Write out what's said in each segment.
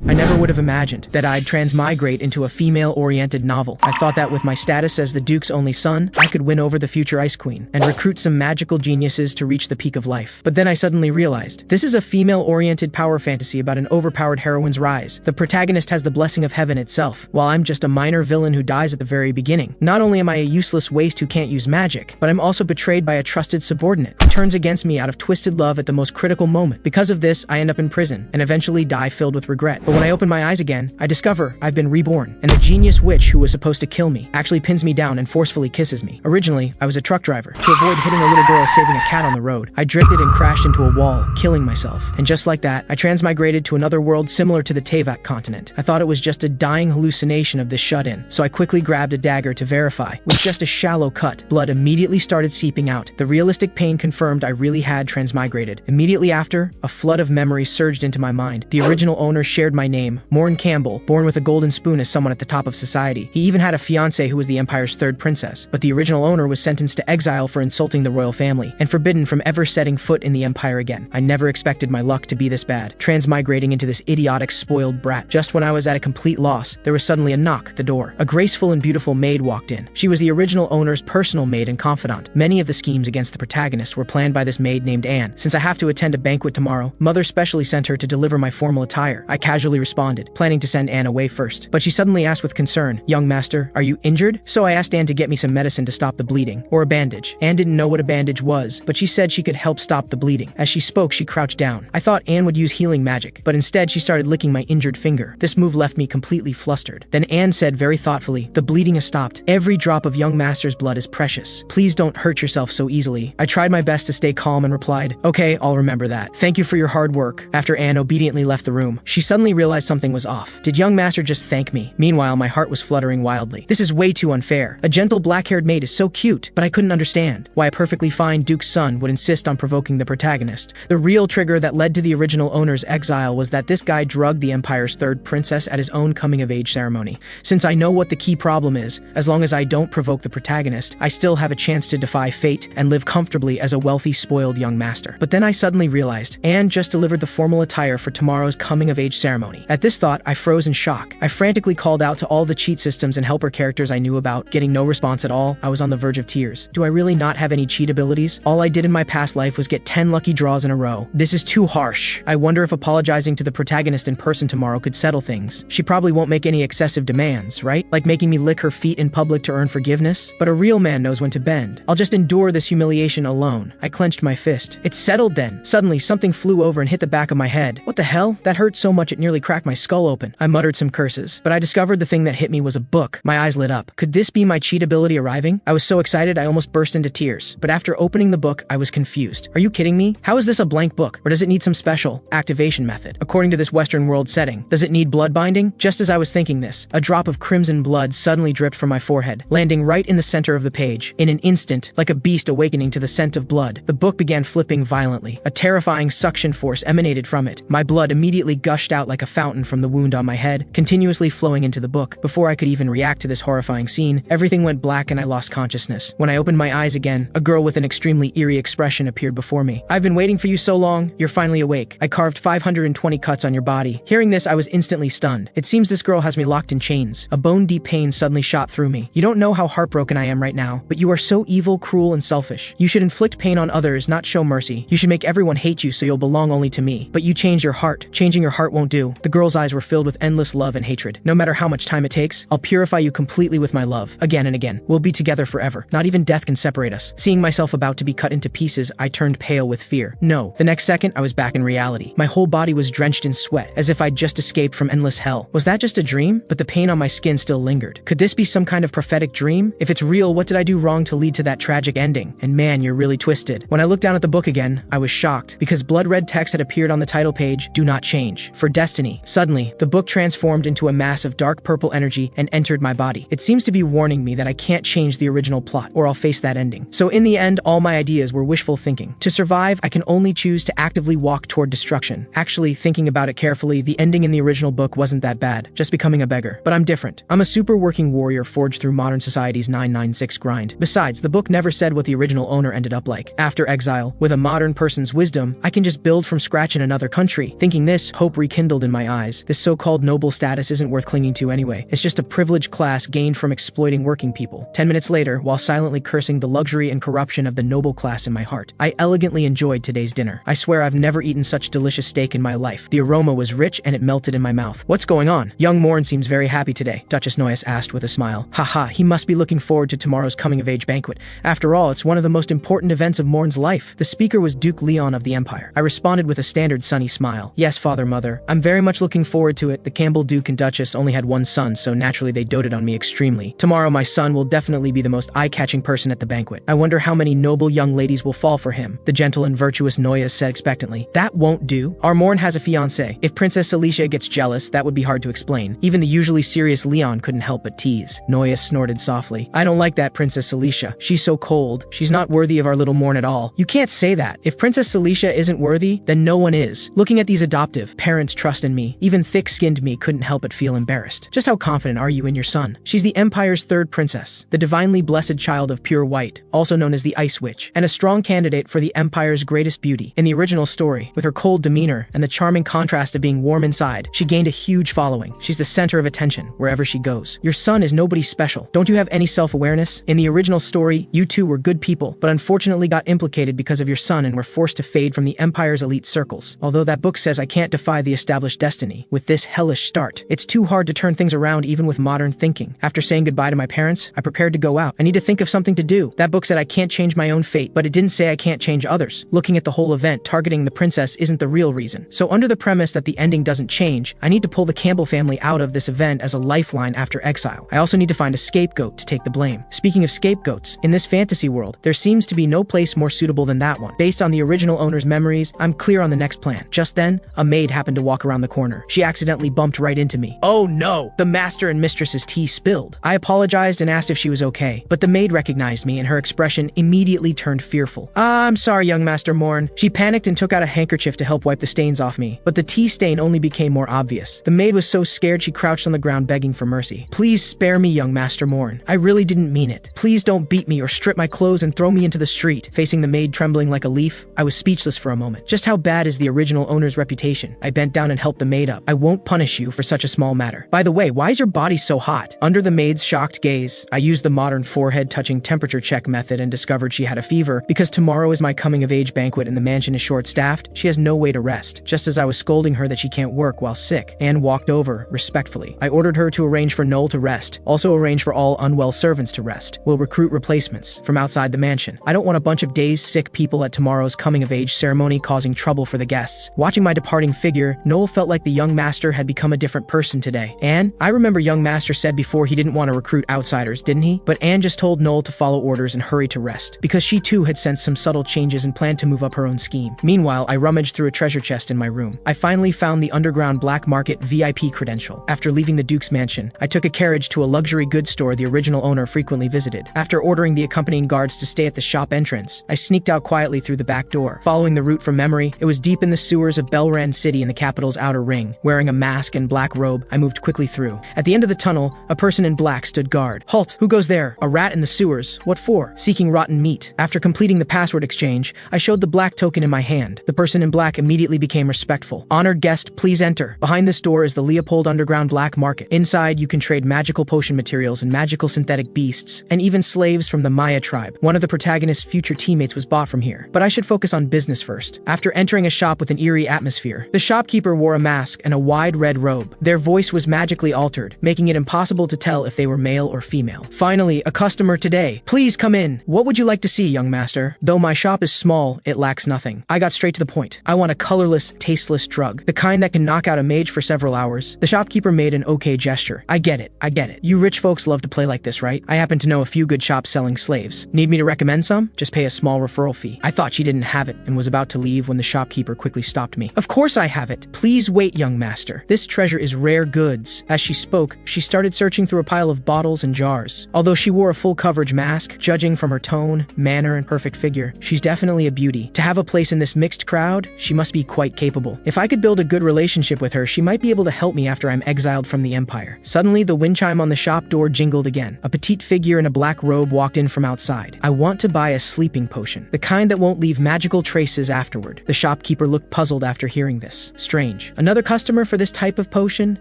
I never would have imagined that I'd transmigrate into a female-oriented novel. I thought that with my status as the Duke's only son, I could win over the future Ice Queen and recruit some magical geniuses to reach the peak of life. But then I suddenly realized, this is a female-oriented power fantasy about an overpowered heroine's rise. The protagonist has the blessing of heaven itself, while I'm just a minor villain who dies at the very beginning. Not only am I a useless waste who can't use magic, but I'm also betrayed by a trusted subordinate who turns against me out of twisted love at the most critical moment. Because of this, I end up in prison and eventually die filled with regret. But when I open my eyes again, I discover I've been reborn, and the genius witch who was supposed to kill me actually pins me down and forcefully kisses me. Originally, I was a truck driver. To avoid hitting a little girl saving a cat on the road, I drifted and crashed into a wall, killing myself. And just like that, I transmigrated to another world similar to the Teyvat continent. I thought it was just a dying hallucination of this shut-in, so I quickly grabbed a dagger to verify. With just a shallow cut, blood immediately started seeping out. The realistic pain confirmed I really had transmigrated. Immediately after, a flood of memories surged into my mind. The original owner shared my name, Morn Campbell, born with a golden spoon as someone at the top of society. He even had a fiancée who was the Empire's third princess. But the original owner was sentenced to exile for insulting the royal family, and forbidden from ever setting foot in the Empire again. I never expected my luck to be this bad, transmigrating into this idiotic, spoiled brat. Just when I was at a complete loss, there was suddenly a knock at the door. A graceful and beautiful maid walked in. She was the original owner's personal maid and confidant. Many of the schemes against the protagonist were planned by this maid named Anne. Since I have to attend a banquet tomorrow, Mother specially sent her to deliver my formal attire. I casually responded, planning to send Anne away first. But she suddenly asked with concern, "Young master, are you injured?" So I asked Anne to get me some medicine to stop the bleeding, or a bandage. Anne didn't know what a bandage was, but she said she could help stop the bleeding. As she spoke, she crouched down. I thought Anne would use healing magic, but instead she started licking my injured finger. This move left me completely flustered. Then Anne said very thoughtfully, "The bleeding has stopped. Every drop of young master's blood is precious. Please don't hurt yourself so easily." I tried my best to stay calm and replied, "Okay, I'll remember that. Thank you for your hard work." After Anne obediently left the room, she suddenly realized something was off. Did young master just thank me? Meanwhile, my heart was fluttering wildly. This is way too unfair. A gentle black-haired maid is so cute, but I couldn't understand why a perfectly fine Duke's son would insist on provoking the protagonist. The real trigger that led to the original owner's exile was that this guy drugged the Empire's third princess at his own coming-of-age ceremony. Since I know what the key problem is, as long as I don't provoke the protagonist, I still have a chance to defy fate and live comfortably as a wealthy, spoiled young master. But then I suddenly realized Anne just delivered the formal attire for tomorrow's coming-of-age ceremony. At this thought, I froze in shock. I frantically called out to all the cheat systems and helper characters I knew about, getting no response at all. I was on the verge of tears. Do I really not have any cheat abilities? All I did in my past life was get 10 lucky draws in a row. This is too harsh. I wonder if apologizing to the protagonist in person tomorrow could settle things. She probably won't make any excessive demands, right? Like making me lick her feet in public to earn forgiveness? But a real man knows when to bend. I'll just endure this humiliation alone. I clenched my fist. It's settled then. Suddenly, something flew over and hit the back of my head. What the hell? That hurt so much it nearly cracked my skull open. I muttered some curses, but I discovered the thing that hit me was a book. My eyes lit up. Could this be my cheat ability arriving? I was so excited I almost burst into tears. But after opening the book, I was confused. Are you kidding me? How is this a blank book? Or does it need some special activation method? According to this Western world setting, does it need blood binding? Just as I was thinking this, a drop of crimson blood suddenly dripped from my forehead, landing right in the center of the page. In an instant, like a beast awakening to the scent of blood, the book began flipping violently. A terrifying suction force emanated from it. My blood immediately gushed out like a fountain from the wound on my head, continuously flowing into the book. Before I could even react to this horrifying scene, everything went black and I lost consciousness. When I opened my eyes again, a girl with an extremely eerie expression appeared before me. "I've been waiting for you so long. You're finally awake. I carved 520 cuts on your body." Hearing this, I was instantly stunned. It seems this girl has me locked in chains. A bone-deep pain suddenly shot through me. "You don't know how heartbroken I am right now, but you are so evil, cruel, and selfish. You should inflict pain on others, not show mercy. You should make everyone hate you so you'll belong only to me. But you changed your heart. Changing your heart won't do." The girl's eyes were filled with endless love and hatred. "No matter how much time it takes, I'll purify you completely with my love. Again and again. We'll be together forever. Not even death can separate us." Seeing myself about to be cut into pieces, I turned pale with fear. No. The next second, I was back in reality. My whole body was drenched in sweat, as if I'd just escaped from endless hell. Was that just a dream? But the pain on my skin still lingered. Could this be some kind of prophetic dream? If it's real, what did I do wrong to lead to that tragic ending? And man, you're really twisted. When I looked down at the book again, I was shocked, because blood-red text had appeared on the title page, "Do not change. For destiny." Suddenly, the book transformed into a mass of dark purple energy and entered my body. It seems to be warning me that I can't change the original plot, or I'll face that ending. So in the end, all my ideas were wishful thinking. To survive, I can only choose to actively walk toward destruction. Actually, thinking about it carefully, the ending in the original book wasn't that bad, just becoming a beggar. But I'm different. I'm a super working warrior forged through modern society's 996 grind. Besides, the book never said what the original owner ended up like. After exile, with a modern person's wisdom, I can just build from scratch in another country. Thinking this, hope rekindled in my eyes. This so-called noble status isn't worth clinging to anyway. It's just a privileged class gained from exploiting working people. 10 minutes later, while silently cursing the luxury and corruption of the noble class in my heart, I elegantly enjoyed today's dinner. I swear I've never eaten such delicious steak in my life. The aroma was rich and it melted in my mouth. What's going on? Young Morn seems very happy today, Duchess Noyes asked with a smile. Haha, he must be looking forward to tomorrow's coming-of-age banquet. After all, it's one of the most important events of Morn's life. The speaker was Duke Leon of the Empire. I responded with a standard sunny smile. Yes, father, mother. I'm very much looking forward to it. The Campbell Duke and Duchess only had one son, so naturally they doted on me extremely. Tomorrow my son will definitely be the most eye-catching person at the banquet. I wonder how many noble young ladies will fall for him, the gentle and virtuous Noyes said expectantly. That won't do. Our Morn has a fiancé. If Princess Alicia gets jealous, that would be hard to explain. Even the usually serious Leon couldn't help but tease. Noyes snorted softly. I don't like that Princess Alicia. She's so cold. She's not worthy of our little Morn at all. You can't say that. If Princess Alicia isn't worthy, then no one is. Looking at these adoptive parents' trust in me, even thick-skinned me couldn't help but feel embarrassed. Just how confident are you in your son? She's the Empire's third princess, the divinely blessed child of pure white, also known as the Ice Witch, and a strong candidate for the Empire's greatest beauty. In the original story, with her cold demeanor and the charming contrast of being warm inside, she gained a huge following. She's the center of attention wherever she goes. Your son is nobody special. Don't you have any self-awareness? In the original story, you two were good people, but unfortunately got implicated because of your son and were forced to fade from the Empire's elite circles. Although that book says I can't defy the established destiny. With this hellish start, it's too hard to turn things around even with modern thinking. After saying goodbye to my parents, I prepared to go out. I need to think of something to do. That book said I can't change my own fate, but it didn't say I can't change others. Looking at the whole event, targeting the princess isn't the real reason. So under the premise that the ending doesn't change, I need to pull the Campbell family out of this event as a lifeline after exile. I also need to find a scapegoat to take the blame. Speaking of scapegoats, in this fantasy world, there seems to be no place more suitable than that one. Based on the original owner's memories, I'm clear on the next plan. Just then, a maid happened to walk around the corner. She accidentally bumped right into me. Oh no! The master and mistress's tea spilled. I apologized and asked if she was okay, but the maid recognized me and her expression immediately turned fearful. I'm sorry, young Master Morn. She panicked and took out a handkerchief to help wipe the stains off me, but the tea stain only became more obvious. The maid was so scared she crouched on the ground begging for mercy. Please spare me, young Master Morn. I really didn't mean it. Please don't beat me or strip my clothes and throw me into the street. Facing the maid trembling like a leaf, I was speechless for a moment. Just how bad is the original owner's reputation? I bent down and helped the maid up. I won't punish you for such a small matter. By the way, why is your body so hot? Under the maid's shocked gaze, I used the modern forehead-touching temperature check method and discovered she had a fever. Because tomorrow is my coming-of-age banquet and the mansion is short-staffed, she has no way to rest. Just as I was scolding her that she can't work while sick, Anne walked over, respectfully. I ordered her to arrange for Noel to rest, also arrange for all unwell servants to rest. We'll recruit replacements from outside the mansion. I don't want a bunch of dazed, sick people at tomorrow's coming-of-age ceremony causing trouble for the guests. Watching my departing figure, Noel felt like the young master had become a different person today. Anne, I remember young master said before he didn't want to recruit outsiders, didn't he? But Anne just told Noel to follow orders and hurry to rest, because she too had sensed some subtle changes and planned to move up her own scheme. Meanwhile, I rummaged through a treasure chest in my room. I finally found the underground black market VIP credential. After leaving the Duke's mansion, I took a carriage to a luxury goods store the original owner frequently visited. After ordering the accompanying guards to stay at the shop entrance, I sneaked out quietly through the back door. Following the route from memory, it was deep in the sewers of Belran City in the capital's outer ring. Wearing a mask and black robe, I moved quickly through. At the end of the tunnel, a person in black stood guard. Halt! Who goes there? A rat in the sewers. What for? Seeking rotten meat. After completing the password exchange, I showed the black token in my hand. The person in black immediately became respectful. Honored guest, please enter. Behind this door is the Leopold Underground Black Market. Inside, you can trade magical potion materials and magical synthetic beasts, and even slaves from the Maya tribe. One of the protagonist's future teammates was bought from here. But I should focus on business first. After entering a shop with an eerie atmosphere, the shopkeeper wore a mask and a wide red robe. Their voice was magically altered, making it impossible to tell if they were male or female. Finally, a customer today. Please come in. What would you like to see, young master? Though my shop is small, it lacks nothing. I got straight to the point. I want a colorless, tasteless drug, the kind that can knock out a mage for several hours. The shopkeeper made an okay gesture. I get it. You rich folks love to play like this, right? I happen to know a few good shops selling slaves. Need me to recommend some? Just pay a small referral fee. I thought she didn't have it and was about to leave when the shopkeeper quickly stopped me. Of course I have it. Please wait, young master. This treasure is rare goods. As she spoke, she started searching through a pile of bottles and jars. Although she wore a full coverage mask, judging from her tone, manner, and perfect figure, she's definitely a beauty. To have a place in this mixed crowd, she must be quite capable. If I could build a good relationship with her, she might be able to help me after I'm exiled from the Empire. Suddenly, the wind chime on the shop door jingled again. A petite figure in a black robe walked in from outside. I want to buy a sleeping potion, the kind that won't leave magical traces afterward. The shopkeeper looked puzzled after hearing this. Strange. Another customer for this type of potion?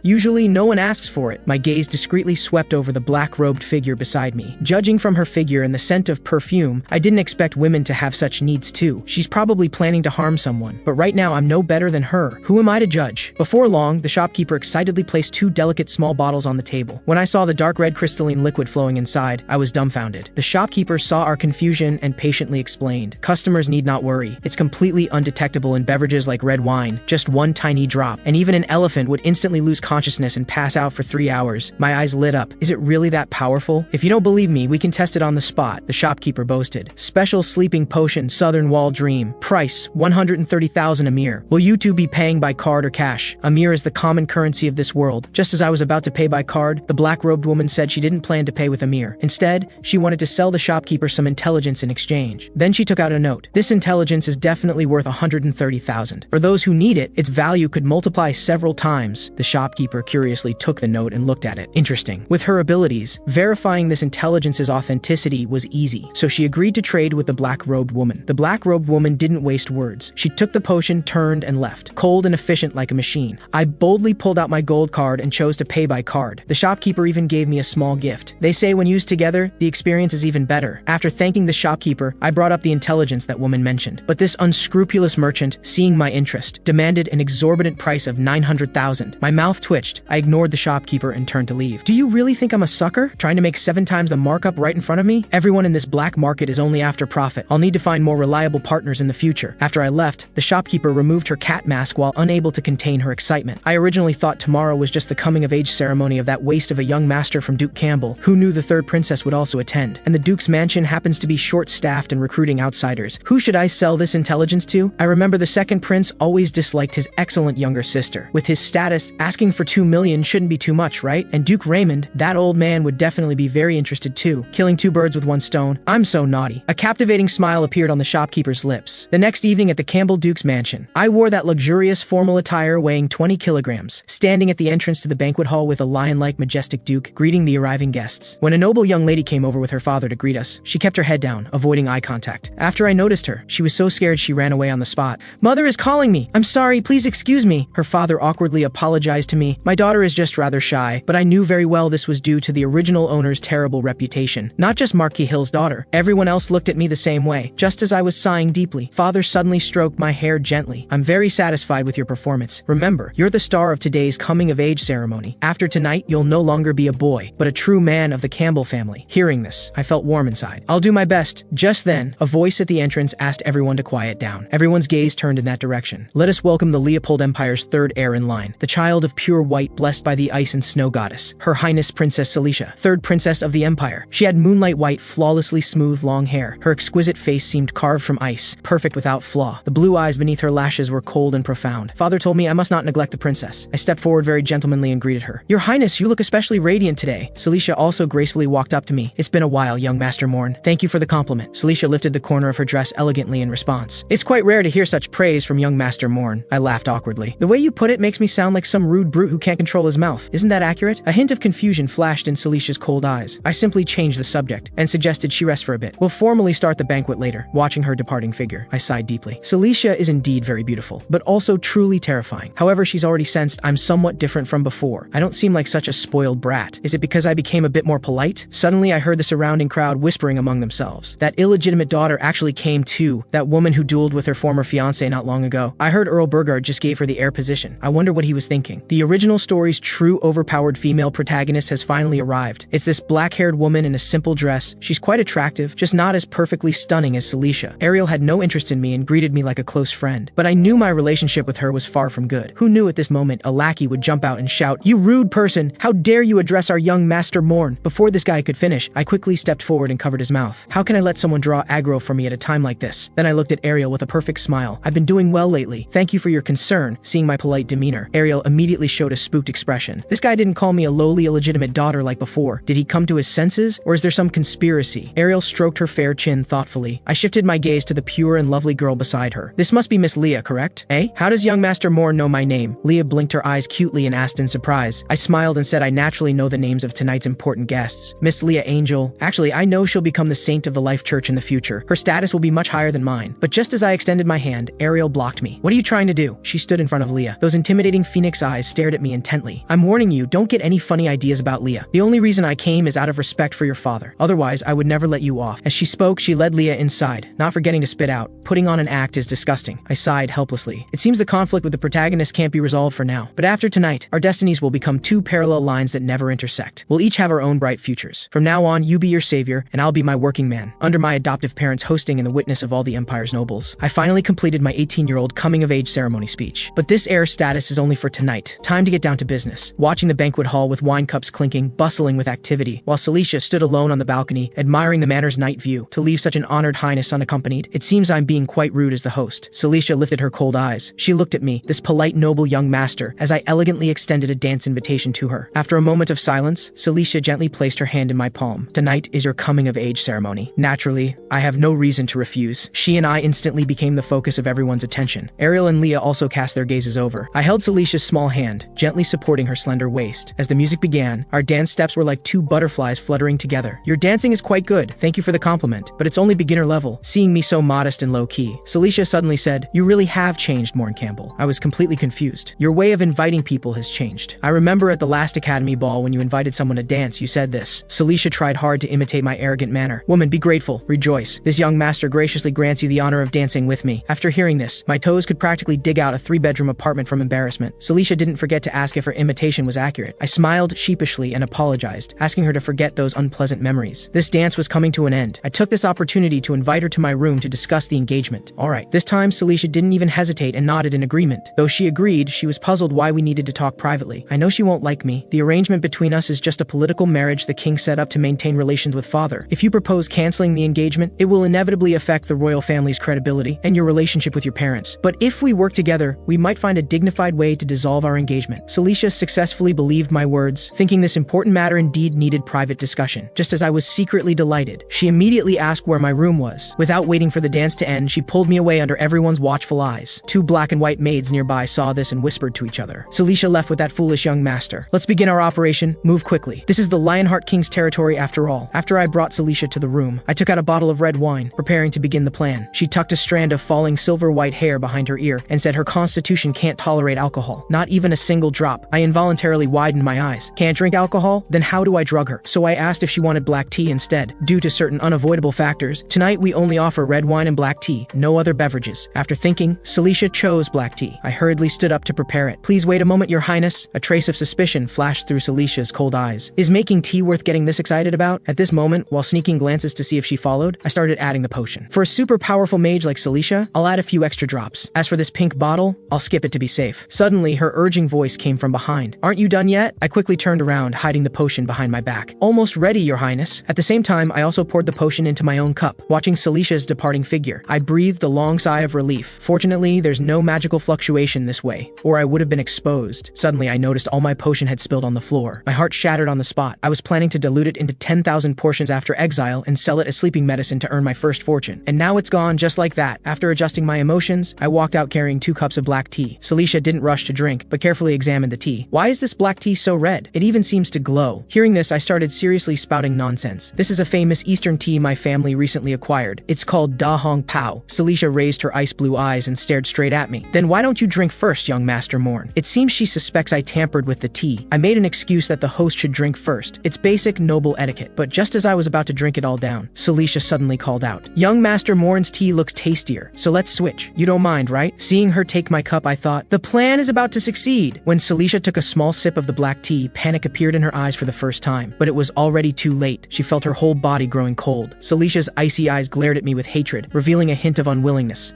Usually no one asks for it. My gaze discreetly swept over the black-robed figure beside me. Judging from her figure and the scent of perfume, I didn't expect women to have such needs too. She's probably planning to harm someone, but right now I'm no better than her. Who am I to judge? Before long, the shopkeeper excitedly placed 2 delicate small bottles on the table. When I saw the dark red crystalline liquid flowing inside, I was dumbfounded. The shopkeeper saw our confusion and patiently explained, "Customers need not worry. It's completely undetectable in beverages like red wine. Just one tiny drop, and even an elephant would instantly lose consciousness and pass out for 3 hours." My eyes lit up. Is it really that powerful? If you don't believe me, we can test it on the spot, the shopkeeper boasted. Special sleeping potion, Southern Wall Dream. Price, 130,000 Amir. Will you two be paying by card or cash? Amir is the common currency of this world. Just as I was about to pay by card, the black-robed woman said she didn't plan to pay with Amir. Instead, she wanted to sell the shopkeeper some intelligence in exchange. Then she took out a note. This intelligence is definitely worth 130,000. For those who need it, its value could multiply several times. The shopkeeper curiously took the note and looked at it. Interesting. With her abilities, verifying this intelligence's authenticity was easy, so she agreed to trade with the black-robed woman. The black-robed woman didn't waste words. She took the potion, turned, and left, cold and efficient like a machine. I boldly pulled out my gold card and chose to pay by card. The shopkeeper even gave me a small gift. They say when used together, the experience is even better. After thanking the shopkeeper, I brought up the intelligence that woman mentioned. But this unscrupulous merchant, seeing my interest, demanded an exorbitant price of 900,000. My mouth twitched. I ignored the shopkeeper and turned to leave. Do you really think I'm a sucker? Trying to make 7 times the markup right in front of me? Everyone in this black market is only after profit. I'll need to find more reliable partners in the future. After I left, the shopkeeper removed her cat mask while unable to contain her excitement. I originally thought tomorrow was just the coming-of-age ceremony of that waste of a young master from Duke Campbell. Who knew the 3rd princess would also attend? And the Duke's mansion happens to be short-staffed and recruiting outsiders. Who should I sell this intelligence to? I remember the 2nd prince always disliked his excellent younger sister. With his status, asking for 2 million shouldn't be too much, right? And Duke Raymond, that old man would definitely be very interested too. Killing 2 birds with 1 stone. I'm so naughty. A captivating smile appeared on the shopkeeper's lips. The next evening at the Campbell Duke's mansion, I wore that luxurious formal attire weighing 20 kilograms, standing at the entrance to the banquet hall with a lion-like majestic duke, greeting the arriving guests. When a noble young lady came over with her father to greet us, she kept her head down, avoiding eye contact. After I noticed her, she was so scared she ran away on the spot. "Mother is calling me. I'm sorry, please excuse me." Her father awkwardly apologized to me. My daughter is just rather shy, but I knew very well this was due to the original owner's terrible reputation. Not just Marquis Hill's daughter. Everyone else looked at me the same way. Just as I was sighing deeply, father suddenly stroked my hair gently. "I'm very satisfied with your performance. Remember, you're the star of today's coming-of-age ceremony. After tonight, you'll no longer be a boy, but a true man of the Campbell family." Hearing this, I felt warm inside. "I'll do my best." Just then, a voice at the entrance asked everyone to quiet down. Everyone's gaze turned in that direction. "Let us welcome the Leopold Empire's 3rd heir in line, the child of pure white blessed by the ice and snow goddess, Her Highness Princess Celicia, 3rd princess of the Empire." She had moonlight white, flawlessly smooth long hair. Her exquisite face seemed carved from ice, perfect without flaw. The blue eyes beneath her lashes were cold and profound. Father told me I must not neglect the princess. I stepped forward very gentlemanly and greeted her. "Your Highness, you look especially radiant today." Celicia also gracefully walked up to me. "It's been a while, young Master Morn. Thank you for the compliment." Celicia lifted the corner of her dress elegantly in response. "It's quite rare to hear such praise from young Master Morn." I laughed awkwardly. "The way you put it makes me sound like some rude brute who can't control his mouth. Isn't that accurate?" A hint of confusion flashed in Celicia's cold eyes. I simply changed the subject and suggested she rest for a bit. "We'll formally start the banquet later." Watching her departing figure, I sighed deeply. Celicia is indeed very beautiful, but also truly terrifying. However, she's already sensed I'm somewhat different from before. I don't seem like such a spoiled brat. Is it because I became a bit more polite? Suddenly, I heard the surrounding crowd whispering among themselves. That illegitimate daughter actually came too. That woman who dueled with her former fiancé not long ago. I heard Earl Burgard just gave her the heir position. I wonder what he was thinking. The original story's true overpowered female protagonist has finally arrived. It's this black-haired woman in a simple dress. She's quite attractive, just not as perfectly stunning as Celicia. Ariel had no interest in me and greeted me like a close friend. But I knew my relationship with her was far from good. Who knew at this moment a lackey would jump out and shout, "You rude person! How dare you address our young Master Morn?" Before this guy could finish, I quickly stepped forward and covered his mouth. How can I let someone draw aggro for me at a time like this? Then I looked at Ariel with a perfect smile. "I've been doing well lately. Thank you for your concern." Seeing my polite demeanor, Ariel immediately showed a spooked expression. This guy didn't call me a lowly illegitimate daughter like before. Did he come to his senses? Or is there some conspiracy? Ariel stroked her fair chin thoughtfully. I shifted my gaze to the pure and lovely girl beside her. "This must be Miss Leah, correct? Eh? How does young Master Morn know my name?" Leah blinked her eyes cutely and asked in surprise. I smiled and said I naturally know the names of tonight's important guests. "Miss Leah Angel. Actually, I know she'll become the saint of the Life Church in the future. Her status will be much higher than mine." But just as I extended my hand, Ariel blocked me. "What are you trying to do?" She stood in front of Leah. Those intimidating phoenix eyes stared at me intently. I'm warning you, don't get any funny ideas about Leah. The only reason I came is out of respect for your father. Otherwise, I would never let you off. As she spoke, she led Leah inside, not forgetting to spit out. Putting on an act is disgusting. I sighed helplessly. It seems the conflict with the protagonist can't be resolved for now. But after tonight, our destinies will become two parallel lines that never intersect. We'll each have our own bright futures. From now on, you be your savior, and I'll be my working man. Under my adoptive parents hosting and the witness of all the empire's nobles, I finally completed my 18-year-old coming-of-age ceremony speech. But this heir status is only for tonight. Time to get down to business. Watching the banquet hall with wine cups clinking, bustling with activity, while Celicia stood alone on the balcony, admiring the manor's night view. To leave such an honored highness unaccompanied, it seems I'm being quite rude as the host. Celicia lifted her cold eyes. She looked at me, this polite noble young master, as I elegantly extended a dance invitation to her. After a moment of silence, Celicia gently placed her hand in my palm. Tonight is your coming-of-age ceremony. Naturally, I have no reason to refuse. She and I instantly became the focus of everyone's attention. Ariel and Leah also cast their gazes over. I held Celicia's small hand, gently supporting her slender waist. As the music began, our dance steps were like two butterflies fluttering together. Your dancing is quite good. Thank you for the compliment, but it's only beginner level. Seeing me so modest and low-key, Celicia suddenly said, "You really have changed, Morn Campbell." I was completely confused. Your way of inviting people has changed. I remember at the last Academy Ball when you invited someone to dance, you said this. Celicia tried hard to imitate my arrogant manner. Woman, be grateful, rejoice. This young master graciously grants you the honor of dancing with me. After hearing this, my toes could practically dig out a 3-bedroom apartment from embarrassment. Celicia didn't forget to ask if her imitation was accurate. I smiled sheepishly and apologized, asking her to forget those unpleasant memories. This dance was coming to an end. I took this opportunity to invite her to my room to discuss the engagement. Alright, this time Celicia didn't even hesitate and nodded in agreement. Though she agreed, she was puzzled why we needed to talk privately. I know she won't like me. The arrangement between us is just a political marriage the king set up to maintain relations with father. If you propose canceling the engagement, it will inevitably affect the royal family's credibility and your relationship with your parents. But if we work together, we might find a dignified way to dissolve our engagement. Celicia successfully believed my words, thinking this important matter indeed needed private discussion. Just as I was secretly delighted, she immediately asked where my room was. Without waiting for the dance to end, she pulled me away under everyone's watchful eyes. Two black and white maids nearby saw this and whispered to each other. Celicia left with that foolish young master. Let's begin our operation. Move quickly. This is the Lionheart King's territory after all. After I brought Celicia to the room, I took out a bottle of red wine, preparing to begin the plan. She tucked a strand of falling silver-white hair behind her ear and said her constitution can't tolerate alcohol. Not even a single drop. I involuntarily widened my eyes. Can't drink alcohol? Then how do I drug her? So I asked if she wanted black tea instead. Due to certain unavoidable factors, tonight we only offer red wine and black tea, no other beverages. After thinking, Celicia chose black tea. I hurriedly stood up to prepare it. Please wait a moment, your highness. A trace of suspicion flashed through Celicia's cold eyes. Is making tea worth getting this excited about? At this moment, while sneaking glances to see if she followed, I started adding the potion. For a super powerful mage like Celicia, I'll add a few extra drops. As for this pink bottle, I'll skip it to be safe. Suddenly, her urging voice came from behind. Aren't you done yet? I quickly turned around, hiding the potion behind my back. Almost ready, your highness. At the same time, I also poured the potion into my own cup. Watching Celicia's departing figure, I breathed a long sigh of relief. Fortunately, there's no magical fluctuation this way, or I would have been exposed. Suddenly, I noticed all my potion had spilled on the floor. My heart shattered on the spot. I was planning to dilute it into 10,000 portions after exile and sell it as sleeping medicine to earn my first fortune. And now it's gone just like that. After adjusting my emotions, I walked out carrying 2 cups of black tea. Celicia didn't rush to drink, but carefully examined the tea. Why is this black tea so red? It even seems to glow. Hearing this, I started seriously spouting nonsense. This is a famous Eastern tea my family recently acquired. It's called Da Hong Pao. Celicia raised her ice blue eyes and stared straight at me. Then why don't you drink first, young Master Morn? It seems she suspects I tampered with the tea. I made an excuse that the host should drink first. It's basic noble etiquette. But just as I was about to drink it all down, Celicia suddenly called out, "Young Master Morn's tea looks tastier, so let's switch. You don't mind, right?" Seeing her take my cup, I thought, the plan is about to succeed. When Celicia took a small sip of the black tea, panic appeared in her eyes for the first time. But it was already too late. She felt her whole body growing cold. Celicia's icy eyes glared at me with hatred, revealing a hint of unwillingness.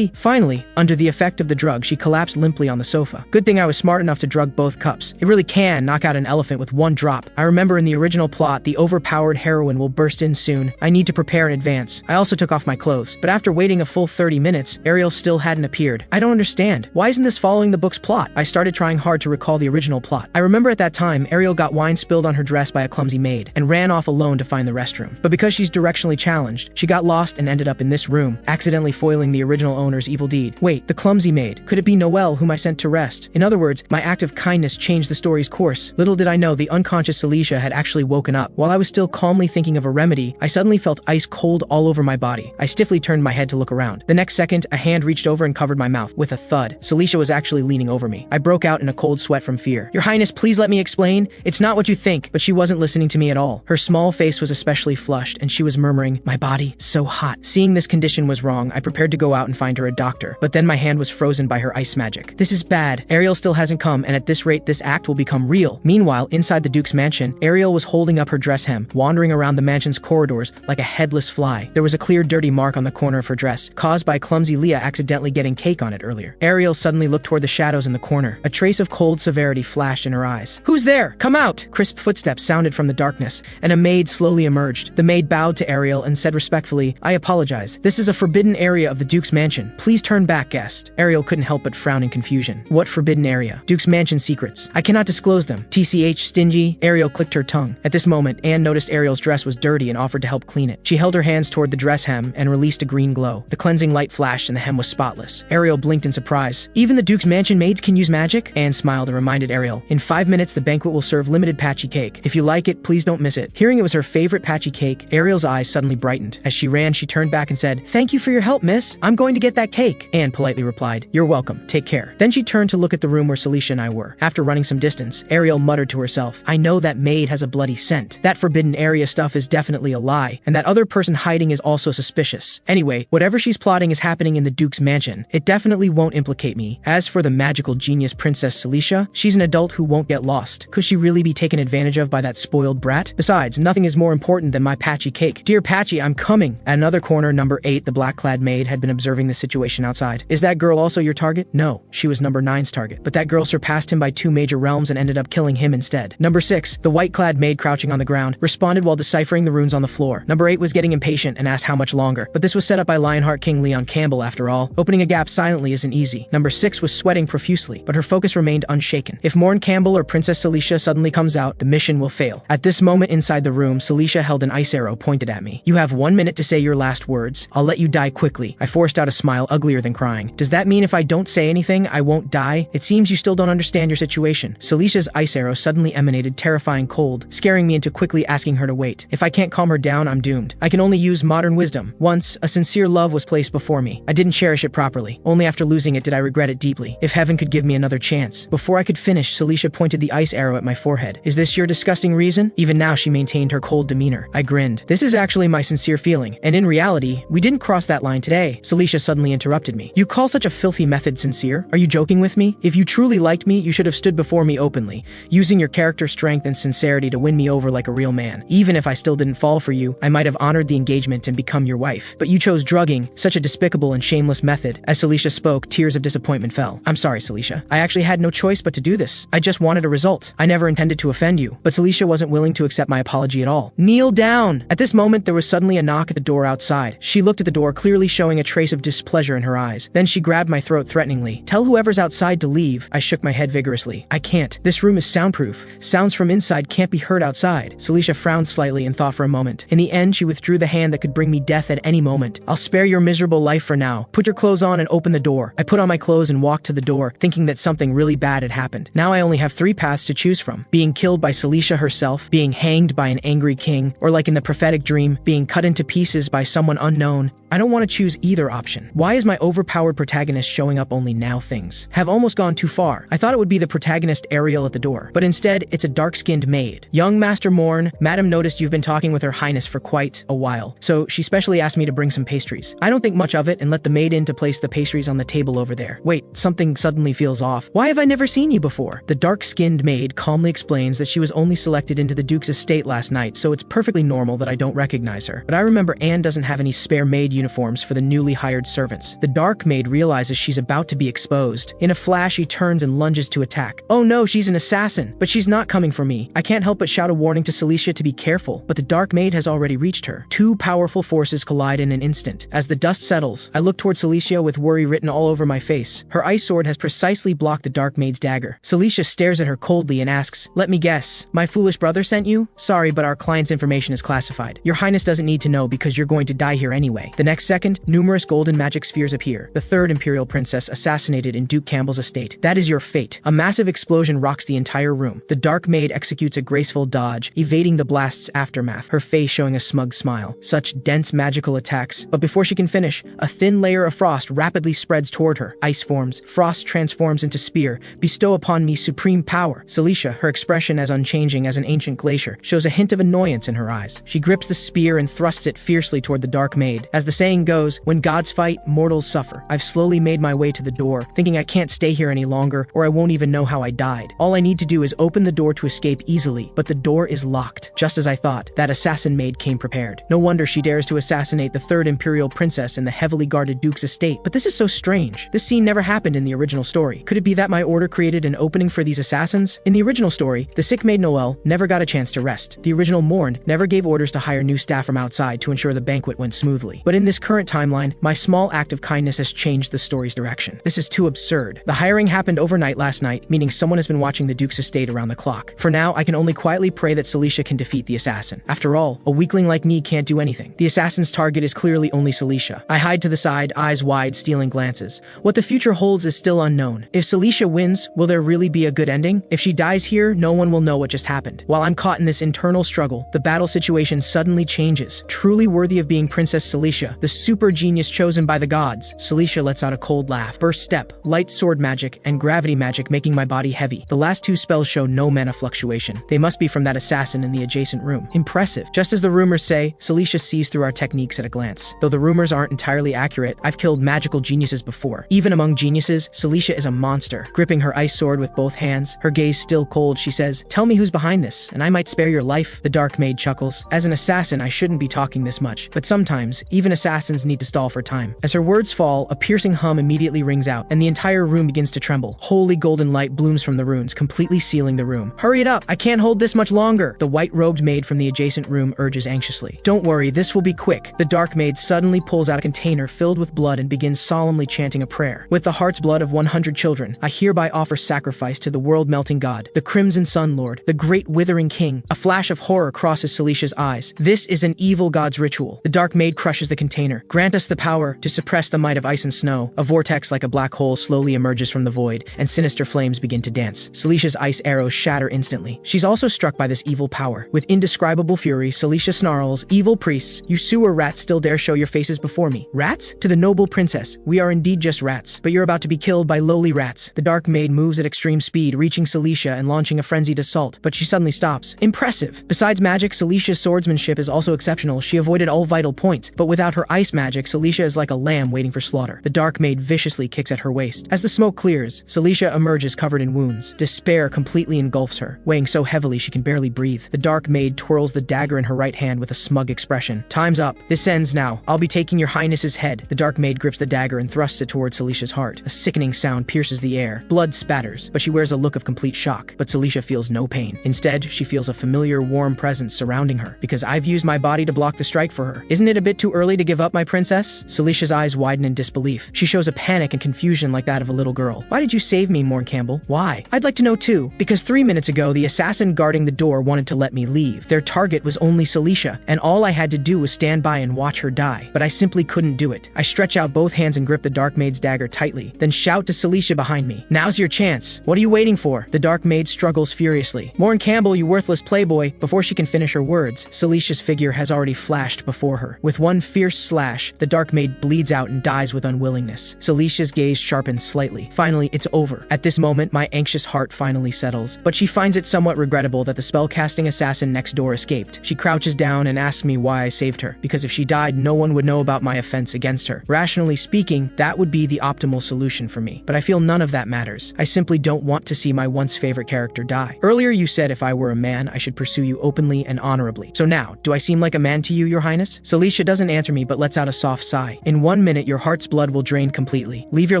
Finally, under the effect of the drug, she collapsed limply on the sofa. Good thing I was smart enough to drug both cups. It really can knock out an elephant with one drop. I remember in the original plot, the overpowered heroine will burst in soon. I need to prepare in advance. I also took off my clothes, but after waiting a full 30 minutes, Ariel still hadn't appeared. I don't understand. Why isn't this following the book's plot? I started trying hard to recall the original plot. I remember at that time, Ariel got wine spilled on her dress by a clumsy maid and ran off alone to find the restroom. But because she's directionally challenged, she got lost and ended up in this room, accidentally foiling the original owner's evil deed. Wait, the clumsy maid. Could it be Noelle whom I sent to rest? In other words, my act of kindness changed the story's course. Little did I know the unconscious Celicia had actually woken up. While I was still calmly thinking of a remedy, I suddenly felt ice cold all over my body. I stiffly turned my head to look around. The next second, a hand reached over and covered my mouth. With a thud, Celicia Celicia was actually leaning over me. I broke out in a cold sweat from fear. Your Highness, please let me explain. It's not what you think. But she wasn't listening to me at all. Her small face was especially flushed, and she was murmuring, my body, so hot. Seeing this condition was wrong, I prepared to go out and find her a doctor. But then my hand was frozen by her ice magic. This is bad. Ariel still hasn't come, and at this rate, this act will become real. Meanwhile, inside the Duke's mansion, Ariel was holding up her dress hem, wandering around the mansion's corridors like a headless fly. There was a clear dirty mark on the corner of her dress, caused by clumsy Leah accidentally getting cake on it earlier. Ariel suddenly looked toward the shadows in the corner. A trace of cold severity flashed in her eyes. Who's there? Come out! Crisp footsteps sounded from the darkness, and a maid slowly emerged. The maid bowed to Ariel and said respectfully, I apologize. This is a forbidden area of the Duke's mansion. Please turn back, guest. Ariel couldn't help but frown in confusion. What forbidden area? Duke's mansion secrets. I cannot disclose them. TCH stingy. Ariel clicked her tongue. At this moment, Anne noticed Ariel's dress was dirty and offered to help clean it. She held her hands toward the dress hem and released a green glow. The cleansing light flashed and the hem was spotless. Ariel blinked in surprise. Even the Duke's mansion maids can use magic? Anne smiled and reminded Ariel. In 5 minutes, the banquet will serve limited patchy cake. If you like it, please don't miss it. Hearing it was her favorite patchy cake, Ariel's eyes suddenly brightened. As she ran, she turned back and said, Thank you for your help, miss. I'm going to get that cake. Anne politely replied, You're welcome. Take care. Then she turned to look at the room where Celicia and I were. After running some distance, Ariel muttered to herself, I know that maid has a bloody scent. That forbidden area stuff is definitely a lie, and that other person hiding is also suspicious. Anyway, whatever she's plotting is happening in the Duke's mansion. It definitely won't implicate me. As for the magical genius Princess Celicia, she's an adult who won't get lost. Could she really be taken advantage of by that spoiled brat? Besides, nothing is more important than my patchy cake. Dear Patchy, I'm coming. At another corner, number 8, the black-clad maid had been observing the situation outside. Is that girl also your target? No, she was number 9's target. But that girl surpassed him by 2 major realms and ended up killing him instead. Number 6, the white-clad maid crouching on the ground, responded while deciphering the runes on the floor. Number 8 was getting impatient and asked how much longer. But this was set up by Lionheart King Leon Campbell after all. Opening a gap silently isn't easy. Number 6 was sweating profusely, but her focus remained unshaken. If Morn Campbell or Princess Celicia suddenly comes out, the mission will fail. At this moment inside the room, Celicia held an ice arrow pointed at me. You have 1 minute to say your last words. I'll let you die quickly. I forced out a smile uglier than crying. Does that mean if I don't say anything, I won't die? It seems you still don't understand your situation. Celicia's ice arrow suddenly emanated terrifying cold, scaring me into quickly asking her to wait. If I can't calm her down, I'm doomed. I can only use modern wisdom. Once, a sincere love was placed before me. I didn't cherish it properly. Only after losing it did I regret it deeply. If heaven could give me another chance. Before I could finish, Celicia pointed the ice arrow at my forehead. Is this your disgusting reason? Even now she maintained her cold demeanor. I grinned. This is actually my sincere feeling, and in reality, we didn't cross that line today. Celicia suddenly interrupted me. You call such a filthy method sincere? Are you joking with me? If you truly liked me, you should have stood before me openly, using your character strength and sincerity to win me over like a real man. Even if I still didn't fall for you, I might have honored the engagement and become your wife. But you chose drugging, such a despicable and shameless method. As Celicia spoke, tears of disappointment fell. I'm sorry, Celicia. I actually had no choice but to do this. I just wanted a result. I never intended to offend you. But Celicia wasn't willing to accept my apology at all. Kneel down! At this moment, there was suddenly a knock at the door outside. She looked at the door, clearly showing a trace of displeasure in her eyes. Then she grabbed my throat threateningly. Tell whoever's outside to leave. I shook my head vigorously. I can't. This room is soundproof. Sounds from inside can't be heard outside. Celicia frowned slightly and thought for a moment. In the end, she withdrew the hand that could bring me death at any moment. I'll spare your miserable life for now. Put your clothes on and open the door. I put on my clothes and walked to the door, thinking that something really bad had happened. Now I only have 3 paths to choose from. Being killed by Celicia herself, being hanged by an angry king, or like in the prophetic dream, being cut into pieces by someone unknown. I don't want to choose either option. Why is my overpowered protagonist showing up only now? Things have almost gone too far. I thought it would be the protagonist Ariel at the door, but instead it's a dark-skinned maid. Young Master Morn, Madam noticed you've been talking with Her Highness for quite a while, so she specially asked me to bring some pastries. I don't think much of it and let the maid in to place the pastries on the table over there. Wait, something suddenly feels off. Why have I never seen you before? The dark-skinned maid calmly explains that she was only selected into the Duke's estate last night, so it's perfectly normal that I don't recognize her. But I remember Anne doesn't have any spare maid uniforms for the newly hired servants. The dark maid realizes she's about to be exposed. In a flash, she turns and lunges to attack. Oh no, she's an assassin, but she's not coming for me. I can't help but shout a warning to Celicia to be careful, but the dark maid has already reached her. 2 powerful forces collide in an instant. As the dust settles, I look toward Celicia with worry written all over my face. Her ice sword has precisely blocked the dark maid's dagger. Celicia stares at her coldly and asks, "Let me guess, my foolish brother sent you? Sorry, but our client's information is classified. Your Highness doesn't need to know because you're going to die here anyway." The next second, numerous golden magic spheres appear. The third Imperial Princess assassinated in Duke Campbell's estate. That is your fate. A massive explosion rocks the entire room. The Dark Maid executes a graceful dodge, evading the blast's aftermath, her face showing a smug smile. Such dense magical attacks, but before she can finish, a thin layer of frost rapidly spreads toward her. Ice forms, frost transforms into spear. Bestow upon me supreme power. Celicia, her expression as unchanging as an ancient glacier, shows a hint of annoyance in her eyes. She grips the spear and thrusts it fiercely toward the Dark Maid. As the saying goes, when gods fight, mortals suffer. I've slowly made my way to the door, thinking I can't stay here any longer, or I won't even know how I died. All I need to do is open the door to escape easily, but the door is locked. Just as I thought, that assassin maid came prepared. No wonder she dares to assassinate the third Imperial Princess in the heavily guarded Duke's estate. But this is so strange. This scene never happened in the original story. Could it be that my order created an opening for these assassins? In the original story, the sick maid Noelle never got a chance to rest. The original Mourn never gave orders to hire new staff from outside to ensure the banquet went smoothly. But in this current timeline, my small act of kindness has changed the story's direction. This is too absurd. The hiring happened overnight last night, meaning someone has been watching the Duke's estate around the clock. For now, I can only quietly pray that Celicia can defeat the assassin. After all, a weakling like me can't do anything. The assassin's target is clearly only Celicia. I hide to the side, eyes wide, stealing glances. What the future holds is still unknown. If Celicia wins, will there really be a good ending? If she dies here, no one will know what just happened. While I'm caught in this internal struggle, the battle situation suddenly changes. Truly worthy of being Princess Celicia, the super genius chosen by the gods. Celicia lets out a cold laugh. Burst step, light sword magic, and gravity magic making my body heavy. The last two spells show no mana fluctuation. They must be from that assassin in the adjacent room. Impressive. Just as the rumors say, Celicia sees through our techniques at a glance. Though the rumors aren't entirely accurate, I've killed magical geniuses before. Even among geniuses, Celicia is a monster. Gripping her ice sword with both hands, her gaze still cold, she says, "Tell me who's behind this, and I might spare your life." The Dark Maid chuckles. As an assassin, I shouldn't be talking this much, but sometimes, even assassins need to stall for time. As her words fall, a piercing hum immediately rings out, and the entire room begins to tremble. Holy golden light blooms from the runes, completely sealing the room. "Hurry it up! I can't hold this much longer!" The white-robed maid from the adjacent room urges anxiously. "Don't worry, this will be quick." The Dark Maid suddenly pulls out a container filled with blood and begins solemnly chanting a prayer. "With the heart's blood of 100 children, I hereby offer sacrifice to the world-melting god, the Crimson Sun Lord, the great withering king." A flash of horror crosses Celicia's eyes. This is an evil god's ritual. The Dark Maid crushes the container. "Grant us the power to suppress the might of ice and snow." A vortex like a black hole slowly emerges from the void, and sinister flames begin to dance. Celicia's ice arrows shatter instantly. She's also struck by this evil power. With indescribable fury, Celicia snarls, "Evil priests, you sewer rats still dare show your faces before me. Rats? To the noble princess, we are indeed just rats, but you're about to be killed by lowly rats." The Dark Maid moves at extreme speed, reaching Celicia and launching a frenzied assault, but she suddenly stops. Impressive! Besides magic, Celicia's swordsmanship is also exceptional. She avoided all vital points, but without her ice magic, Celicia is like a lamb waiting for slaughter. The Dark Maid viciously kicks at her waist. As the smoke clears, Celicia emerges covered in wounds. Despair completely engulfs her, weighing so heavily she can barely breathe. The Dark Maid twirls the dagger in her right hand with a smug expression. "Time's up. This ends now. I'll be taking your highness's head." The Dark Maid grips the dagger and thrusts it towards Celicia's heart. A sickening sound pierces the air. Blood spatters, but she wears a look of complete shock. But Celicia feels no pain. Instead, she feels a familiar, warm presence surrounding her. "Because I've used my body to block the strike for her. Isn't it a bit too early to give up, my princess?" Celicia's eyes widen in disbelief. She shows a panic and confusion like that of a little girl. "Why did you save me, Mourn Campbell? Why? I'd like to know too." "Because 3 minutes ago, the assassin guarding the door wanted to let me leave. Their target was only Celicia, and all I had to do was stand by and watch her die. But I simply couldn't do it." I stretch out both hands and grip the Dark Maid's dagger tightly, then shout to Celicia behind me, "Now's your chance. What are you waiting for?" The Dark Maid struggles furiously. "Mourn Campbell, you worthless playboy." Before she can finish her words, Celicia's figure has already flashed before her. With one fierce slash, the Dark Maid bleeds out and dies with unwillingness. Celicia's gaze sharpens slightly. Finally, it's over. At this moment, my anxious heart finally settles, but she finds it somewhat regrettable that the spellcasting assassin next door escaped. She crouches down and asks me why I saved her, because if she died, no one would know about my offense against her. Rationally speaking, that would be the optimal solution for me, but I feel none of that matters. I simply don't want to see my once favorite character die. Earlier you said if I were a man, I should pursue you openly and honorably. So now, do I seem like a man to you, your highness? Celicia doesn't answer me but lets out a soft sigh. "In 1 minute, your heart's blood will drain completely. Leave your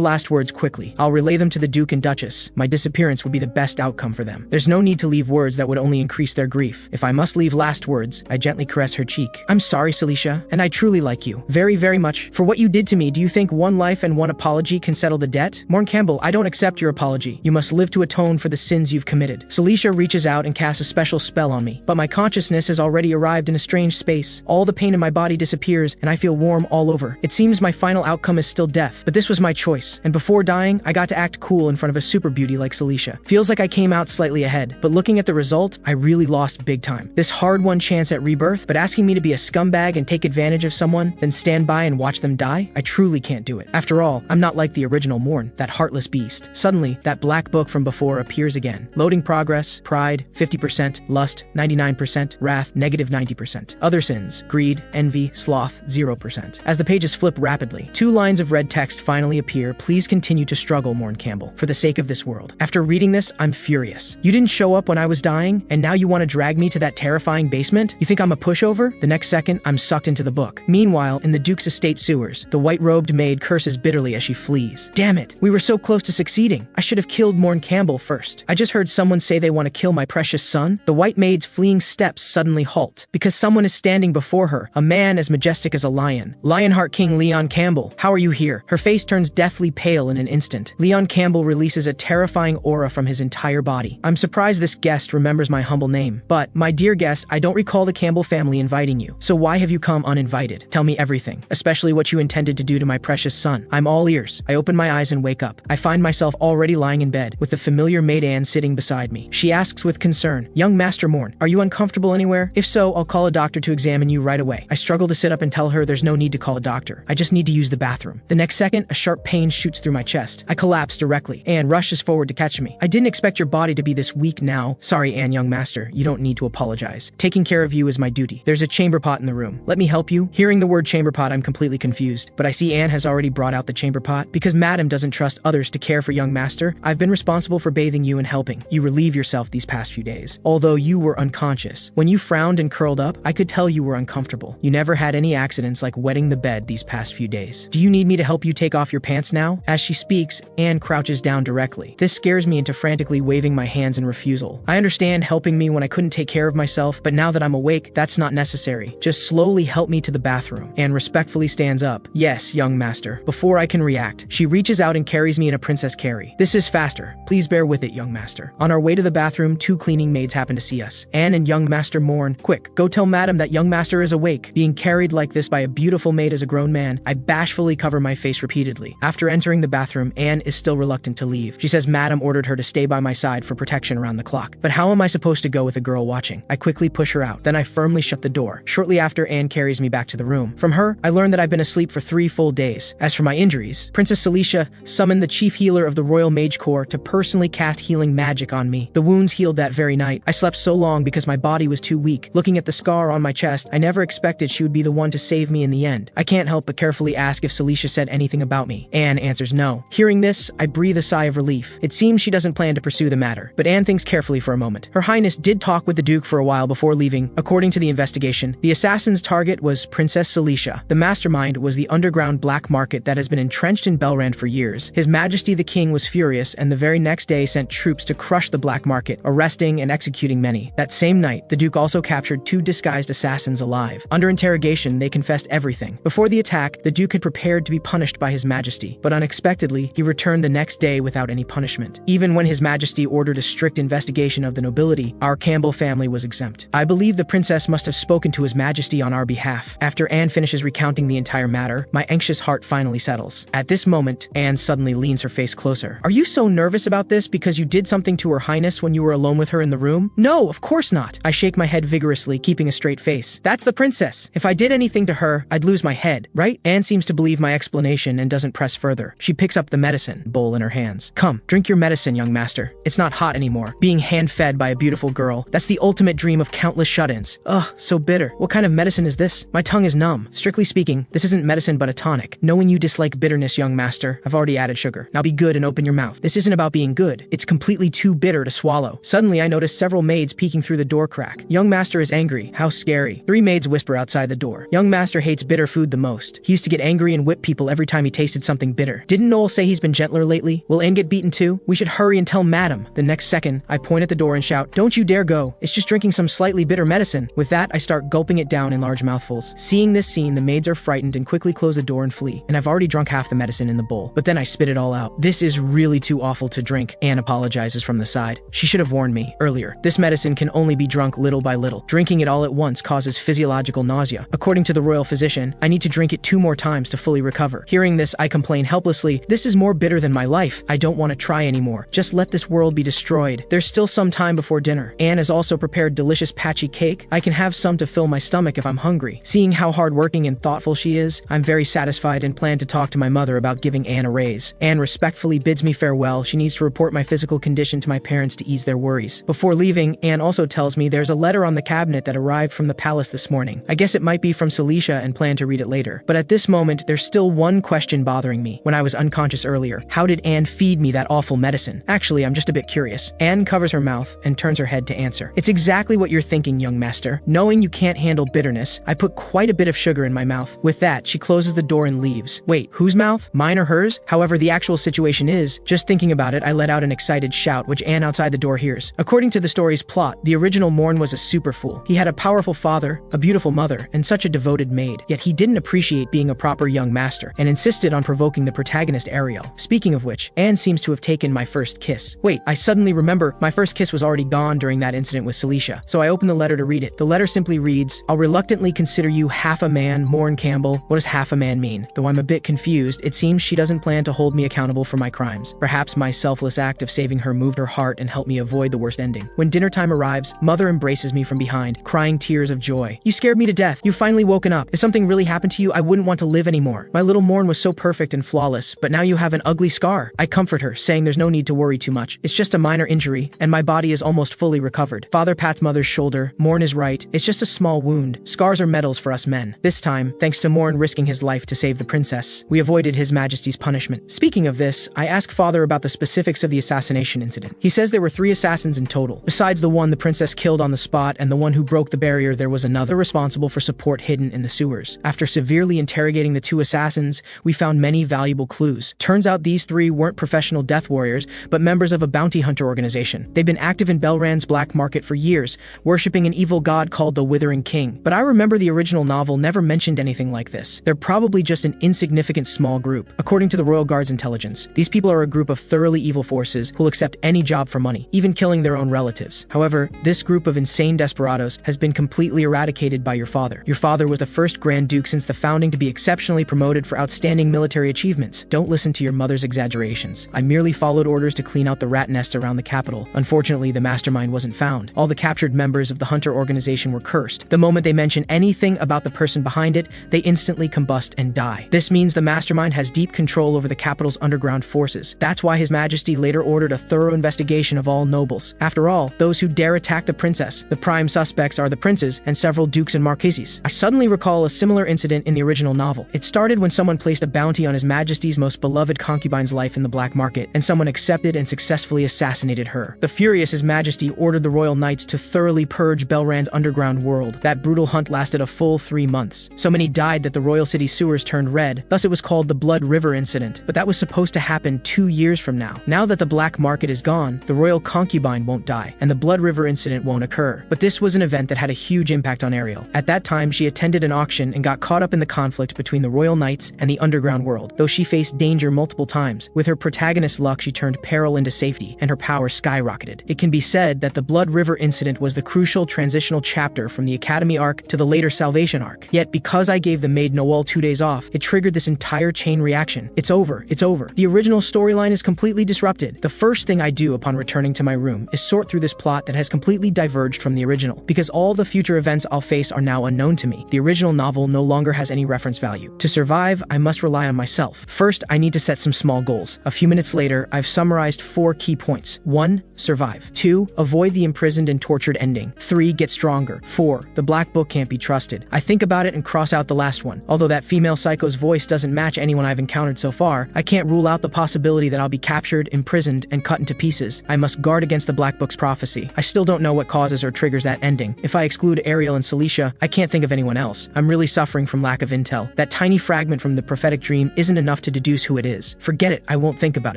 last words quickly. I'll relay them to the Duke and Duchess. My disappearance would be the best outcome for them. There's no need to leave words that would only increase their grief. If I must leave last words," I gently caress her cheek. "I'm sorry, Celicia, and I truly like you. Very, very much. For what you did to me, do you think one life and one apology can settle the debt? Mourn Campbell, I don't accept your apology. You must live to atone for the sins you've committed." Celicia reaches out and casts a special spell on me, but my consciousness has already arrived in a strange space. All the pain in my body disappears, and I feel warm all over. It seems my final outcome is still death, but this was my choice. And before dying, I got to act cool in front of a super beauty like Celicia. Feels like I came out slightly ahead, but looking at the result, I really lost big time. This hard-won chance at rebirth, but asking me to be a scumbag and take advantage of someone, then stand by and watch them die? I truly can't do it. After all, I'm not like the original Morn, that heartless beast. Suddenly, that black book from before appears again. Loading progress, pride, 50%, lust, 99%, wrath, negative 90%. Other sins, greed, envy, sloth, 0%. As the pages flip rapidly, 2 lines of red text finally appear. Please continue to struggle, Morn Campbell, for the sake of this world. After reading this, I'm furious. You didn't show up when I was dying, and now you want to drag me to that terrifying basement? You think I'm a pushover? The next second, I'm sucked into the book. Meanwhile, in the Duke's estate sewers, the white-robed maid curses bitterly as she flees. Damn it, we were so close to succeeding. I should have killed Morn Campbell first. I just heard someone say they want to kill my precious son. The white maid's fleeing steps suddenly halt, because someone is standing before her, a man as majestic as a lion. Lionheart King Leon Campbell, how are you here? Her face turns deathly pale in an instant. Leon Campbell releases a terrifying aura from his entire body. I'm surprised this guest remembers my humble name, but, my dear guest, I don't recall the Campbell family inviting you. So why have you come uninvited? Tell me everything, especially what you intended to do to my precious son. I'm all ears. I open my eyes and wake up. I find myself already lying in bed, with the familiar maid Anne sitting beside me. She asks with concern, "Young Master Morn, are you uncomfortable anywhere? If so, I'll call a doctor to examine you right away." I struggle to sit up and tell her there's no need to call a doctor. I just need to use the bathroom. The next second, a sharp pain shoots through my chest. I collapse directly. Anne rushes forward to catch me. "I didn't expect your body to be this weak now." "Sorry, Anne, young master. You don't need to apologize. Taking care of you is my duty. There's a chamber pot in the room. Let me help you." Hearing the word chamber pot, I'm completely confused, but I see Anne has already brought out the chamber pot. Because Madam doesn't trust others to care for young master, I've been responsible for bathing you and helping you relieve yourself these past few days. Although you were unconscious, when you frowned and curled up, I could tell you were uncomfortable. You never had any accidents like wetting the bed these past few days. Do you need me to help you take off your pants now? As she speaks, Anne crouches down directly. This scares me into frantically waving my hands in refusal. I understand helping me when I couldn't take care of myself, but now that I'm awake, that's not necessary. Just slowly help me to the bathroom. Anne respectfully stands up. "Yes, young master." Before I can react, she reaches out and carries me in a princess carry. "This is faster. Please bear with it, young master." On our way to the bathroom, 2 cleaning maids happen to see us. Anne and young master mourn. "Quick, go tell Madam that young master is awake." Being carried like this by a beautiful maid as a grown man, I bashfully cover my face repeatedly. After entering the bathroom, Anne is still reluctant to leave. She says Madam ordered her to stay by my side for protection around the clock. But how am I supposed to go with a girl watching? I quickly push her out. Then I firmly shut the door. Shortly after, Anne carries me back to the room. From her, I learn that I've been asleep for 3 full days. As for my injuries, Princess Celicia summoned the chief healer of the Royal Mage Corps to personally cast healing magic on me. The wounds healed that very night. I slept so long because my body was too weak. Looking at the scar on my chest, I never expected she would be the one to save me in the end. I can't help but carefully ask if Celicia said anything about me. Anne answers no. Hearing this, I breathe a sigh of relief. It seems she doesn't plan to pursue the matter, but Anne thinks carefully for a moment. Her Highness did talk with the Duke for a while before leaving. According to the investigation, the assassin's target was Princess Celicia. The mastermind was the underground black market that has been entrenched in Belrand for years. His Majesty the King was furious and the very next day sent troops to crush the black market, arresting and executing many. That same night, the Duke also captured 2 disguised assassins alive. Under interrogation, they confessed everything. Before the attack, the Duke had prepared to be punished by His Majesty, but unexpectedly, he returned the next day without any punishment. Even when His Majesty ordered a strict investigation of the nobility, our Campbell family was exempt. I believe the princess must have spoken to His Majesty on our behalf. After Anne finishes recounting the entire matter, my anxious heart finally settles. At this moment, Anne suddenly leans her face closer. "Are you so nervous about this because you did something to Her Highness when you were alone with her in the room?" "No, of course not." I shake my head vigorously, keeping a straight face. "That's the princess. If I did anything to her, I'd lose my head, right?" Anne seems to believe my explanation and doesn't press further. She picks up the medicine bowl in her hands. "Come, drink your medicine, young master. It's not hot anymore. Being hand-fed by a beautiful girl, that's the ultimate dream of countless shut-ins. Ugh, so bitter. What kind of medicine is this? My tongue is numb. Strictly speaking, this isn't medicine but a tonic. Knowing you dislike bitterness, young master, I've already added sugar. Now be good and open your mouth. This isn't about being good. It's completely too bitter to swallow." Suddenly, I notice several maids peeking through the door crack. Young master is angry. How scary. 3 maids whisper outside the door. Young master hates bitter food the most. He used to get angry and whip people every time he tasted something bitter. Didn't Noel say he's been gentler lately? Will Anne get beaten too? We should hurry and tell Madam. The next second, I point at the door and shout, "Don't you dare go. It's just drinking some slightly bitter medicine." With that, I start gulping it down in large mouthfuls. Seeing this scene, the maids are frightened and quickly close the door and flee. And I've already drunk half the medicine in the bowl. But then I spit it all out. "This is really too awful to drink." Anne apologizes from the side. "She should have warned me earlier. This medicine can only be drunk little by little. Drinking it all at once causes physiological nausea. According to the royal royal physician. I need to drink it 2 more times to fully recover. Hearing this, I complain helplessly. This is more bitter than my life. I don't want to try anymore. Just let this world be destroyed. There's still some time before dinner. Anne has also prepared delicious patchy cake. I can have some to fill my stomach if I'm hungry. Seeing how hardworking and thoughtful she is, I'm very satisfied and plan to talk to my mother about giving Anne a raise. Anne respectfully bids me farewell. She needs to report my physical condition to my parents to ease their worries. Before leaving, Anne also tells me there's a letter on the cabinet that arrived from the palace this morning. I guess it might be from Celicia and plan to read it later. But at this moment, there's still one question bothering me. When I was unconscious earlier, how did Anne feed me that awful medicine? Actually, I'm just a bit curious. Anne covers her mouth and turns her head to answer. It's exactly what you're thinking, young master. Knowing you can't handle bitterness, I put quite a bit of sugar in my mouth. With that, she closes the door and leaves. Wait, whose mouth? Mine or hers? However, the actual situation is, just thinking about it, I let out an excited shout, which Anne outside the door hears. According to the story's plot, the original Morn was a super fool. He had a powerful father, a beautiful mother, and such a devoted maid. Yet he didn't appreciate being a proper young master, and insisted on provoking the protagonist Ariel. Speaking of which, Anne seems to have taken my first kiss. Wait, I suddenly remember my first kiss was already gone during that incident with Celicia, so I opened the letter to read it. The letter simply reads, I'll reluctantly consider you half a man, Morn Campbell. What does half a man mean? Though I'm a bit confused, it seems she doesn't plan to hold me accountable for my crimes. Perhaps my selfless act of saving her moved her heart and helped me avoid the worst ending. When dinner time arrives, Mother embraces me from behind, crying tears of joy. You scared me to death. You've finally woken up. If something really happened to you, I wouldn't want to live anymore. My little Morn was so perfect and flawless, but now you have an ugly scar. I comfort her, saying there's no need to worry too much. It's just a minor injury, and my body is almost fully recovered. Father pats Mother's shoulder. Morn is right. It's just a small wound. Scars are medals for us men. This time, thanks to Morn risking his life to save the princess, we avoided His Majesty's punishment. Speaking of this, I ask Father about the specifics of the assassination incident. He says there were 3 assassins in total. Besides the one the princess killed on the spot and the one who broke the barrier, there was another responsible for support hidden in the sewers. After severely interrogating the 2 assassins, we found many valuable clues. Turns out these 3 weren't professional death warriors, but members of a bounty hunter organization. They've been active in Belran's black market for years, worshipping an evil god called the Withering King. But I remember the original novel never mentioned anything like this. They're probably just an insignificant small group. According to the Royal Guard's intelligence, these people are a group of thoroughly evil forces who'll accept any job for money, even killing their own relatives. However, this group of insane desperados has been completely eradicated by your father. Your father was the first Grand Duke since the founding to be exceptionally promoted for outstanding military achievements. Don't listen to your mother's exaggerations. I merely followed orders to clean out the rat nests around the capital. Unfortunately, the mastermind wasn't found. All the captured members of the hunter organization were cursed. The moment they mention anything about the person behind it, they instantly combust and die. This means the mastermind has deep control over the capital's underground forces. That's why His Majesty later ordered a thorough investigation of all nobles. After all, those who dare attack the princess, the prime suspects are the princes and several dukes and marquises. I suddenly recall a similar incident in the original novel. It started when someone placed a bounty on His Majesty's most beloved concubine's life in the black market, and someone accepted and successfully assassinated her. The furious His Majesty ordered the royal knights to thoroughly purge Belran's underground world. That brutal hunt lasted a full 3 months. So many died that the royal city sewers turned red, thus it was called the Blood River incident. But that was supposed to happen 2 years from now. Now that the black market is gone, the royal concubine won't die, and the Blood River incident won't occur. But this was an event that had a huge impact on Ariel. At that time, she attended an auction and got caught up in the conflict between the royal knights and the underground world. Though she faced danger multiple times, with her protagonist's luck she turned peril into safety, and her power skyrocketed. It can be said that the Blood River incident was the crucial transitional chapter from the Academy arc to the later Salvation arc. Yet because I gave the maid Noel 2 days off, it triggered this entire chain reaction. It's over. It's over. The original storyline is completely disrupted. The first thing I do upon returning to my room is sort through this plot that has completely diverged from the original, because all the future events I'll face are now unknown to me. The original novel no longer has any reference value. To survive, I must rely on myself. First, I need to set some small goals. A few minutes later, I've summarized 4 key points. 1. Survive. 2. Avoid the imprisoned and tortured ending. 3. Get stronger. 4. The black book can't be trusted. I think about it and cross out the last one. Although that female psycho's voice doesn't match anyone I've encountered so far, I can't rule out the possibility that I'll be captured, imprisoned, and cut into pieces. I must guard against the black book's prophecy. I still don't know what causes or triggers that ending. If I exclude Ariel and Celicia, I can't think of anyone else. I'm really suffering from lack of intel. That tiny fragment from the prophetic dream isn't enough to deduce who it is. Forget it, I won't think about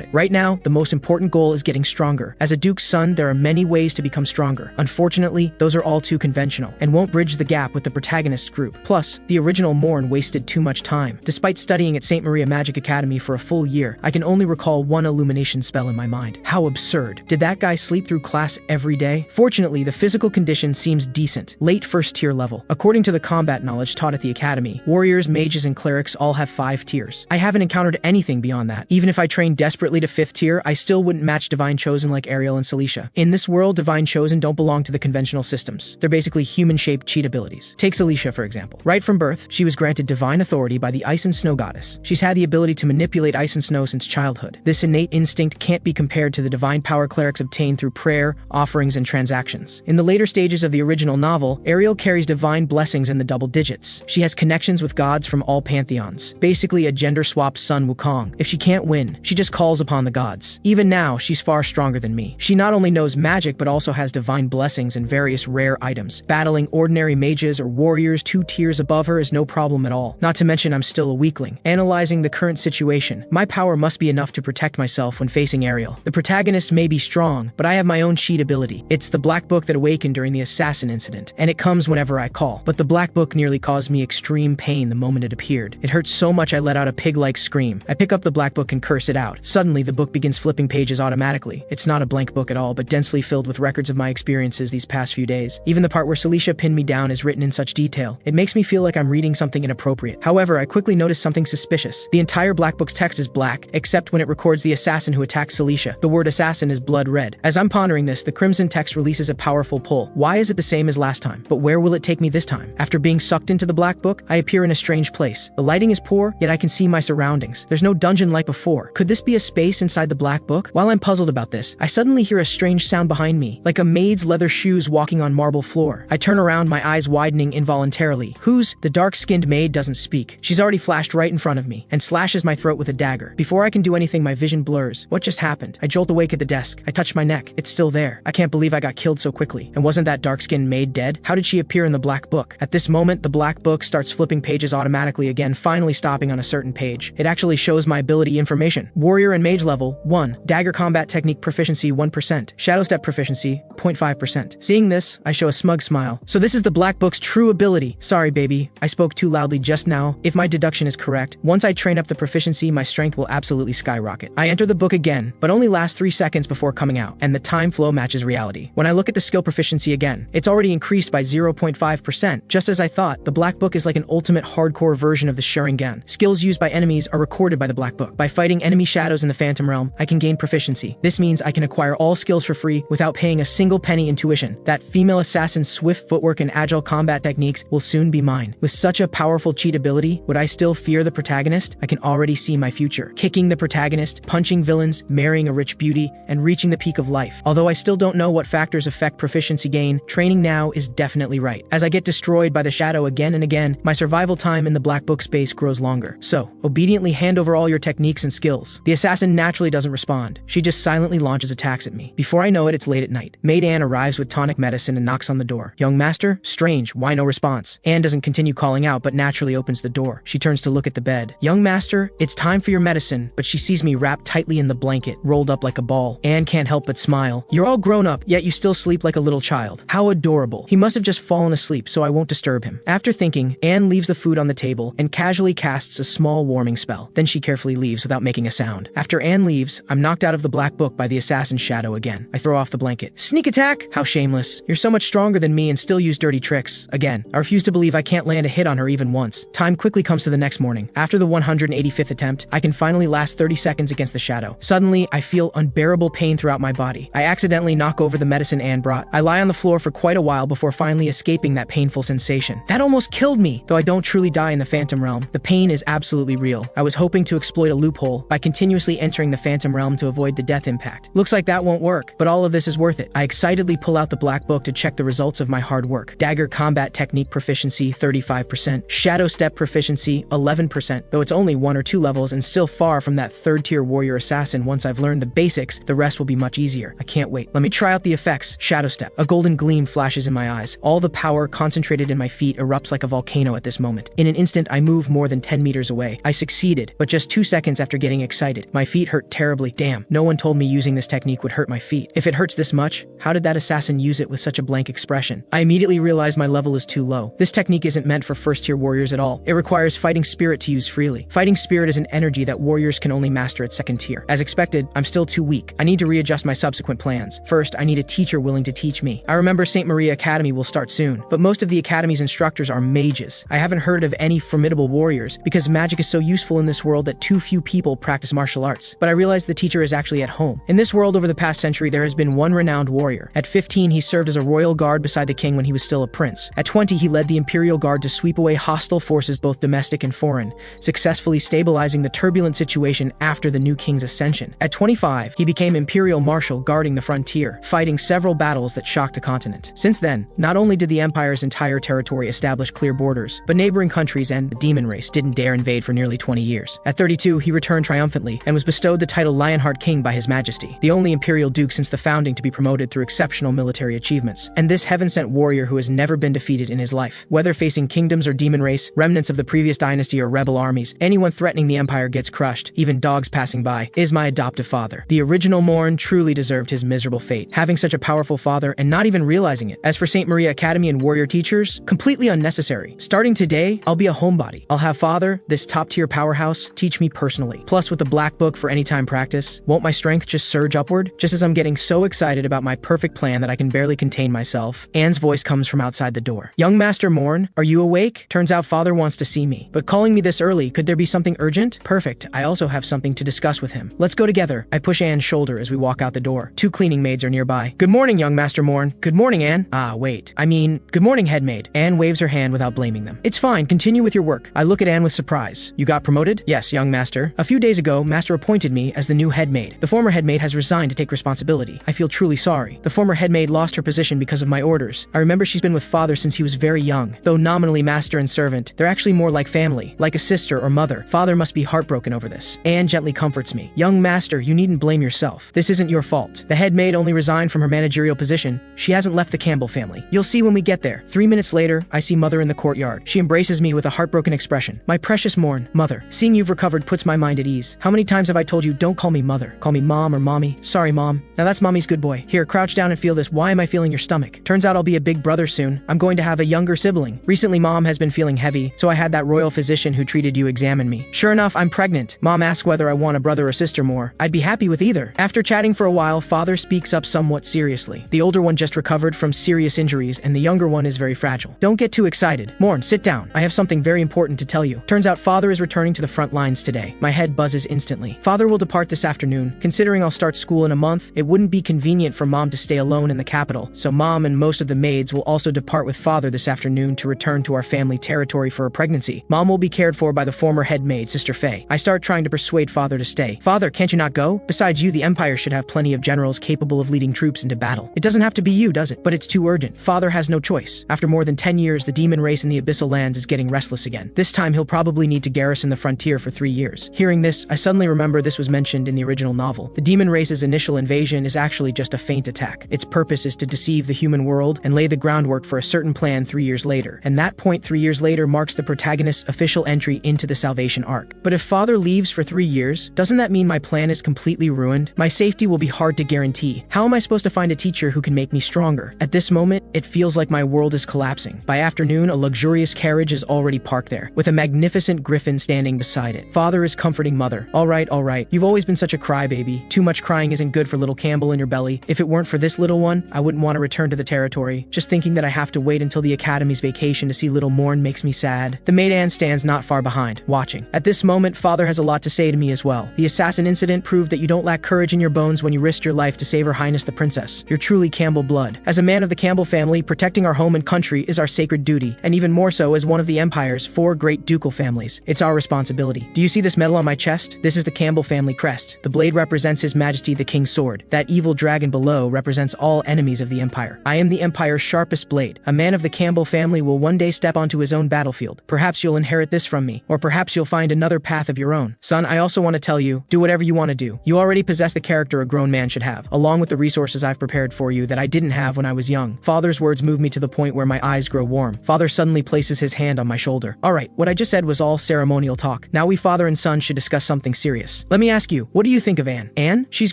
it. Right now, the most important goal is getting stronger. As a duke's son, there are many ways to become stronger. Unfortunately, those are all too conventional, and won't bridge the gap with the protagonist group. Plus, the original Morn wasted too much time. Despite studying at St. Maria Magic Academy for a full year, I can only recall one illumination spell in my mind. How absurd. Did that guy sleep through class every day? Fortunately, the physical condition seems decent. Late first tier level. According to the combat knowledge much taught at the academy. Warriors, mages, and clerics all have 5 tiers. I haven't encountered anything beyond that. Even if I trained desperately to 5th tier, I still wouldn't match Divine Chosen like Ariel and Celicia. In this world, Divine Chosen don't belong to the conventional systems. They're basically human-shaped cheat abilities. Take Celicia, for example. Right from birth, she was granted divine authority by the Ice and Snow goddess. She's had the ability to manipulate ice and snow since childhood. This innate instinct can't be compared to the divine power clerics obtained through prayer, offerings, and transactions. In the later stages of the original novel, Ariel carries divine blessings in the double digits. She has connections with gods from all pantheons. Basically a gender-swapped Sun Wukong. If she can't win, she just calls upon the gods. Even now, she's far stronger than me. She not only knows magic, but also has divine blessings and various rare items. Battling ordinary mages or warriors 2 tiers above her is no problem at all. Not to mention I'm still a weakling. Analyzing the current situation, my power must be enough to protect myself when facing Ariel. The protagonist may be strong, but I have my own cheat ability. It's the black book that awakened during the assassin incident, and it comes whenever I call. But the black book nearly caused me extreme pain the moment it appeared. It hurt so much I let out a pig-like scream. I pick up the black book and curse it out. Suddenly, the book begins flipping pages automatically. It's not a blank book at all, but densely filled with records of my experiences these past few days. Even the part where Celicia pinned me down is written in such detail. It makes me feel like I'm reading something inappropriate. However, I quickly notice something suspicious. The entire black book's text is black, except when it records the assassin who attacked Celicia. The word assassin is blood red. As I'm pondering this, the crimson text releases a powerful pull. Why is it the same as last time? But where will it take me this time? After being sucked into the black book, I appear in a strange place. The lighting is poor, yet I can see my surroundings. There's no dungeon like before. Could this be a space inside the black book? While I'm puzzled about this, I suddenly hear a strange sound behind me, like a maid's leather shoes walking on marble floor. I turn around, my eyes widening involuntarily. Who's? The dark-skinned maid doesn't speak. She's already flashed right in front of me and slashes my throat with a dagger. Before I can do anything, my vision blurs. What just happened? I jolt awake at the desk. I touch my neck. It's still there. I can't believe I got killed so quickly. And wasn't that dark-skinned maid dead? How did she appear in the black book? At this moment, the black book starts flipping pages automatically again, finally stopping on a certain page. It actually shows my ability information. Warrior and mage level, 1. Dagger combat technique proficiency, 1%. Shadow step proficiency, 0.5%. Seeing this, I show a smug smile. So this is the black book's true ability. Sorry, baby. I spoke too loudly just now. If my deduction is correct, once I train up the proficiency, my strength will absolutely skyrocket. I enter the book again, but only lasts 3 seconds before coming out, and the time flow matches reality. When I look at the skill proficiency again, it's already increased by 0.5%. Just as I thought, the black book is like an ultimate hardcore version of the Sharingan. Skills used by enemies are recorded by the black book. By fighting enemy shadows in the Phantom Realm, I can gain proficiency. This means I can acquire all skills for free without paying a single penny in tuition. That female assassin's swift footwork and agile combat techniques will soon be mine. With such a powerful cheat ability, would I still fear the protagonist? I can already see my future. Kicking the protagonist, punching villains, marrying a rich beauty, and reaching the peak of life. Although I still don't know what factors affect proficiency gain, training now is definitely right. As I get destroyed by the shadow again and again, my survival time in the black book space grows longer. So, obediently hand over all your techniques and skills. The assassin naturally doesn't respond. She just silently launches attacks at me. Before I know it, it's late at night. Maid Anne arrives with tonic medicine and knocks on the door. Young master? Strange, why no response? Anne doesn't continue calling out, but naturally opens the door. She turns to look at the bed. Young master, it's time for your medicine, but she sees me wrapped tightly in the blanket, rolled up like a ball. Anne can't help but smile. You're all grown up, yet you still sleep like a little child. How adorable. He must have just fallen asleep, so I won't disturb him. After thinking, Anne leaves the food on the table and casually casts a small warming spell. Then she carefully leaves without making a sound. After Anne leaves, I'm knocked out of the black book by the assassin's shadow again. I throw off the blanket. Sneak attack? How shameless. You're so much stronger than me and still use dirty tricks. Again, I refuse to believe I can't land a hit on her even once. Time quickly comes to the next morning. After the 185th attempt, I can finally last 30 seconds against the shadow. Suddenly, I feel unbearable pain throughout my body. I accidentally knock over the medicine Anne brought. I lie on the floor for quite a while before finally escaping that painful sensation. That almost killed me, though I don't truly die in the Phantom Realm. The pain is absolutely real. I was hoping to exploit a loophole by continuously entering the Phantom Realm to avoid the death impact. Looks like that won't work, but all of this is worth it. I excitedly pull out the black book to check the results of my hard work. Dagger combat technique proficiency, 35%. Shadow step proficiency, 11%, though it's only 1 or 2 levels and still far from that 3rd tier warrior assassin. Once I've learned the basics, the rest will be much easier. I can't wait. Let me try out the effects. Shadow step. A golden gleam flashes in my eyes. All the power concentrated in my feet erupts like a volcano at this moment. In an instant, I move more than 10 meters away. I succeeded, but just 2 seconds after getting excited. My feet hurt terribly. Damn, no one told me using this technique would hurt my feet. If it hurts this much, how did that assassin use it with such a blank expression? I immediately realize my level is too low. This technique isn't meant for 1st tier warriors at all. It requires fighting spirit to use freely. Fighting spirit is an energy that warriors can only master at 2nd tier. As expected, I'm still too weak. I need to readjust my subsequent plans. First, I need a teacher willing to teach me. I remember St. Maria Academy will start soon, but most of the academy's instructors are mages. I haven't heard of any formidable warriors because magic is so useful in this world that too few people practice martial arts. But I realized the teacher is actually at home. In this world over the past century, there has been one renowned warrior. At 15, he served as a royal guard beside the king when he was still a prince. At 20, he led the imperial guard to sweep away hostile forces both domestic and foreign, successfully stabilizing the turbulent situation after the new king's ascension. At 25, he became imperial marshal guarding the frontier, fighting several battles that shocked the continent. Since then, not only did the empire's entire territory establish clear borders, but neighboring countries and the demon race didn't dare invade for nearly 20 years. At 32, he returned triumphantly and was bestowed the title Lionheart King by His Majesty, the only imperial duke since the founding to be promoted through exceptional military achievements. And this heaven-sent warrior who has never been defeated in his life. Whether facing kingdoms or demon race, remnants of the previous dynasty or rebel armies, anyone threatening the empire gets crushed, even dogs passing by, is my adoptive father. The original Morn truly deserved his miserable fate, having such a powerful father and not even realizing it. As for St. Maria Academy and warrior teachers, completely unnecessary. Starting today, I'll be a homebody. I'll have father, this top-tier powerhouse, teach me personally. Plus, with the black book for anytime practice, won't my strength just surge upward? Just as I'm getting so excited about my perfect plan that I can barely contain myself, Anne's voice comes from outside the door. Young Master Morn, are you awake? Turns out father wants to see me. But calling me this early, could there be something urgent? Perfect, I also have something to discuss with him. Let's go together. I push Anne's shoulder as we walk out the door. Two cleaning maids are nearby. Good morning, young Master Morn. Good morning, Anne. Good morning, head maid. Anne waves her hand without blaming them. It's fine, continue with your work. I look at Anne with surprise. You got promoted? Yes, young master. A few days ago, master appointed me as the new head maid. The former head maid has resigned to take responsibility. I feel truly sorry. The former head maid lost her position because of my orders. I remember she's been with father since he was very young. Though nominally master and servant, they're actually more like family, like a sister or mother. Father must be heartbroken over this. Anne gently comforts me. Young master, you needn't blame yourself. This isn't your fault. The head maid only resigned from her managerial position. She hasn't left the Campbell family. You'll see when we get there. 3 minutes later, I see mother in the courtyard. She embraces me with a heartbroken expression. My precious Morn, mother, seeing you've recovered puts my mind at ease. How many times have I told you don't call me mother? Call me mom or mommy. Sorry, mom. Now that's mommy's good boy. Here, crouch down and feel this. Why am I feeling your stomach? Turns out I'll be a big brother soon. I'm going to have a younger sibling. Recently, mom has been feeling heavy, so I had that royal physician who treated you examine me. Sure enough, I'm pregnant. Mom asks whether I want a brother or sister more. I'd be happy with either. After chatting for a while, father speaks up somewhat seriously. The older one just recovered from serious injuries, and the younger one is very fragile. Don't get too excited. Morn, sit down. I have something very important to tell you. Turns out father is returning to the front lines today. My head buzzes instantly. Father will depart this afternoon. Considering I'll start school in a month, it wouldn't be convenient for mom to stay alone in the capital, so mom and most of the maids will also depart with father this afternoon to return to our family territory for a pregnancy. Mom will be cared for by the former head maid, Sister Faye. I start trying to persuade father to stay. Father, can't you not go? Besides you, the empire should have plenty of generals capable of leading troops into battle. It doesn't have to be you, does it? But it's too urgent. Father has no choice. After more than 10 years, the demon race in the abyssal lands is getting restless again. This time he'll probably need to garrison the frontier for 3 years. Hearing this, I suddenly remember this was mentioned in the original novel. The demon race's initial invasion is actually just a feint attack. Its purpose is to deceive the human world and lay the groundwork for a certain plan 3 years later. And that point 3 years later marks the protagonist's official entry into the salvation arc. But if father leaves for 3 years, doesn't that mean my plan is completely ruined? My safety will be hard to guarantee. How am I supposed to find a teacher who can make me stronger? At this moment, it feels like my world is collapsing. By afternoon, a luxurious carriage is already parked there, with a magnificent griffin standing beside it. Father is comforting mother. All right. You've always been such a crybaby. Too much crying isn't good for little Campbell in your belly. If it weren't for this little one, I wouldn't want to return to the territory. Just thinking that I have to wait until the academy's vacation to see little Morn makes me sad. The maid Anne stands not far behind, watching. At this moment, father has a lot to say to me as well. The assassin incident proved that you don't lack courage in your bones when you risked your life to save Her Highness the Princess. You're truly Campbell blood. As a man of the Campbell family, protecting our home and country is our sacred duty, and even more so as one of the Empire's 4 great ducal families. It's our responsibility. Do you see this medal on my chest? This is the Campbell family crest. The blade represents His Majesty the King's sword. That evil dragon below represents all enemies of the Empire. I am the Empire's sharpest blade. A man of the Campbell family will one day step onto his own battlefield. Perhaps you'll inherit this from me, or perhaps you'll find another path of your own. Son, I also want to tell you, do whatever you want to do. You already possess the character a grown man should have, along with the resources I've prepared for you that I didn't have when I was young. Father's words move me to the point where my eyes grow warm. Father suddenly places his hand on my shoulder. All right, what I just said was all ceremonial talk. Now we father and son should discuss something serious. Let me ask you, what do you think of Anne? Anne? She's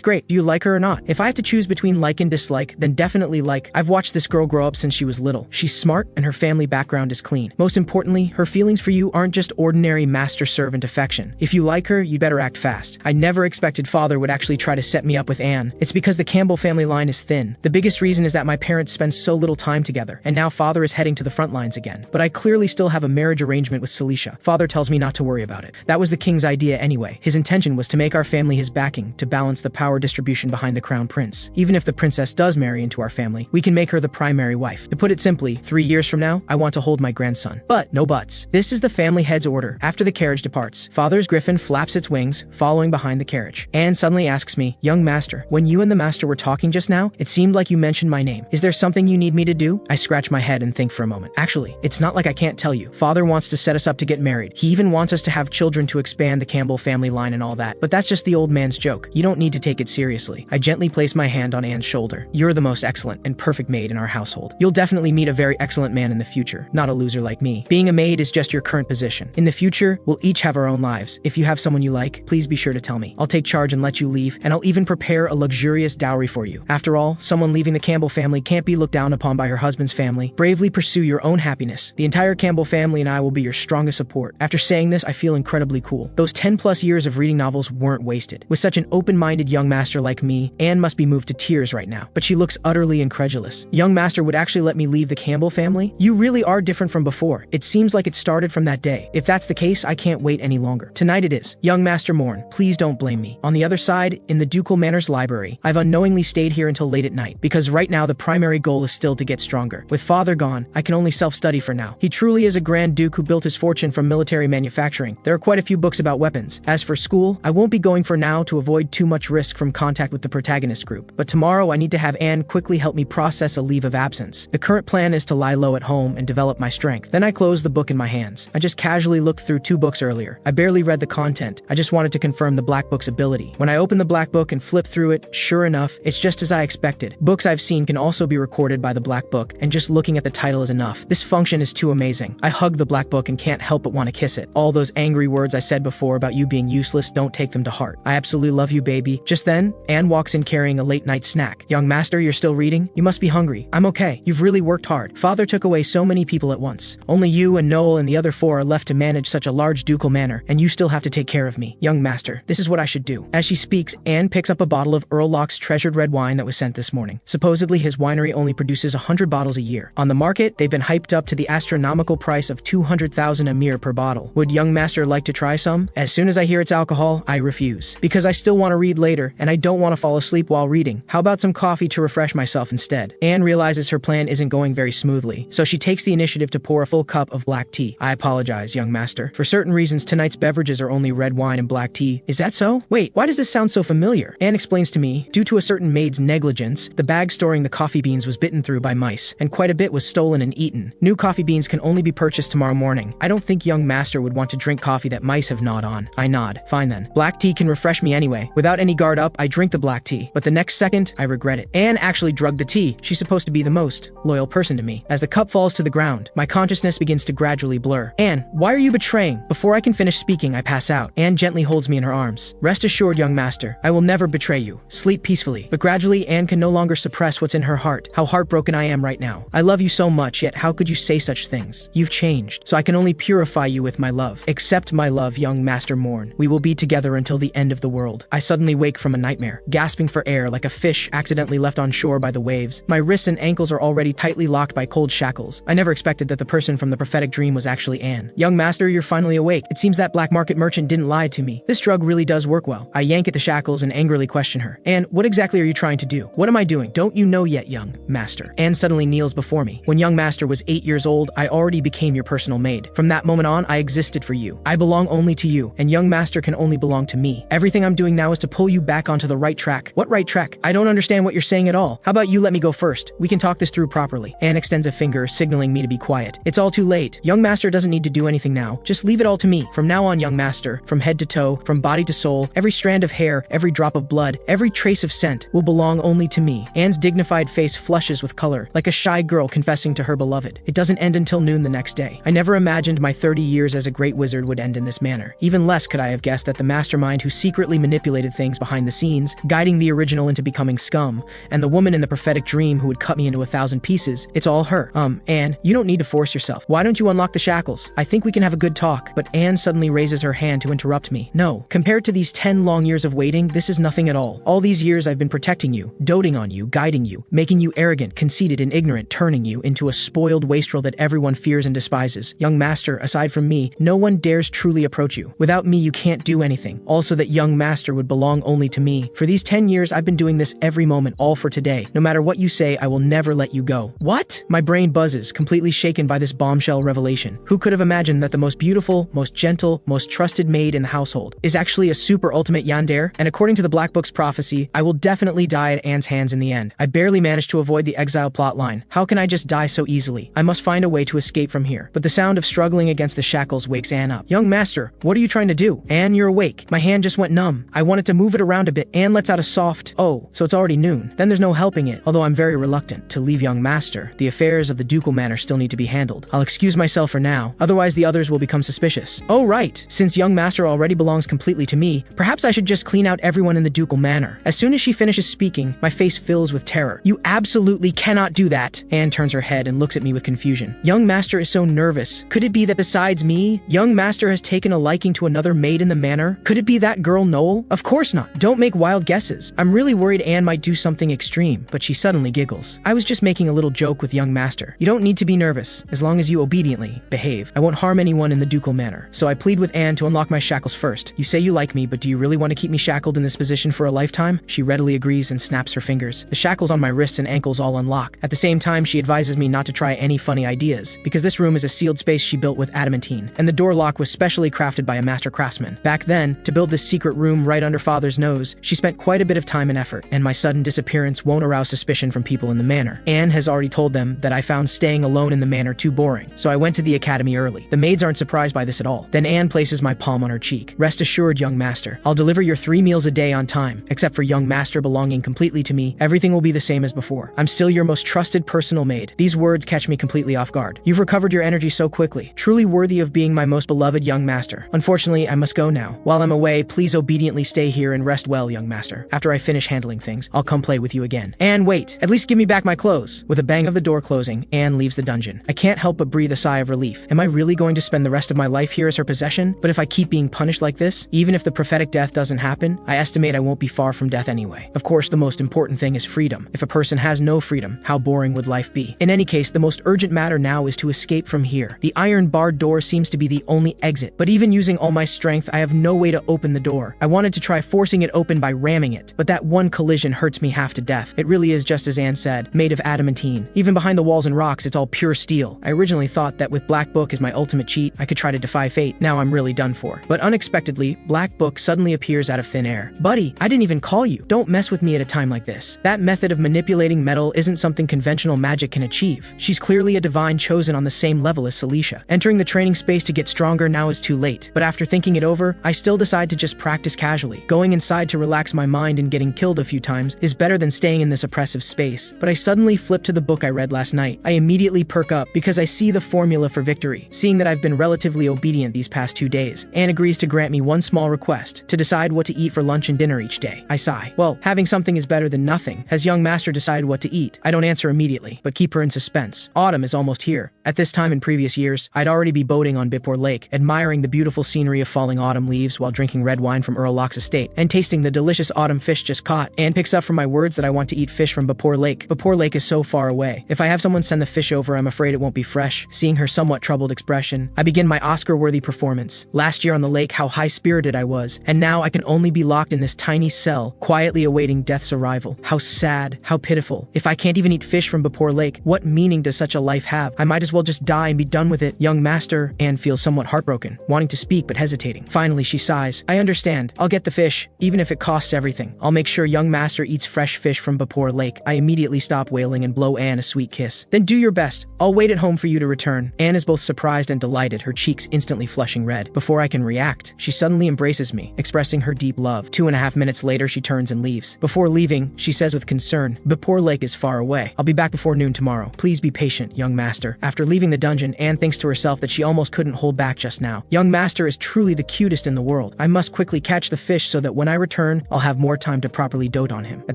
great. Do you like her or not? If I have to choose between like and dislike, then definitely like. I've watched this girl grow up since she was little. She's smart and her family background is clean. Most importantly, her feelings for you aren't just ordinary master-servant affection. If you like her, you'd better act fast. I never expected father would actually try to set me up with Anne. It's because the Campbell family line is thin. The biggest reason is that my parents spend so little time together, and now father is heading to the front lines again. again. But I clearly still have a marriage arrangement with Celicia. Father tells me not to worry about it. That was the king's idea anyway. His intention was to make our family his backing, to balance the power distribution behind the crown prince. Even if the princess does marry into our family, we can make her the primary wife. To put it simply, 3 years from now, I want to hold my grandson. But no buts. This is the family head's order. After the carriage departs, Father's griffin flaps its wings, following behind the carriage, and suddenly asks me, "Young master, when you and the master were talking just now, it seemed like you mentioned my name. Is there something you need me to do?" I scratch my head and think for a moment. Actually, it's not like I can't tell you. Father wants to set us up to get married. He even wants us to have children to expand the Campbell family line and all that. But that's just the old man's joke. You don't need to take it seriously. I gently place my hand on Anne's shoulder. You're the most excellent and perfect maid in our household. You'll definitely meet a very excellent man in the future, not a loser like me. Being a maid is just your current position. In the future, we'll each have our own lives. If you have someone you like, please be sure to tell me. I'll take charge and let you leave, and I'll even prepare a luxurious dowry for you. After all, someone leaving the Campbell family can't be looked down upon by her husband's family. Bravely pursue your own happiness. The entire Campbell family and I will be your strongest support. After saying this, I feel incredibly cool. Those 10+ years of reading novels weren't wasted. With such an open-minded young master like me, Anne must be moved to tears right now. But she looks utterly incredulous. Young master would actually let me leave the Campbell family? You really are different from before. It seems like it started from that day. If that's the case, I can't wait any longer. Tonight it is. Young Master Morn, please don't blame me. On the other side, in the Ducal Manor's library, I've unknowingly stayed here until late at night, because right now the primary goal is still to get stronger. With father gone, I can only self-study for now. He truly is a Grand Duke who built his fortune from military manufacturing. There are quite a few books about weapons. As for school, I won't be going for now to avoid too much risk from contact with the protagonist group. But tomorrow I need to have Anne quickly help me process a leave of absence. The current plan is to lie low at home and develop my strength. Then I close the book in my hands. I just casually looked through 2 books earlier. I barely read the content. I just wanted to confirm the black book's ability. When I open the black book and flip through it, sure enough, it's just as I expected. Books I've seen can also be recorded by the black book, and just looking at the title is enough. This function is too amazing. I hug the black book and can't help but want to kiss it. All those angry words I said before about you being useless, don't take them to heart. I absolutely love you, baby. Just then, Anne walks in carrying a late night snack. Young master, you're still reading? You must be hungry. I'm okay. You've really worked hard. Father took away so many people at once. Only you and Noel and the other 4 are left to manage such a large ducal manor, and you still have to take care of me. Young master, this is what I should do. As she speaks, Anne picks up a bottle of Earl Locke's treasured red wine that was sent this morning. Supposedly, his winery only produces 100 bottles a year. On the market, they've been hyped up to the astronomical price of 200,000 a mere per bottle. Would young master like to try some? As soon as I hear it's alcohol, I refuse. Because I still want to read later, and I don't want to fall asleep while reading. How about some coffee to refresh myself instead? Anne realizes her plan isn't going very smoothly, so she takes the initiative to pour a full cup of black tea. I apologize, young master. For certain reasons, tonight's beverages are only red wine and black tea. Is that so? Wait, why does this sound so familiar? Anne explains to me, due to a certain maid's negligence, the bag storing the coffee beans was bitten through by mice, and quite a bit was stolen and eaten. New coffee beans can only be purchased tomorrow morning. I don't think young master would want to drink coffee that mice have gnawed on. I nod. Fine then. Black tea can refresh me anyway. Without any guard up, I drink the black tea. But the next second, I regret it. Anne actually drugged the tea. She's supposed to be the most loyal person to me. As the cup falls to the ground, my consciousness begins to gradually blur. Anne, why are you betraying? Before I can finish speaking, I pass out. Anne gently holds me in her arms. Rest assured, young master, I will never betray you. Sleep peacefully. But gradually, Anne can no longer suppress what's in her heart. How heartbroken I am right now. I love you so much, yet how could you say such things? You've changed, so I can only purify you with my love. Accept my love, young Master Morn. We will be together until the end of the world. I suddenly wake from a nightmare, gasping for air like a fish accidentally left on shore by the waves. My wrists and ankles are already tightly locked by cold shackles. I never expected that the person from the prophetic dream was actually Anne. Young master, you're finally awake. It seems that black market merchant didn't lie to me. This drug really does work well. I yank at the shackles and angrily question her. Anne, what exactly are you trying to do? What am I doing? Don't you know yet, young master? Anne suddenly kneels before me. When young master was 8 years old, I already became your personal maid. From that moment on, I existed for you. I belong only to you, and young master can only belong to me. Everything I'm doing now is to pull you back onto the right track. What right track? I don't understand what you're saying at all. How about you let me go first? We can talk this through properly. Anne extends a finger, signaling me to be quiet. It's all too late. Young master doesn't need to do anything now. Just leave it all to me. From now on, young master, from head to toe, from body to soul, every strand of hair, every drop of blood, every trace of scent will belong only to me. Anne's dignified face flushes with color, like a shy girl confessing to her beloved. It doesn't end until noon the next day. I never imagined my 30 years as a great wizard would end in this manner. Even less could I have guessed that the mastermind who secretly manipulated things behind the scenes, guiding the original into becoming scum, and the woman in the prophetic dream who would cut me into 1,000 pieces, it's all her. Anne, you don't need to force yourself. Why don't you unlock the shackles? I think we can have a good talk. But Anne suddenly raises her hand to interrupt me. No, compared to these 10 long years of waiting, this is nothing at all. All these years I've been protecting you, doting on you, guiding you, making you arrogant, conceited, and ignorant, turning you into a spoiled wastrel minstrel that everyone fears and despises. Young master, aside from me, no one dares truly approach you. Without me, you can't do anything. Also that young master would belong only to me. For these 10 years, I've been doing this every moment, all for today. No matter what you say, I will never let you go. What? My brain buzzes, completely shaken by this bombshell revelation. Who could have imagined that the most beautiful, most gentle, most trusted maid in the household is actually a super ultimate yandere? And according to the Black Book's prophecy, I will definitely die at Anne's hands in the end. I barely managed to avoid the exile plotline. How can I just die so easily? I must find a way to escape from here. But the sound of struggling against the shackles wakes Anne up. Young master, what are you trying to do? Anne, you're awake. My hand just went numb. I wanted to move it around a bit. Anne lets out a soft, oh, so it's already noon. Then there's no helping it, although I'm very reluctant to leave young master. The affairs of the ducal manor still need to be handled. I'll excuse myself for now, otherwise the others will become suspicious. Oh right, since young master already belongs completely to me, perhaps I should just clean out everyone in the ducal manor. As soon as she finishes speaking, my face fills with terror. You absolutely cannot do that. Anne turns her head and looks at me with confusion. Young master is so nervous. Could it be that besides me, young master has taken a liking to another maid in the manor? Could it be that girl Noel? Of course not. Don't make wild guesses. I'm really worried Anne might do something extreme, but she suddenly giggles. I was just making a little joke with young master. You don't need to be nervous, as long as you obediently behave. I won't harm anyone in the ducal manor. So I plead with Anne to unlock my shackles first. You say you like me, but do you really want to keep me shackled in this position for a lifetime? She readily agrees and snaps her fingers. The shackles on my wrists and ankles all unlock. At the same time, she advises me not to try any funny ideas, because this room is a sealed space she built with adamantine, and the door lock was specially crafted by a master craftsman. Back then, to build this secret room right under father's nose, she spent quite a bit of time and effort, and my sudden disappearance won't arouse suspicion from people in the manor. Anne has already told them that I found staying alone in the manor too boring, so I went to the academy early. The maids aren't surprised by this at all. Then Anne places my palm on her cheek. Rest assured, young master, I'll deliver your 3 meals a day on time. Except for young master belonging completely to me, everything will be the same as before. I'm still your most trusted personal maid. These words catch me completely off guard. You've recovered your energy so quickly, truly worthy of being my most beloved young master. Unfortunately, I must go now. While I'm away, please obediently stay here and rest well, young master. After I finish handling things, I'll come play with you again. Anne, wait! At least give me back my clothes. With a bang of the door closing, Anne leaves the dungeon. I can't help but breathe a sigh of relief. Am I really going to spend the rest of my life here as her possession? But if I keep being punished like this, even if the prophetic death doesn't happen, I estimate I won't be far from death anyway. Of course, the most important thing is freedom. If a person has no freedom, how boring would life be? In any case, the most urgent matter now is to escape from here. The iron barred door seems to be the only exit, but even using all my strength, I have no way to open the door. I wanted to try forcing it open by ramming it, but that one collision hurts me half to death. It really is just as Anne said, made of adamantine. Even behind the walls and rocks, it's all pure steel. I originally thought that with Black Book as my ultimate cheat, I could try to defy fate. Now I'm really done for. But unexpectedly, Black Book suddenly appears out of thin air. Buddy, I didn't even call you. Don't mess with me at a time like this. That method of manipulating metal isn't something conventional magic can achieve. She's clearly a divine chosen on the same level as Celicia. Entering the training space to get stronger now is too late. But after thinking it over, I still decide to just practice casually. Going inside to relax my mind and getting killed a few times is better than staying in this oppressive space. But I suddenly flip to the book I read last night. I immediately perk up because I see the formula for victory. Seeing that I've been relatively obedient these past 2 days, Anne agrees to grant me one small request, to decide what to eat for lunch and dinner each day. I sigh. Well, having something is better than nothing. Has young master decided what to eat? I don't answer immediately, but keep her in suspense. Autumn is almost here. At this time in previous years, I'd already be boating on Bipor Lake, admiring the beautiful scenery of falling autumn leaves while drinking red wine from Earl Locke's estate, and tasting the delicious autumn fish just caught. Anne picks up from my words that I want to eat fish from Bipor Lake. Bipor Lake is so far away. If I have someone send the fish over, I'm afraid it won't be fresh. Seeing her somewhat troubled expression, I begin my Oscar-worthy performance. Last year on the lake, how high-spirited I was, and now I can only be locked in this tiny cell, quietly awaiting death's arrival. How sad, how pitiful. If I can't even eat fish from Bipor Lake, what meaning does such a life have? I might as well just die and be done with it. Young master. Anne feels somewhat heartbroken, wanting to speak but hesitating. Finally, she sighs. I understand. I'll get the fish, even if it costs everything. I'll make sure young master eats fresh fish from Bipor Lake. I immediately stop wailing and blow Anne a sweet kiss. Then do your best. I'll wait at home for you to return. Anne is both surprised and delighted, her cheeks instantly flushing red. Before I can react, she suddenly embraces me, expressing her deep love. 2.5 minutes later, she turns and leaves. Before leaving, she says with concern, Bipor Lake is far away. I'll be back before noon tomorrow. Please be patient, young master. After leaving the dungeon, Anne thinks to herself that she almost couldn't hold back just now. Young master is truly the cutest in the world. I must quickly catch the fish so that when I return, I'll have more time to properly dote on him. At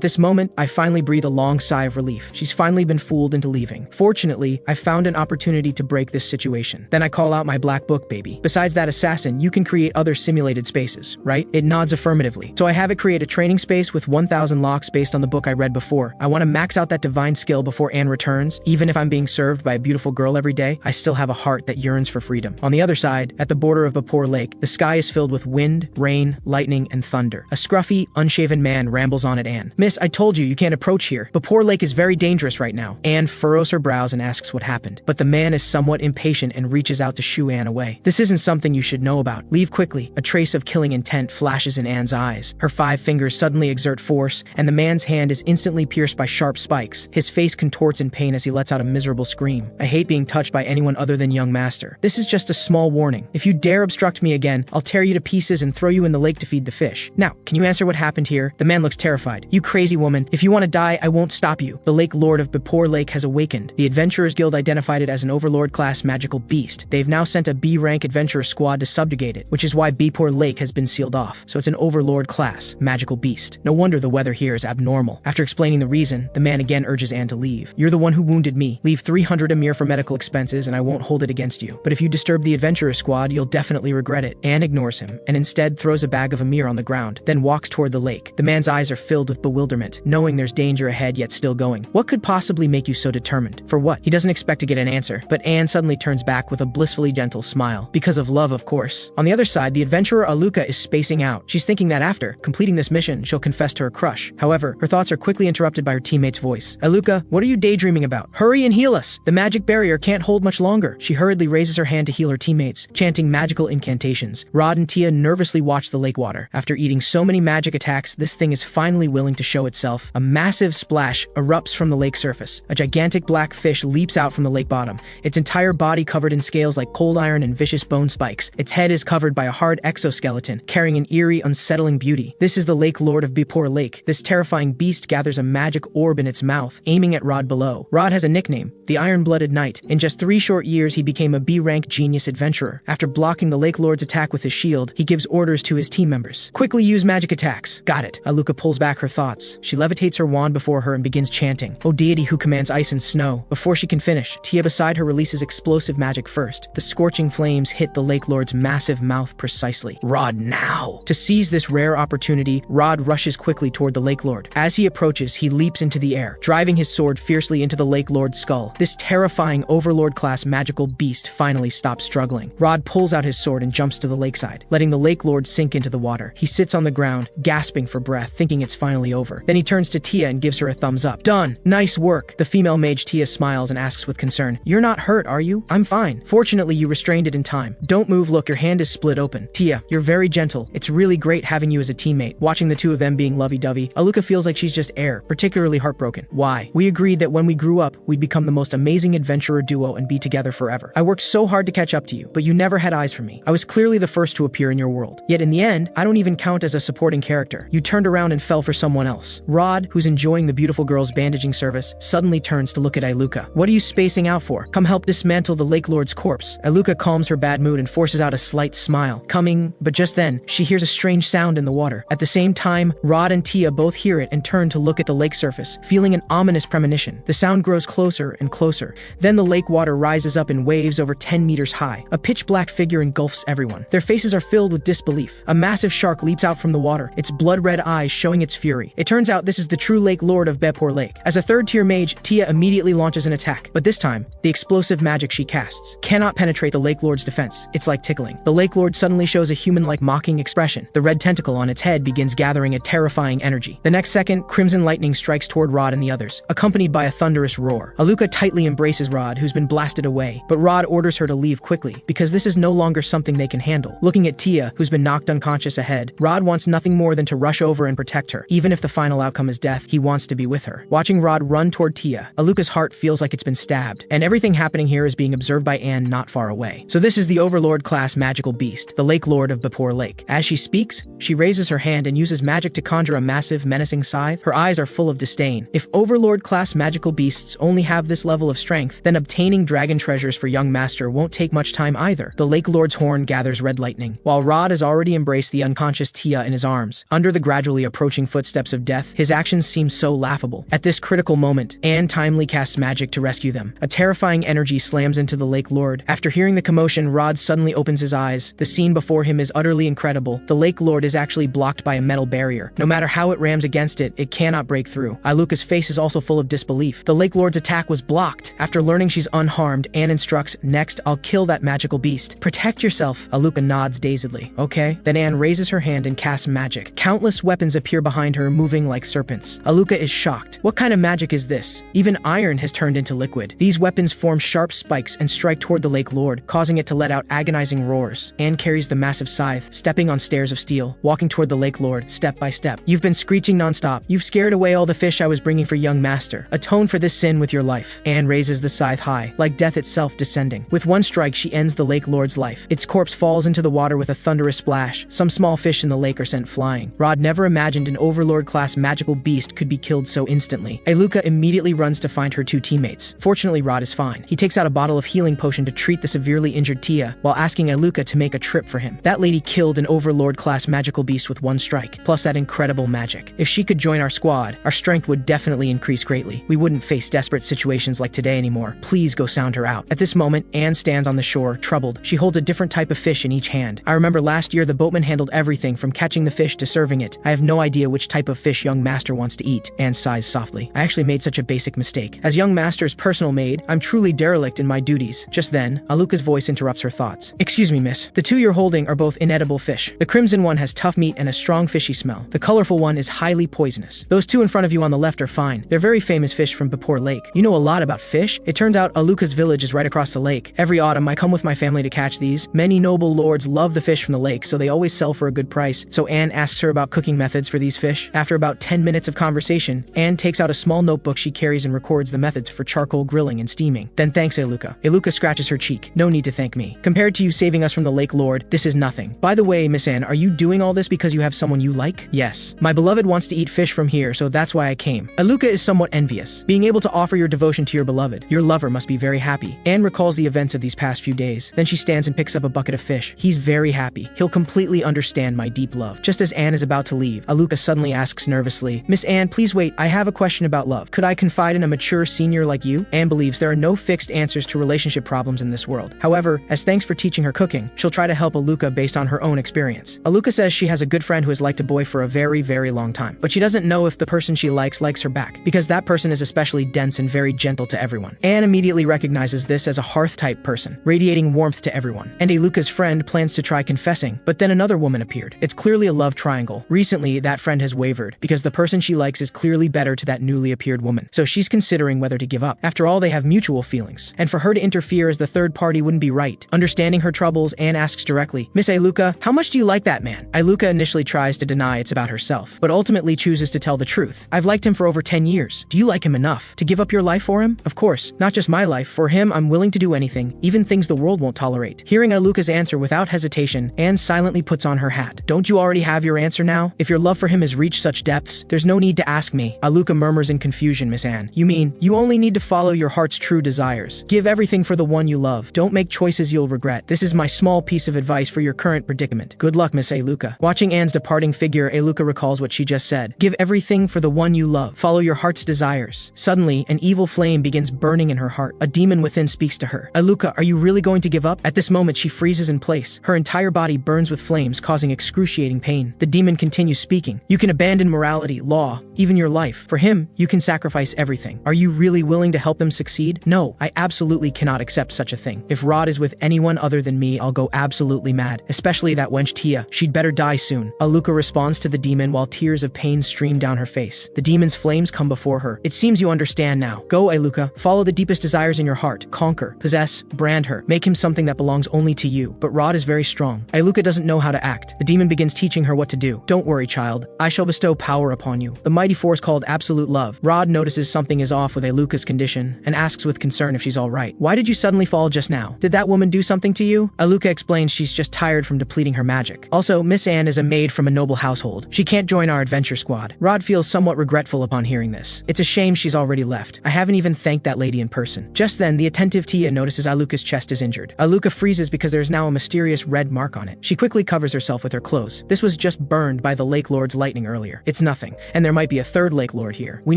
this moment, I finally breathe a long sigh of relief. She's finally been fooled into leaving. Fortunately, I found an opportunity to break this situation. Then I call out my Black Book baby. Besides that assassin, you can create other simulated spaces, right? It nods affirmatively. So I have it create a training space with 1,000 locks based on the book I read before. I want to max out that divine skill before Anne returns, even if I'm being served by a beautiful girl every day, I still have a heart that yearns for freedom. On the other side, at the border of Vapor Lake, the sky is filled with wind, rain, lightning, and thunder. A scruffy, unshaven man rambles on at Anne. "Miss, I told you, you can't approach here. Vapor Lake is very dangerous right now." Anne furrows her brows and asks what happened. But the man is somewhat impatient and reaches out to shoo Anne away. "This isn't something you should know about. Leave quickly." A trace of killing intent flashes in Anne's eyes. Her 5 fingers suddenly exert force, and the man's hand is instantly pierced by sharp spikes. His face contorts in pain as he lets out a miserable scream. "I hate being touched by anyone other than young master. This is just a small warning. If you dare obstruct me again, I'll tear you to pieces and throw you in the lake to feed the fish. Now, can you answer what happened here?" The man looks terrified. "You crazy woman. If you want to die, I won't stop you. The Lake Lord of Vapor Lake has awakened. The Adventurers Guild identified it as an Overlord-class magical beast. They've now sent a B-rank adventurer squad to subjugate it, which is why Vapor Lake has been sealed off. So it's an Overlord-class magical beast. No wonder the weather here is abnormal." After explaining the reason, the man again urges Anne to leave. "You're the one who wounded me. Leave 300 Amir for medical expenses and I won't hold it against you. But if you disturb the adventurer squad, you'll definitely regret it." Anne ignores him and instead throws a bag of Amir on the ground, then walks toward the lake. The man's eyes are filled with bewilderment, knowing there's danger ahead yet still going. "What could possibly make you so determined? For what?" He doesn't expect to get an answer, but Anne suddenly turns back with a blissfully gentle smile. "Because of love, of course." On the other side, the adventurer Aluca is spacing out. She's thinking that after completing this mission, she'll confess to her crush. However, her thoughts are quickly interrupted by her teammate's voice. "Aluca, what are you daydreaming about? Hurry and heal us! The magic barrier can't hold much longer." She hurriedly raises her hand to heal her teammates, chanting magical incantations. Rod and Tia nervously watch the lake water. After eating so many magic attacks, this thing is finally willing to show itself. A massive splash erupts from the lake surface. A gigantic black fish leaps out from the lake bottom, its entire body covered in scales like cold iron and vicious bone spikes. Its head is covered by a hard exoskeleton, carrying an eerie, unsettling beauty. This is the Lake Lord of Vapor Lake. This terrifying beast gathers a magic orb in its mouth, aiming at Rod below. Rod has a nickname, the Iron-Blooded Knight. In just 3 short years, he became a B-rank genius adventurer. After blocking the Lake Lord's attack with his shield, he gives orders to his team members. "Quickly use magic attacks." "Got it." Aluca pulls back her thoughts. She levitates her wand before her and begins chanting, "O deity who commands ice and snow." Before she can finish, Tia beside her releases explosive magic first. The scorching flames hit the Lake Lord's massive mouth precisely. "Rod, now!" To seize this rare opportunity, Rod rushes quickly toward the Lake Lord. As he approaches, he leaps into the air, driving his sword fiercely into the Lake Lord's skull. This terrifying Overlord-class magical beast finally stops struggling. Rod pulls out his sword and jumps to the lakeside, letting the Lake Lord sink into the water. He sits on the ground, gasping for breath, thinking it's finally over. Then he turns to Tia and gives her a thumbs up. "Done! Nice work!" The female mage Tia smiles and asks with concern, "You're not hurt, are you?" "I'm fine. Fortunately, you restrained it in time. Don't move, look, your hand is split open." "Tia, you're very gentle. It's really great having you as a teammate." Watching the two of them being lovey-dovey, Aluca feels like she's just air, particularly heartbroken. "Why? We agreed that when we grew up, we'd become the most amazing adventurer duo and be together forever. I worked so hard to catch up to you, but you never had eyes for me. I was clearly the first to appear in your world. Yet in the end, I don't even count as a supporting character. You turned around and fell for someone else." Rod, who's enjoying the beautiful girl's bandaging service, suddenly turns to look at Aluca. "What are you spacing out for? Come help dismantle the Lake Lord's corpse." Aluca calms her bad mood and forces out a slight smile. "Coming," but just then, she hears a strange sound in the water. At the same time, Rod and Tia both hear it and turn to look at the lake surface, feeling an ominous premonition. The sound grows closer and closer. Then the lake water rises up in waves over 10 meters high. A pitch-black figure engulfs everyone. Their faces are filled with disbelief. A massive shark leaps out from the water, its blood-red eyes showing its fury. It turns out this is the true Lake Lord of Vapor Lake. As a third-tier mage, Tia immediately launches an attack, but this time, the explosive magic she casts cannot penetrate the Lake Lord's defense. It's like tickling. The Lake Lord suddenly shows a human-like mocking expression. The red tentacle on its head begins gathering a terrifying energy. The next second, crimson lightning strikes toward Rod and the others, accompanied by a thunderous roar. Aluca tightly embraces Rod, who's been blasted away, but Rod orders her to leave quickly, because this is no longer something they can handle. Looking at Tia, who's been knocked unconscious ahead, Rod wants nothing more than to rush over and protect her. Even if the final outcome is death, he wants to be with her. Watching Rod run toward Tia, Aluca's heart feels like it's been stabbed, and everything happening here is being observed by Anne not far away. So this is the Overlord-class magical beast, the Lake Lord of Vapor Lake. As she speaks, she raises her hand and uses magic to conjure a massive, menacing scythe. Her eyes are full of disdain. If Overlord-class magical beasts only have this level of strength, then obtaining dragon treasures for young master won't take much time either. The Lake Lord's horn gathers red lightning. While Rod has already embraced the unconscious Tia in his arms, under the gradually approaching footsteps of death, his actions seem so laughable. At this critical moment, Anne timely casts magic to rescue them. A terrifying energy slams into the Lake Lord. After hearing the commotion, Rod suddenly opens his eyes. The scene before him is utterly incredible. The Lake Lord is actually blocked by a metal barrier. No matter how it rams against it, it cannot break through. Aluca's face is also full of disbelief. The Lake Lord's attack was blocked. After learning she's unharmed and instructs, "Next, I'll kill that magical beast. Protect yourself." Aluca nods dazedly. "Okay." Then Anne raises her hand and casts magic. Countless weapons appear behind her, moving like serpents. Aluca is shocked. What kind of magic is this? Even iron has turned into liquid. These weapons form sharp spikes and strike toward the Lake Lord, causing it to let out agonizing roars. Anne carries the massive scythe, stepping on stairs of steel, walking toward the Lake Lord, step by step. "You've been screeching nonstop. You've scared away all the fish I was bringing for young master. Atone for this sin with your life." Anne raises the scythe high, like death itself descending. With one strike, she ends the Lake Lord's life. Its corpse falls into the water with a thunderous splash. Some small fish in the lake are sent flying. Rod never imagined an Overlord-class magical beast could be killed so instantly. Aluca immediately runs to find her two teammates. Fortunately, Rod is fine. He takes out a bottle of healing potion to treat the severely injured Tia, while asking Aluca to make a trip for him. That lady killed an Overlord-class magical beast with one strike, plus that incredible magic. If she could join our squad, our strength would definitely increase greatly. We wouldn't face desperate situations like today anymore. Please go sound her out. At this moment, Anne stands on the shore, troubled. She holds a different type of fish in each hand. "I remember last year the boatman handled everything from catching the fish to serving it. I have no idea which type of fish young master wants to eat." Anne sighs softly. "I actually made such a basic mistake. As young master's personal maid, I'm truly derelict in my duties." Just then, Aluca's voice interrupts her thoughts. "Excuse me, miss. The two you're holding are both inedible fish. The crimson one has tough meat and a strong fishy smell. The colorful one is highly poisonous. Those two in front of you on the left are fine. They're very famous fish from Bapor Lake. You know a lot about fish? It turns out Aluca's village is right across the lake. Every autumn, I come with my family to catch these. Many noble lords love the fish from the lake, so they always sell for a good price." So Anne asks her about cooking methods for these fish. After about 10 minutes of conversation, Anne takes out a small notebook she carries and records the methods for charcoal grilling and steaming. "Then thanks, Aluca." Aluca scratches her cheek. "No need to thank me. Compared to you saving us from the Lake Lord, this is nothing. By the way, Miss Anne, are you doing all this because you have someone you like?" "Yes. My beloved wants to eat fish from here, so that's why I came." Aluca is somewhat envious. Being able to offer your devotion to your beloved, your lover must be very happy. Anne recalls the events of these past few days. Then she stands and picks up a bucket of fish. "He's very happy. He'll completely understand my deep love." Just as Anne is about to leave, Aluca suddenly asks nervously, "Miss Anne, please wait. I have a question about love. Could I confide in a mature senior like you?" Anne believes there are no fixed answers to relationship problems in this world. However, as thanks for teaching her cooking, she'll try to help Aluca based on her own experience. Aluca says she has a good friend who has liked a boy for a very, very long time, but she doesn't know if the person she likes her back, because that person is especially dense and very gentle to everyone. Anne immediately recognizes this as a hearth-type person, radiating warmth to everyone. And Aluca's friend plans to try confessing, but then another woman appeared. It's clearly a love triangle. Recently, that friend has wavered, because the person she likes is clearly better to that newly appeared woman. So she's considering whether to give up. After all, they have mutual feelings, and for her to interfere as the third party wouldn't be right. Understanding her troubles, Anne asks directly, "Miss Aluca, how much do you like that man?" Aluca initially tries to deny it's about herself, but ultimately chooses to tell the truth. "I've liked him for over 10 years. Do you like him enough to give up your life for him?" "Of course, not just my life. For him, I'm willing to do anything, even things the world won't tolerate." Hearing Aluca's answer without hesitation, Anne silently puts on her hat. "Don't you already have your answer now? If your love for him has reached such depths, there's no need to ask me." Aluca murmurs in confusion, "Miss Anne, you mean, you only need to follow your heart's true desires. Give everything for the one you love. Don't make choices you'll regret. This is my small piece of advice for your current predicament. Good luck, Miss Aluca." Watching Anne's departing figure, Aluca recalls what she just said. "Give everything for the one you love. Follow your heart's desires." Suddenly, an evil flame begins burning in her heart. A demon within speaks to her. "Aluca, are you really going to give up?" At this moment, she freezes in place. Her entire body burns with flames, causing excruciating pain. The demon continues speaking. "You can abandon morality, law, even your life. For him, you can sacrifice everything. Are you really willing to help them succeed?" "No, I absolutely cannot accept such a thing. If Rod is with anyone other than me, I'll go absolutely mad. Especially that wench Tia. She'd better die soon." Aluca responds to the demon while tears of pain stream down her face. The demon's flames come before her. "It seems you understand now. Go, Aluca. Follow the deepest desires in your heart. Conquer, possess, brand her. Make him something that belongs only to you." But Rod is very strong. Aluca doesn't know how to act. The demon begins teaching her what to do. "Don't worry, child. I shall bestow power upon you. The mighty force called absolute love." Rod notices something is off with Aluca's condition and asks with concern if she's all right. "Why did you suddenly fall just now? Did that woman do something to you?" Aluca explains she's just tired from depleting her magic. Also, Miss Anne is a maid from a noble household. She can't join our adventure squad. Rod feels somewhat regretful upon hearing this. It's a shame she's already left. I haven't even thanked that lady in person. Just then, the attentive Tia notices Aluca's chest is injured. Aluca freezes because there's now a mysterious red mark on it. She quickly covers herself with her clothes. This was just burned by the Lake Lord's lightning earlier. It's nothing, and there might be a third Lake Lord here. We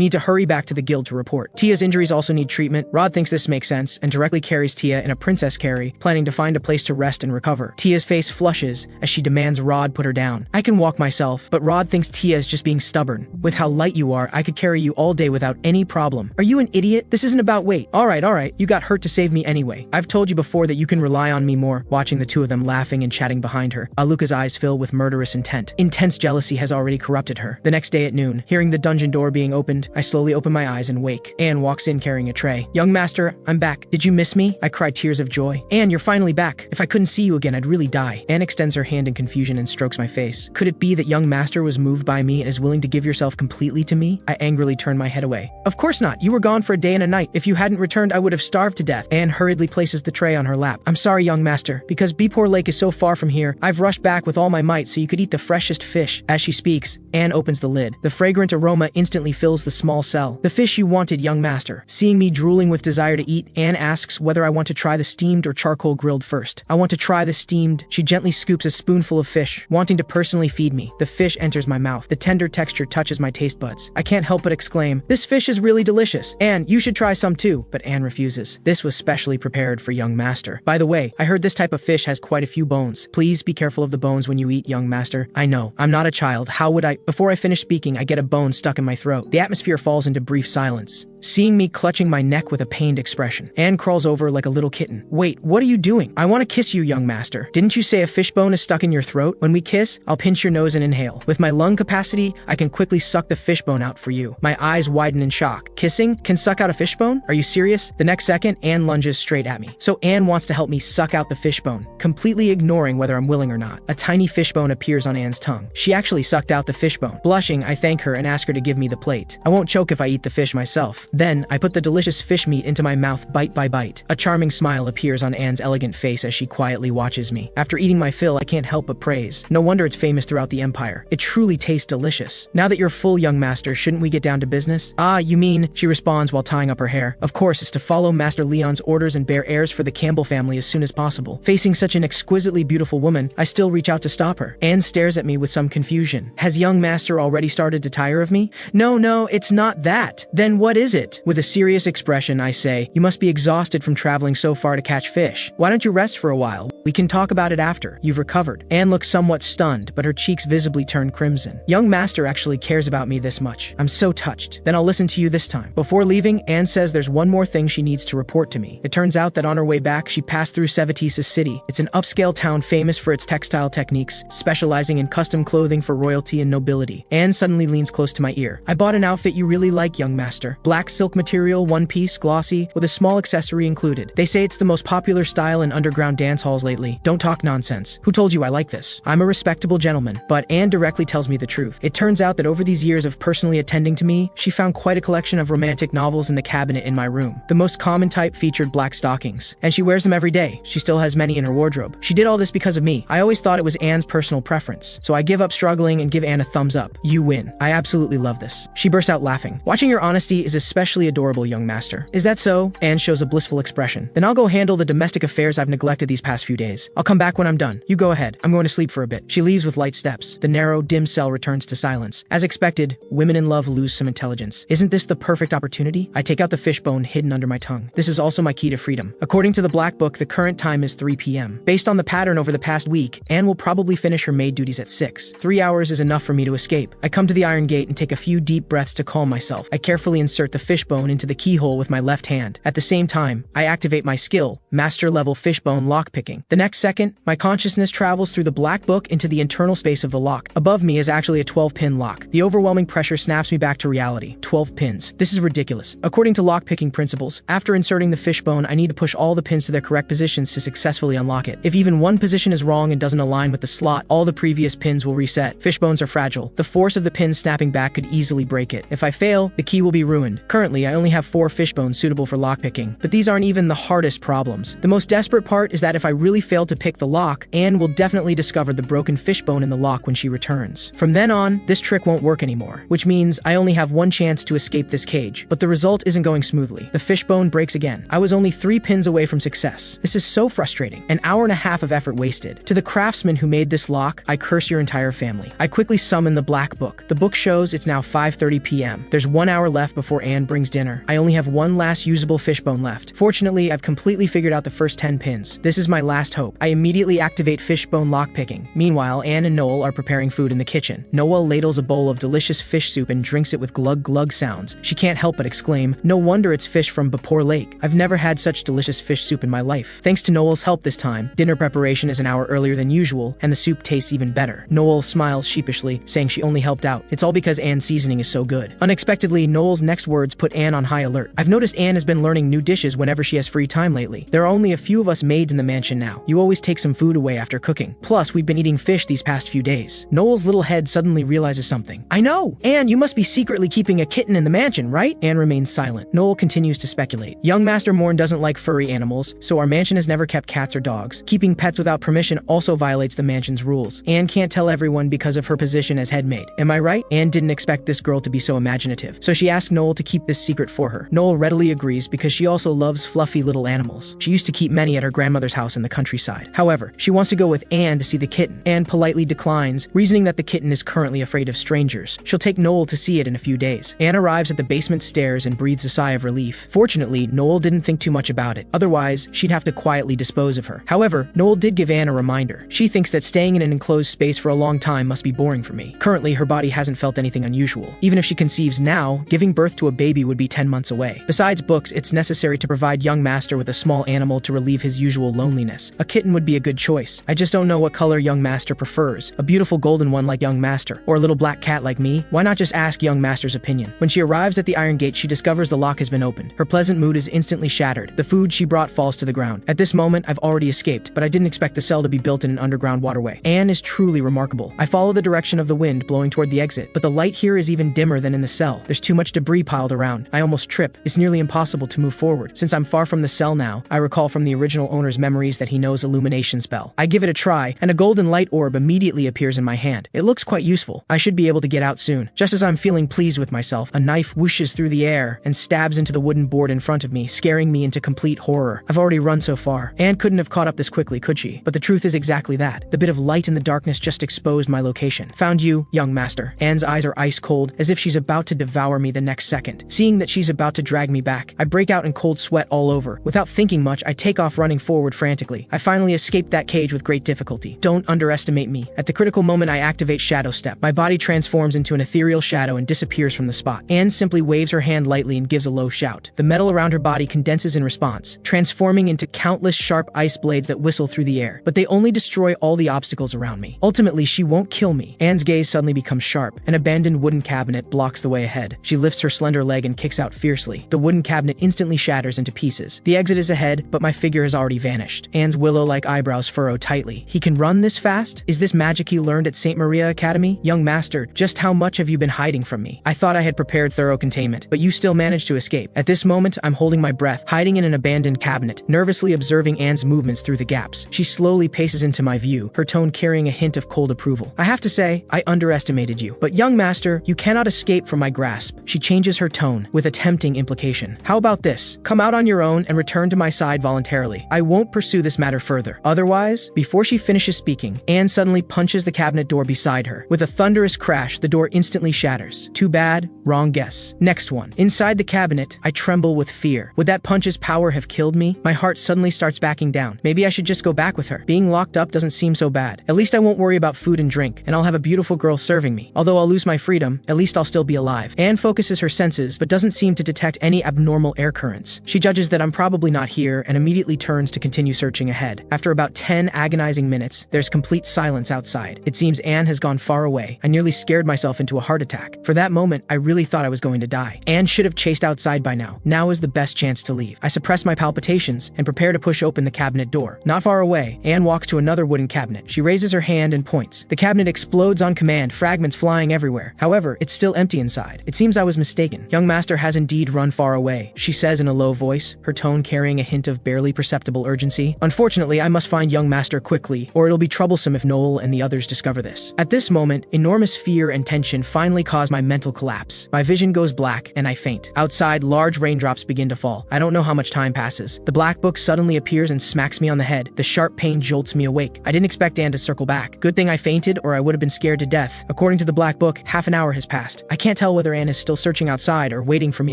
need to hurry back to the guild to report. Tia's injuries also need treatment. Rod thinks this makes sense and directly carries Tia in a princess carry, planning to find a place to rest and recover. Tia's face flushes as she demands Rod put her down. "I can walk myself," but Rod thinks Tia is just being stubborn. "With how light you are, I could carry you all day without any problem." "Are you an idiot? This isn't about weight." "All right, alright, you got hurt to save me anyway. I've told you before that you can rely on me more. Watching the two of them laughing and chatting behind her, Aluca's eyes fill with murderous intent. Intense jealousy has already corrupted her. The next day at noon, hearing the dungeon door being opened, I slowly open my eyes and wake. Anne walks in carrying a tray. Young master, I'm back. Did you miss me? I cry tears of joy. Anne, you're finally back. If I couldn't see you again, I'd really die. Anne extends her hand in confusion and strokes my face. Could it be that young master was moved by me and is willing to give yourself completely to me? I angrily turn my head away. Of course not. You were gone for a day and a night. If you hadn't returned, I would have starved to death. Anne hurriedly places the tray on her lap. I'm sorry, young master. Because Beepore Lake is so far from here, I've rushed back with all my might so you could eat the freshest fish. As she speaks, Anne opens the lid. The fragrant aroma instantly fills the small cell. The fish you wanted, young master. Seeing me drooling with desire to eat, Anne asks whether I want to try the steamed or charcoal grilled first. I want to try the steamed. She gently scoops a spoonful of fish, wanting to personally feed me. The fish enters my mouth. The tender texture touches my taste buds. I can't help but exclaim, "This fish is really delicious. Anne, you should try some too." But Anne refuses. This was specially prepared for young master. By the way, I heard this type of fish has quite a few bones. Please be careful of the bones when you eat, young master. I know, I'm not a child. How would I? Before I finish speaking, I get a bone stuck in my throat. The atmosphere falls into brief silence. Seeing me clutching my neck with a pained expression, Anne crawls over like a little kitten. Wait, what are you doing? I want to kiss you, young master. Didn't you say a fishbone is stuck in your throat? When we kiss, I'll pinch your nose and inhale. With my lung capacity, I can quickly suck the fishbone out for you. My eyes widen in shock. Kissing can suck out a fishbone? Are you serious? The next second, Anne lunges straight at me. So Anne wants to help me suck out the fishbone, completely ignoring whether I'm willing or not. A tiny fishbone appears on Anne's tongue. She actually sucked out the fishbone. Blushing, I thank her and ask her to give me the plate. I won't choke if I eat the fish myself. Then, I put the delicious fish meat into my mouth bite by bite. A charming smile appears on Anne's elegant face as she quietly watches me. After eating my fill, I can't help but praise. No wonder it's famous throughout the empire. It truly tastes delicious. Now that you're full, young master, shouldn't we get down to business? Ah, you mean, she responds while tying up her hair. Of course, it's to follow Master Leon's orders and bear heirs for the Campbell family as soon as possible. Facing such an exquisitely beautiful woman, I still reach out to stop her. Anne stares at me with some confusion. Has young master already started to tire of me? No, it's not that. Then what is it? With a serious expression, I say, you must be exhausted from traveling so far to catch fish. Why don't you rest for a while? We can talk about it after you've recovered. Anne looks somewhat stunned, but her cheeks visibly turn crimson. Young master actually cares about me this much. I'm so touched. Then I'll listen to you this time. Before leaving, Anne says there's one more thing she needs to report to me. It turns out that on her way back, she passed through Sevatisa's city. It's an upscale town famous for its textile techniques, specializing in custom clothing for royalty and nobility. Anne suddenly leans close to my ear. I bought an outfit you really like, young master. Black silk material, one piece, glossy, with a small accessory included. They say it's the most popular style in underground dance halls lately. Don't talk nonsense. Who told you I like this? I'm a respectable gentleman. But Anne directly tells me the truth. It turns out that over these years of personally attending to me, she found quite a collection of romantic novels in the cabinet in my room. The most common type featured black stockings, and she wears them every day. She still has many in her wardrobe. She did all this because of me. I always thought it was Anne's personal preference, so I give up struggling and give Anne a thumbs up. You win. I absolutely love this. She bursts out laughing. Watching your honesty is especially adorable, young master. Is that so? Anne shows a blissful expression. Then I'll go handle the domestic affairs I've neglected these past few days. I'll come back when I'm done. You go ahead. I'm going to sleep for a bit. She leaves with light steps. The narrow, dim cell returns to silence. As expected, women in love lose some intelligence. Isn't this the perfect opportunity? I take out the fishbone hidden under my tongue. This is also my key to freedom. According to the Black Book, the current time is 3 p.m. Based on the pattern over the past week, Anne will probably finish her maid duties at 6. 3 hours is enough for me to escape. I come to the iron gate and take a few deep breaths to calm myself. I carefully insert the fishbone into the keyhole with my left hand. At the same time, I activate my skill, master-level fishbone lockpicking. The next second, my consciousness travels through the Black Book into the internal space of the lock. Above me is actually a 12-pin lock. The overwhelming pressure snaps me back to reality. 12 pins. This is ridiculous. According to lockpicking principles, after inserting the fishbone, I need to push all the pins to their correct positions to successfully unlock it. If even one position is wrong and doesn't align with the slot, all the previous pins will reset. Fishbones are fragile. The force of the pins snapping back could easily break it. If I fail, the key will be ruined. Currently, I only have 4 fishbones suitable for lockpicking, but these aren't even the hardest problems. The most desperate part is that if I really fail to pick the lock, Anne will definitely discover the broken fishbone in the lock when she returns. From then on, this trick won't work anymore, which means I only have one chance to escape this cage. But the result isn't going smoothly. The fishbone breaks again. I was only 3 pins away from success. This is so frustrating. An hour and a half of effort wasted. To the craftsman who made this lock, I curse your entire family. I quickly summon the Black Book. The book shows it's now 5:30 p.m. There's 1 hour left before Anne Anne brings dinner. I only have one last usable fishbone left. Fortunately, I've completely figured out the first 10 pins. This is my last hope. I immediately activate fishbone lockpicking. Meanwhile, Anne and Noel are preparing food in the kitchen. Noel ladles a bowl of delicious fish soup and drinks it with glug-glug sounds. She can't help but exclaim, "No wonder it's fish from Bapor Lake. I've never had such delicious fish soup in my life." Thanks to Noel's help this time, dinner preparation is an hour earlier than usual, and the soup tastes even better. Noel smiles sheepishly, saying she only helped out. It's all because Anne's seasoning is so good. Unexpectedly, Noel's next words put Anne on high alert. "I've noticed Anne has been learning new dishes whenever she has free time lately. There are only a few of us maids in the mansion now. You always take some food away after cooking. Plus, we've been eating fish these past few days." Noel's little head suddenly realizes something. "I know! Anne, you must be secretly keeping a kitten in the mansion, right?" Anne remains silent. Noel continues to speculate. "Young Master Morn doesn't like furry animals, so our mansion has never kept cats or dogs. Keeping pets without permission also violates the mansion's rules. Anne can't tell everyone because of her position as head maid. Am I right?" Anne didn't expect this girl to be so imaginative, so she asked Noel to keep this secret for her. Noel readily agrees because she also loves fluffy little animals. She used to keep many at her grandmother's house in the countryside. However, she wants to go with Anne to see the kitten. Anne politely declines, reasoning that the kitten is currently afraid of strangers. She'll take Noel to see it in a few days. Anne arrives at the basement stairs and breathes a sigh of relief. Fortunately, Noel didn't think too much about it. Otherwise, she'd have to quietly dispose of her. However, Noel did give Anne a reminder. She thinks that staying in an enclosed space for a long time must be boring for me. Currently, her body hasn't felt anything unusual. Even if she conceives now, giving birth to a baby would be 10 months away. Besides books, it's necessary to provide young Master with a small animal to relieve his usual loneliness. A kitten would be a good choice. I just don't know what color young Master prefers. A beautiful golden one like young Master, or a little black cat like me? Why not just ask young Master's opinion? When she arrives at the iron gate, she discovers the lock has been opened. Her pleasant mood is instantly shattered. The food she brought falls to the ground. At this moment, I've already escaped, but I didn't expect the cell to be built in an underground waterway. Anne is truly remarkable. I follow the direction of the wind blowing toward the exit, but the light here is even dimmer than in the cell. There's too much debris piled around. I almost trip. It's nearly impossible to move forward. Since I'm far from the cell now, I recall from the original owner's memories that he knows illumination spell. I give it a try, and a golden light orb immediately appears in my hand. It looks quite useful. I should be able to get out soon. Just as I'm feeling pleased with myself, a knife whooshes through the air and stabs into the wooden board in front of me, scaring me into complete horror. I've already run so far. Anne couldn't have caught up this quickly, could she? But the truth is exactly that. The bit of light in the darkness just exposed my location. "Found you, young Master." Anne's eyes are ice cold, as if she's about to devour me the next second. Seeing that she's about to drag me back, I break out in cold sweat all over. Without thinking much, I take off running forward frantically. I finally escaped that cage with great difficulty. Don't underestimate me. At the critical moment, I activate Shadow Step. My body transforms into an ethereal shadow and disappears from the spot. Anne simply waves her hand lightly and gives a low shout. The metal around her body condenses in response, transforming into countless sharp ice blades that whistle through the air. But they only destroy all the obstacles around me. Ultimately, she won't kill me. Anne's gaze suddenly becomes sharp. An abandoned wooden cabinet blocks the way ahead. She lifts her slender leg and kicks out fiercely. The wooden cabinet instantly shatters into pieces. The exit is ahead, but my figure has already vanished. Anne's willow-like eyebrows furrow tightly. "He can run this fast? Is this magic he learned at St. Maria Academy? Young Master, just how much have you been hiding from me? I thought I had prepared thorough containment, but you still managed to escape." At this moment, I'm holding my breath, hiding in an abandoned cabinet, nervously observing Anne's movements through the gaps. She slowly paces into my view, her tone carrying a hint of cold approval. "I have to say, I underestimated you. But young Master, you cannot escape from my grasp." She changes her tone, with a tempting implication. "How about this? Come out on your own and return to my side voluntarily. I won't pursue this matter further. Otherwise..." Before she finishes speaking, Anne suddenly punches the cabinet door beside her. With a thunderous crash, the door instantly shatters. Too bad, wrong guess. Next one. Inside the cabinet, I tremble with fear. Would that punch's power have killed me? My heart suddenly starts backing down. Maybe I should just go back with her. Being locked up doesn't seem so bad. At least I won't worry about food and drink, and I'll have a beautiful girl serving me. Although I'll lose my freedom, at least I'll still be alive. Anne focuses her senses, but doesn't seem to detect any abnormal air currents. She judges that I'm probably not here and immediately turns to continue searching ahead. After about 10 agonizing minutes, there's complete silence outside. It seems Anne has gone far away. I nearly scared myself into a heart attack. For that moment, I really thought I was going to die. Anne should have chased outside by now. Now is the best chance to leave. I suppress my palpitations and prepare to push open the cabinet door. Not far away, Anne walks to another wooden cabinet. She raises her hand and points. The cabinet explodes on command, fragments flying everywhere. However, it's still empty inside. It seems I was mistaken. Young Master has indeed run far away, she says in a low voice, her tone carrying a hint of barely perceptible urgency. Unfortunately, I must find young Master quickly, or it'll be troublesome if Noel and the others discover this. At this moment, enormous fear and tension finally cause my mental collapse. My vision goes black, and I faint. Outside, large raindrops begin to fall. I don't know how much time passes. The black book suddenly appears and smacks me on the head. The sharp pain jolts me awake. I didn't expect Anne to circle back. Good thing I fainted, or I would have been scared to death. According to the black book, half an hour has passed. I can't tell whether Anne is still searching outside outside or waiting for me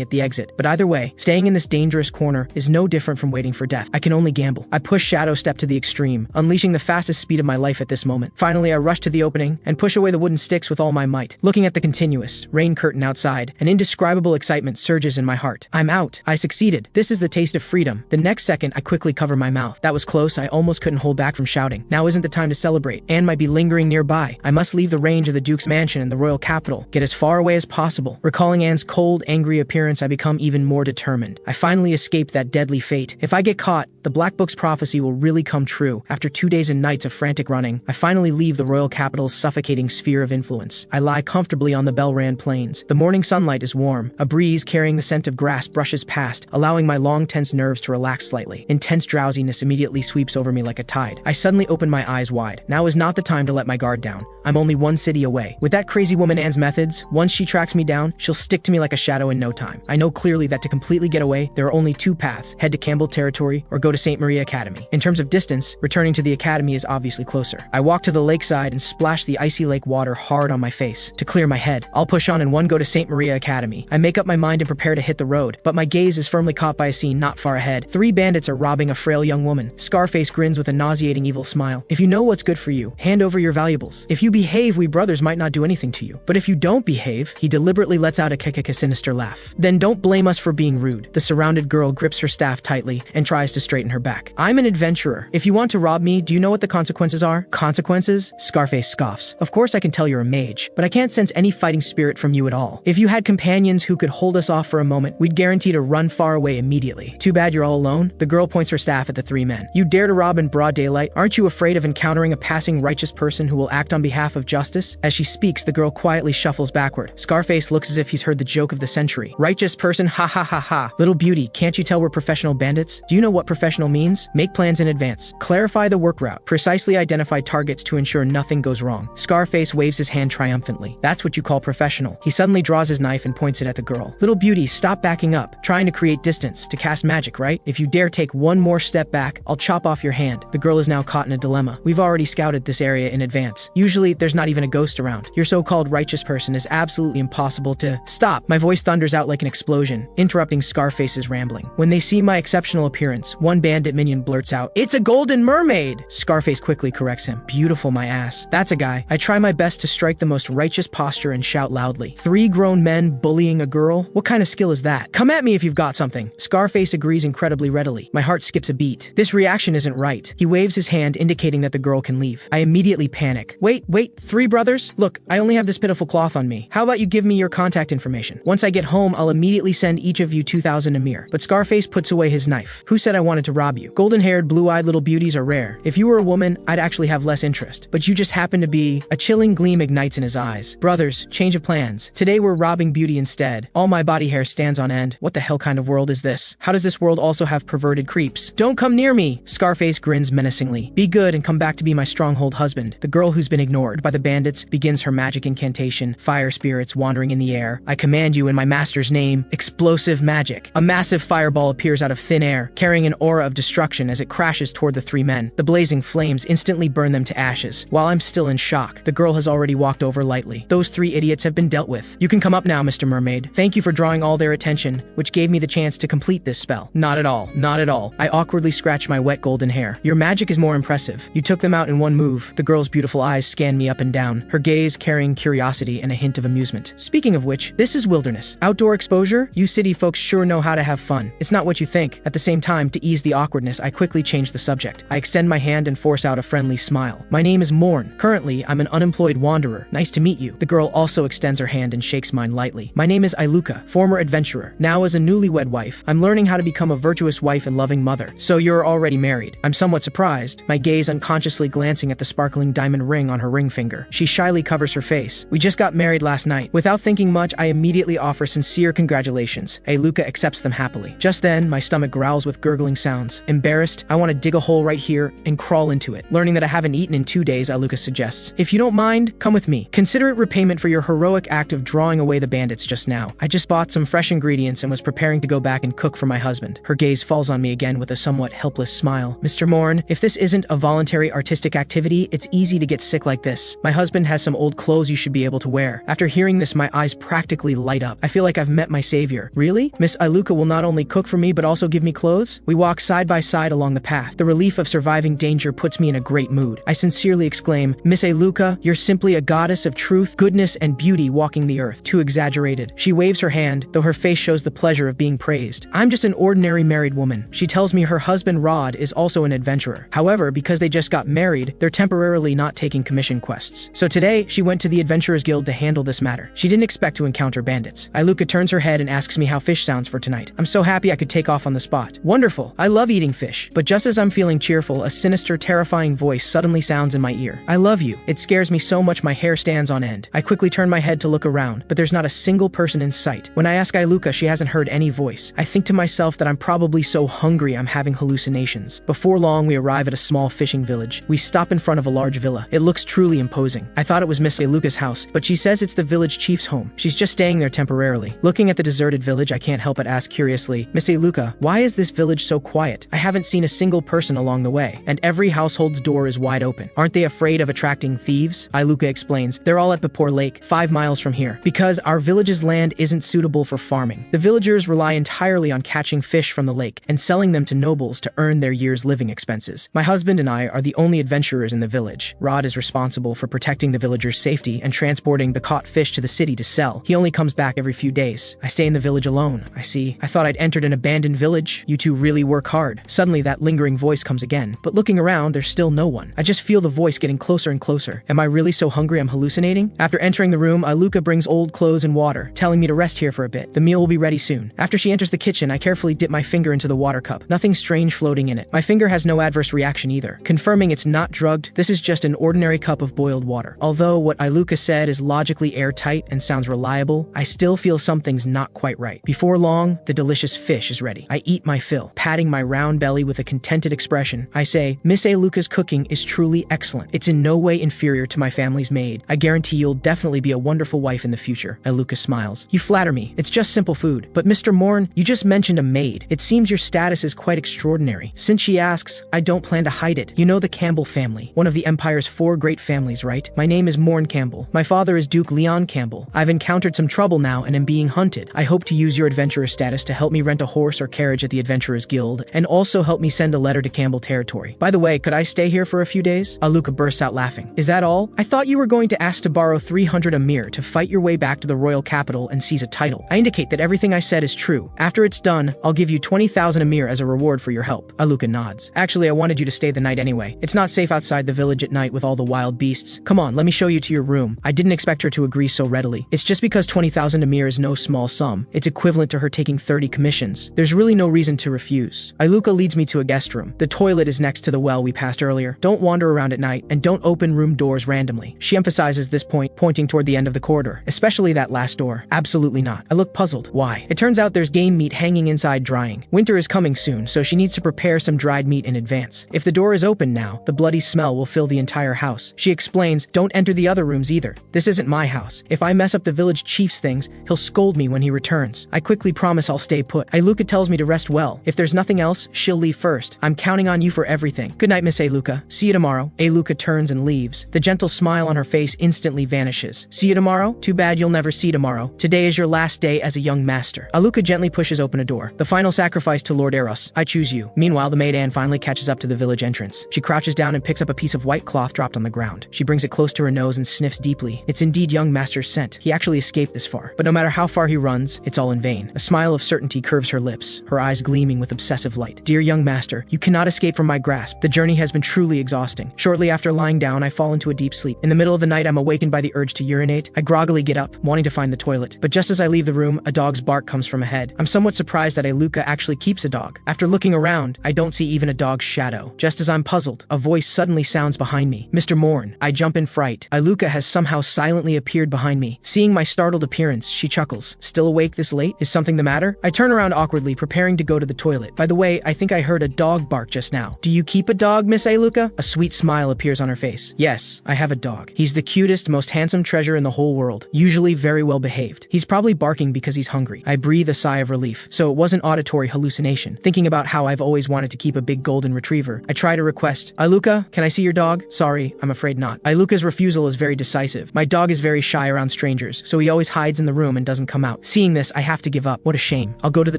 at the exit. But either way, staying in this dangerous corner is no different from waiting for death. I can only gamble. I push Shadow Step to the extreme, unleashing the fastest speed of my life at this moment. Finally, I rush to the opening and push away the wooden sticks with all my might. Looking at the continuous rain curtain outside, an indescribable excitement surges in my heart. I'm out. I succeeded. This is the taste of freedom. The next second, I quickly cover my mouth. That was close. I almost couldn't hold back from shouting. Now isn't the time to celebrate. Anne might be lingering nearby. I must leave the range of the Duke's mansion and the royal capital. Get as far away as possible. Recalling Anne's cold, angry appearance, I become even more determined. I finally escaped that deadly fate. If I get caught, the Black Book's prophecy will really come true. After 2 days and nights of frantic running, I finally leave the royal capital's suffocating sphere of influence. I lie comfortably on the Belran plains. The morning sunlight is warm. A breeze carrying the scent of grass brushes past, allowing my long, tense nerves to relax slightly. Intense drowsiness immediately sweeps over me like a tide. I suddenly open my eyes wide. Now is not the time to let my guard down. I'm only one city away. With that crazy woman Anne's methods, once she tracks me down, she'll stick to me like a shadow in no time. I know clearly that to completely get away, there are only 2 paths: head to Campbell territory or go to St. Maria Academy. In terms of distance, returning to the academy is obviously closer. I walk to the lakeside and splash the icy lake water hard on my face. To clear my head, I'll push on and go to St. Maria Academy. I make up my mind and prepare to hit the road, but my gaze is firmly caught by a scene not far ahead. 3 bandits are robbing a frail young woman. Scarface grins with a nauseating evil smile. If you know what's good for you, hand over your valuables. If you behave, we brothers might not do anything to you. But if you don't behave, he deliberately lets out a sinister laugh. Then don't blame us for being rude. The surrounded girl grips her staff tightly and tries to straighten her back. I'm an adventurer. If you want to rob me, do you know what the consequences are? Consequences? Scarface scoffs. Of course I can tell you're a mage, but I can't sense any fighting spirit from you at all. If you had companions who could hold us off for a moment, we'd guarantee to run far away immediately. Too bad you're all alone. The girl points her staff at the 3 men. You dare to rob in broad daylight? Aren't you afraid of encountering a passing righteous person who will act on behalf of justice? As she speaks, the girl quietly shuffles backward. Scarface looks as if he's heard the joke of the century. Righteous person, ha ha ha ha. Little beauty, can't you tell we're professional bandits? Do you know what professional means? Make plans in advance. Clarify the work route. Precisely identify targets to ensure nothing goes wrong. Scarface waves his hand triumphantly. That's what you call professional. He suddenly draws his knife and points it at the girl. Little beauty, stop backing up. Trying to create distance, to cast magic, right? If you dare take one more step back, I'll chop off your hand. The girl is now caught in a dilemma. We've already scouted this area in advance. Usually, there's not even a ghost around. Your so-called righteous person is absolutely impossible to stop. My voice thunders out like an explosion, interrupting Scarface's rambling. When they see my exceptional appearance, one bandit minion blurts out, "It's a golden mermaid!" Scarface quickly corrects him. Beautiful, my ass. That's a guy. I try my best to strike the most righteous posture and shout loudly. 3 grown men bullying a girl? What kind of skill is that? Come at me if you've got something. Scarface agrees incredibly readily. My heart skips a beat. This reaction isn't right. He waves his hand, indicating that the girl can leave. I immediately panic. Wait, 3 brothers? Look, I only have this pitiful cloth on me. How about you give me your contact information? Once I get home, I'll immediately send each of you 2,000 Amir. But Scarface puts away his knife. Who said I wanted to rob you? Golden-haired, blue-eyed little beauties are rare. If you were a woman, I'd actually have less interest. But you just happen to be... A chilling gleam ignites in his eyes. Brothers, change of plans. Today we're robbing beauty instead. All my body hair stands on end. What the hell kind of world is this? How does this world also have perverted creeps? Don't come near me! Scarface grins menacingly. Be good and come back to be my stronghold husband. The girl who's been ignored by the bandits begins her magic incantation, fire spirits wandering in the air. I command you in my master's name, explosive magic. A massive fireball appears out of thin air, carrying an aura of destruction as it crashes toward the 3 men. The blazing flames instantly burn them to ashes. While I'm still in shock, the girl has already walked over lightly. Those 3 idiots have been dealt with. You can come up now, Mr. Mermaid. Thank you for drawing all their attention, which gave me the chance to complete this spell. Not at all. Not at all. I awkwardly scratch my wet golden hair. Your magic is more impressive. You took them out in one move. The girl's beautiful eyes scan me up and down, her gaze carrying curiosity and a hint of amusement. Speaking of which, this is wilderness. Outdoor exposure? You city folks sure know how to have fun. It's not what you think. At the same time, to ease the awkwardness, I quickly change the subject. I extend my hand and force out a friendly smile. My name is Morn. Currently, I'm an unemployed wanderer. Nice to meet you. The girl also extends her hand and shakes mine lightly. My name is Aluca, former adventurer. Now as a newlywed wife, I'm learning how to become a virtuous wife and loving mother. So you're already married. I'm somewhat surprised, my gaze unconsciously glancing at the sparkling diamond ring on her ring finger. She shyly covers her face. We just got married last night. Without thinking much, I immediately offer sincere congratulations. Aluca accepts them happily. Just then, my stomach growls with gurgling sounds. sounds. Embarrassed, I want to dig a hole right here and crawl into it. Learning that I haven't eaten in 2 days, Aluca suggests, "If you don't mind, come with me. Consider it repayment for your heroic act of drawing away the bandits just now." I just bought some fresh ingredients and was preparing to go back and cook for my husband. Her gaze falls on me again with a somewhat helpless smile. "Mr. Morn, if this isn't a voluntary artistic activity, it's easy to get sick like this. My husband has some old clothes you should be able to wear." After hearing this, my eyes practically light up. I feel like I've met my savior. Really? Miss Aluca will not only cook for me but also give me clothes? We walk side by side along the path. The relief of surviving danger puts me in a great mood. I sincerely exclaim, "Miss Aluca, you're simply a goddess of truth, goodness, and beauty walking the earth." Too exaggerated. She waves her hand, though her face shows the pleasure of being praised. I'm just an ordinary married woman. She tells me her husband Rod is also an adventurer. However, because they just got married, they're temporarily not taking commission quests. So today, she went to the Adventurers Guild to handle this matter. She didn't expect to encounter bandits. Aluca turns her head and asks me how fish sounds for tonight. I'm so happy I could take off on the spot. Wonderful. I love eating fish. But just as I'm feeling cheerful, a sinister, terrifying voice suddenly sounds in my ear. "I love you." It scares me so much my hair stands on end. I quickly turn my head to look around, but there's not a single person in sight. When I ask Aluca, she hasn't heard any voice. I think to myself that I'm probably so hungry I'm having hallucinations. Before long, we arrive at a small fishing village. We stop in front of a large villa. It looks truly imposing. I thought it was Miss Aluca's house, but she says it's the village chief's home. She's just staying there temporarily. Looking at the deserted village, I can't help but ask curiously, "Miss Aluca, why is this village so quiet? I haven't seen a single person along the way, and every household's door is wide open. Aren't they afraid of attracting thieves?" Aluca explains, "They're all at Bapor Lake, 5 miles from here, because our village's land isn't suitable for farming. The villagers rely entirely on catching fish from the lake and selling them to nobles to earn their year's living expenses. My husband and I are the only adventurers in the village. Rod is responsible for protecting the villagers' safety and transporting the caught fish to the city to sell. He only comes back every few days. I stay in the village alone. I see. I thought I'd entered an abandoned village. You two really work hard." Suddenly, that lingering voice comes again, but looking around, there's still no one. I just feel the voice getting closer and closer. Am I really so hungry I'm hallucinating? After entering the room, Aluca brings old clothes and water, telling me to rest here for a bit. The meal will be ready soon. After she enters the kitchen, I carefully dip my finger into the water cup. Nothing strange floating in it. My finger has no adverse reaction either. Confirming it's not drugged, this is just an ordinary cup of boiled water. Although what Aluca said is logically airtight and sounds reliable, I still feel something's not quite right. Before long, the delicious fish is ready. I eat my fill, patting my round belly with a contented expression. I say, "Miss Aluca's cooking is truly excellent. It's in no way inferior to my family's maid. I guarantee you'll definitely be a wonderful wife in the future." Aluca smiles. "You flatter me. It's just simple food. But Mr. Morn, you just mentioned a maid. It seems your status is quite extraordinary." Since she asks, I don't plan to hide it. "You know the Campbell family, one of the Empire's 4 great families, right? My name is Morn Campbell. My father is Duke Leon Campbell. I've encountered some trouble now and am being hunted. I hope to use your adventurer status to help me rent a horse or carriage at the Adventurers Guild, and also help me send a letter to Campbell territory. By the way, could I stay here for a few days?" Aluca bursts out laughing. "Is that all? I thought you were going to ask to borrow 300 Amir to fight your way back to the royal capital and seize a title. I indicate that everything I said is true. After it's done, I'll give you 20,000 Amir as a reward for your help." Aluca nods. "Actually, I wanted you to stay the night anyway. It's not safe outside the village at night with all the wild beasts. Come on, let me show you to your room." I didn't expect her to agree so readily. It's just because 20,000 Amir is no small sum. It's equivalent to her taking 30 commissions. There's really no reason to refuse. Aluca leads me to a guest room. The toilet is next to the well we passed earlier. Don't wander around at night, and don't open room doors randomly. She emphasizes this point, pointing toward the end of the corridor, especially that last door. Absolutely not. I look puzzled. Why? It turns out there's game meat hanging inside drying. Winter is coming soon, so she needs to prepare some dried meat in advance. If the door is open now, the bloody smell will fill the entire house. She explains, "Don't enter the other rooms either. This isn't my house. If I mess up the village chief's things, he'll scold me when he returns." I quickly promise I'll stay put. Aluca tells me to rest well. If there's nothing else, she'll leave first. I'm counting on you for everything. Good night, Miss Aluca. See you tomorrow. Aluca turns and leaves. The gentle smile on her face instantly vanishes. See you tomorrow? Too bad you'll never see tomorrow. Today is your last day as a young master. Aluca gently pushes open a door. The final sacrifice to Lord Eros. I choose you. Meanwhile, the maid Anne finally catches up to the village entrance. She crouches down and picks up a piece of white cloth dropped on the ground. She brings it close to her nose and sniffs deeply. It's indeed young master's scent. He actually escaped this far. But no matter how far he runs, it's all in vain. A smile of certainty curves her lips, her eyes gleaming with obsessive light. Dear young master, you cannot escape from my grasp. The journey has been truly exhausting. Shortly after lying down, I fall into a deep sleep. In the middle of the night, I'm awakened by the urge to urinate. I groggily get up, wanting to find the toilet. But just as I leave the room, a dog's bark comes from ahead. I'm somewhat surprised that Aluca actually keeps a dog. After looking around, I don't see even a dog's shadow. Just as I'm puzzled, a voice suddenly sounds behind me. Mr. Morn. I jump in fright. Aluca has somehow silently appeared behind me. Seeing my startled appearance, she chuckles. Still awake this late? Is something the matter? I turn around awkwardly, preparing to go to the toilet. By the way, way, I think I heard a dog bark just now. Do you keep a dog, Miss Aluca? A sweet smile appears on her face. Yes, I have a dog. He's the cutest, most handsome treasure in the whole world, usually very well behaved. He's probably barking because he's hungry. I breathe a sigh of relief. So it wasn't auditory hallucination. Thinking about how I've always wanted to keep a big golden retriever, I try to request, Aluca, can I see your dog? Sorry, I'm afraid not. Aluca's refusal is very decisive. My dog is very shy around strangers, so he always hides in the room and doesn't come out. Seeing this, I have to give up. What a shame. I'll go to the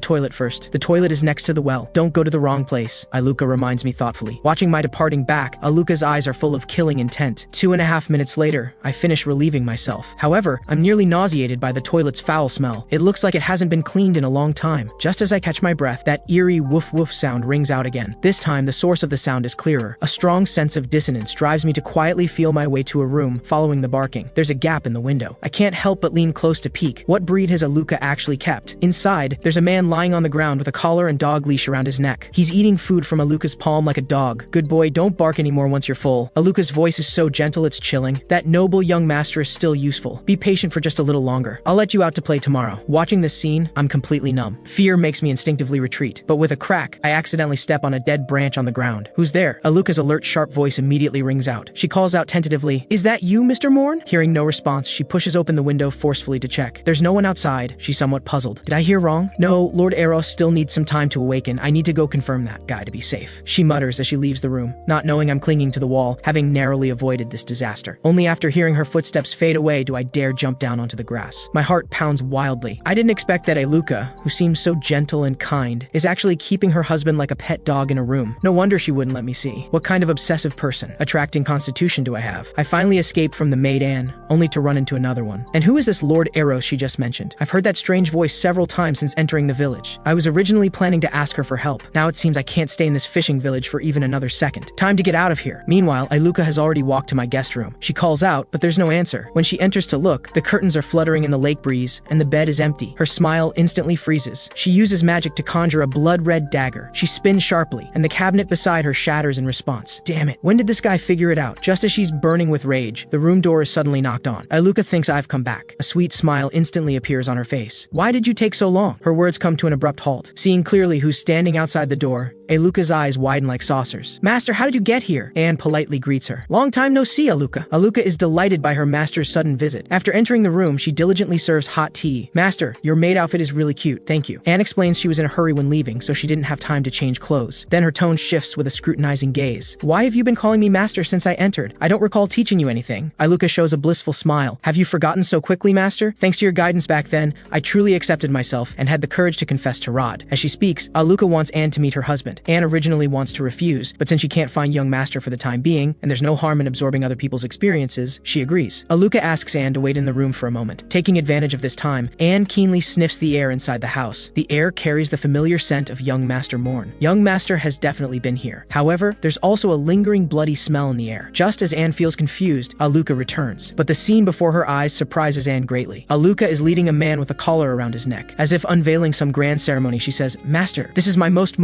toilet first. The toilet is next to the well. Don't go to the wrong place, Aluca reminds me thoughtfully. Watching my departing back, Aluca's eyes are full of killing intent. 2.5 minutes later, I finish relieving myself. However, I'm nearly nauseated by the toilet's foul smell. It looks like it hasn't been cleaned in a long time. Just as I catch my breath, that eerie woof woof sound rings out again. This time, the source of the sound is clearer. A strong sense of dissonance drives me to quietly feel my way to a room following the barking. There's a gap in the window. I can't help but lean close to peek. What breed has Aluca actually kept? Inside, there's a man lying on the ground with a collar and dog leash around his neck. He's eating food from Aluca's palm like a dog. Good boy, don't bark anymore once you're full. Aluca's voice is so gentle it's chilling. That noble young master is still useful. Be patient for just a little longer. I'll let you out to play tomorrow. Watching this scene, I'm completely numb. Fear makes me instinctively retreat. But with a crack, I accidentally step on a dead branch on the ground. Who's there? Aluca's alert, sharp voice immediately rings out. She calls out tentatively, "Is that you, Mr. Morn?" Hearing no response, she pushes open the window forcefully to check. There's no one outside. She's somewhat puzzled. Did I hear wrong? No, Lord Eros still needs some time to awaken. I need to go confirm that guy to be safe. She mutters as she leaves the room, not knowing I'm clinging to the wall, having narrowly avoided this disaster. Only after hearing her footsteps fade away do I dare jump down onto the grass. My heart pounds wildly. I didn't expect that Aluca, who seems so gentle and kind, is actually keeping her husband like a pet dog in a room. No wonder she wouldn't let me see. What kind of obsessive person, attracting constitution do I have? I finally escape from the maid Anne, only to run into another one. And who is this Lord Eros she just mentioned? I've heard that strange voice several times since entering the village. I was originally planning to ask her for help. Now it seems I can't stay in this fishing village for even another second. Time to get out of here. Meanwhile, Aluca has already walked to my guest room. She calls out, but there's no answer. When she enters to look, the curtains are fluttering in the lake breeze, and the bed is empty. Her smile instantly freezes. She uses magic to conjure a blood-red dagger. She spins sharply, and the cabinet beside her shatters in response. Damn it. When did this guy figure it out? Just as she's burning with rage, the room door is suddenly knocked on. Aluca thinks I've come back. A sweet smile instantly appears on her face. Why did you take so long? Her words come to an abrupt halt. Seeing clearly who's standing outside the door, Aluca's eyes widen like saucers. Master, how did you get here? Anne politely greets her. Long time no see, Aluca. Aluca is delighted by her master's sudden visit. After entering the room, she diligently serves hot tea. Master, your maid outfit is really cute, thank you. Anne explains she was in a hurry when leaving, so she didn't have time to change clothes. Then her tone shifts with a scrutinizing gaze. Why have you been calling me master since I entered? I don't recall teaching you anything. Aluca shows a blissful smile. Have you forgotten so quickly, master? Thanks to your guidance back then, I truly accepted myself and had the courage to confess to Rod. As she speaks, Aluca wants Anne to meet her husband. Anne originally wants to refuse, but since she can't find young master for the time being, and there's no harm in absorbing other people's experiences, she agrees. Aluca asks Anne to wait in the room for a moment. Taking advantage of this time, Anne keenly sniffs the air inside the house. The air carries the familiar scent of young Master Morn. Young Master has definitely been here. However, there's also a lingering bloody smell in the air. Just as Anne feels confused, Aluca returns. But the scene before her eyes surprises Anne greatly. Aluca is leading a man with a collar around his neck. As if unveiling some grand ceremony, she says, Master, this is my most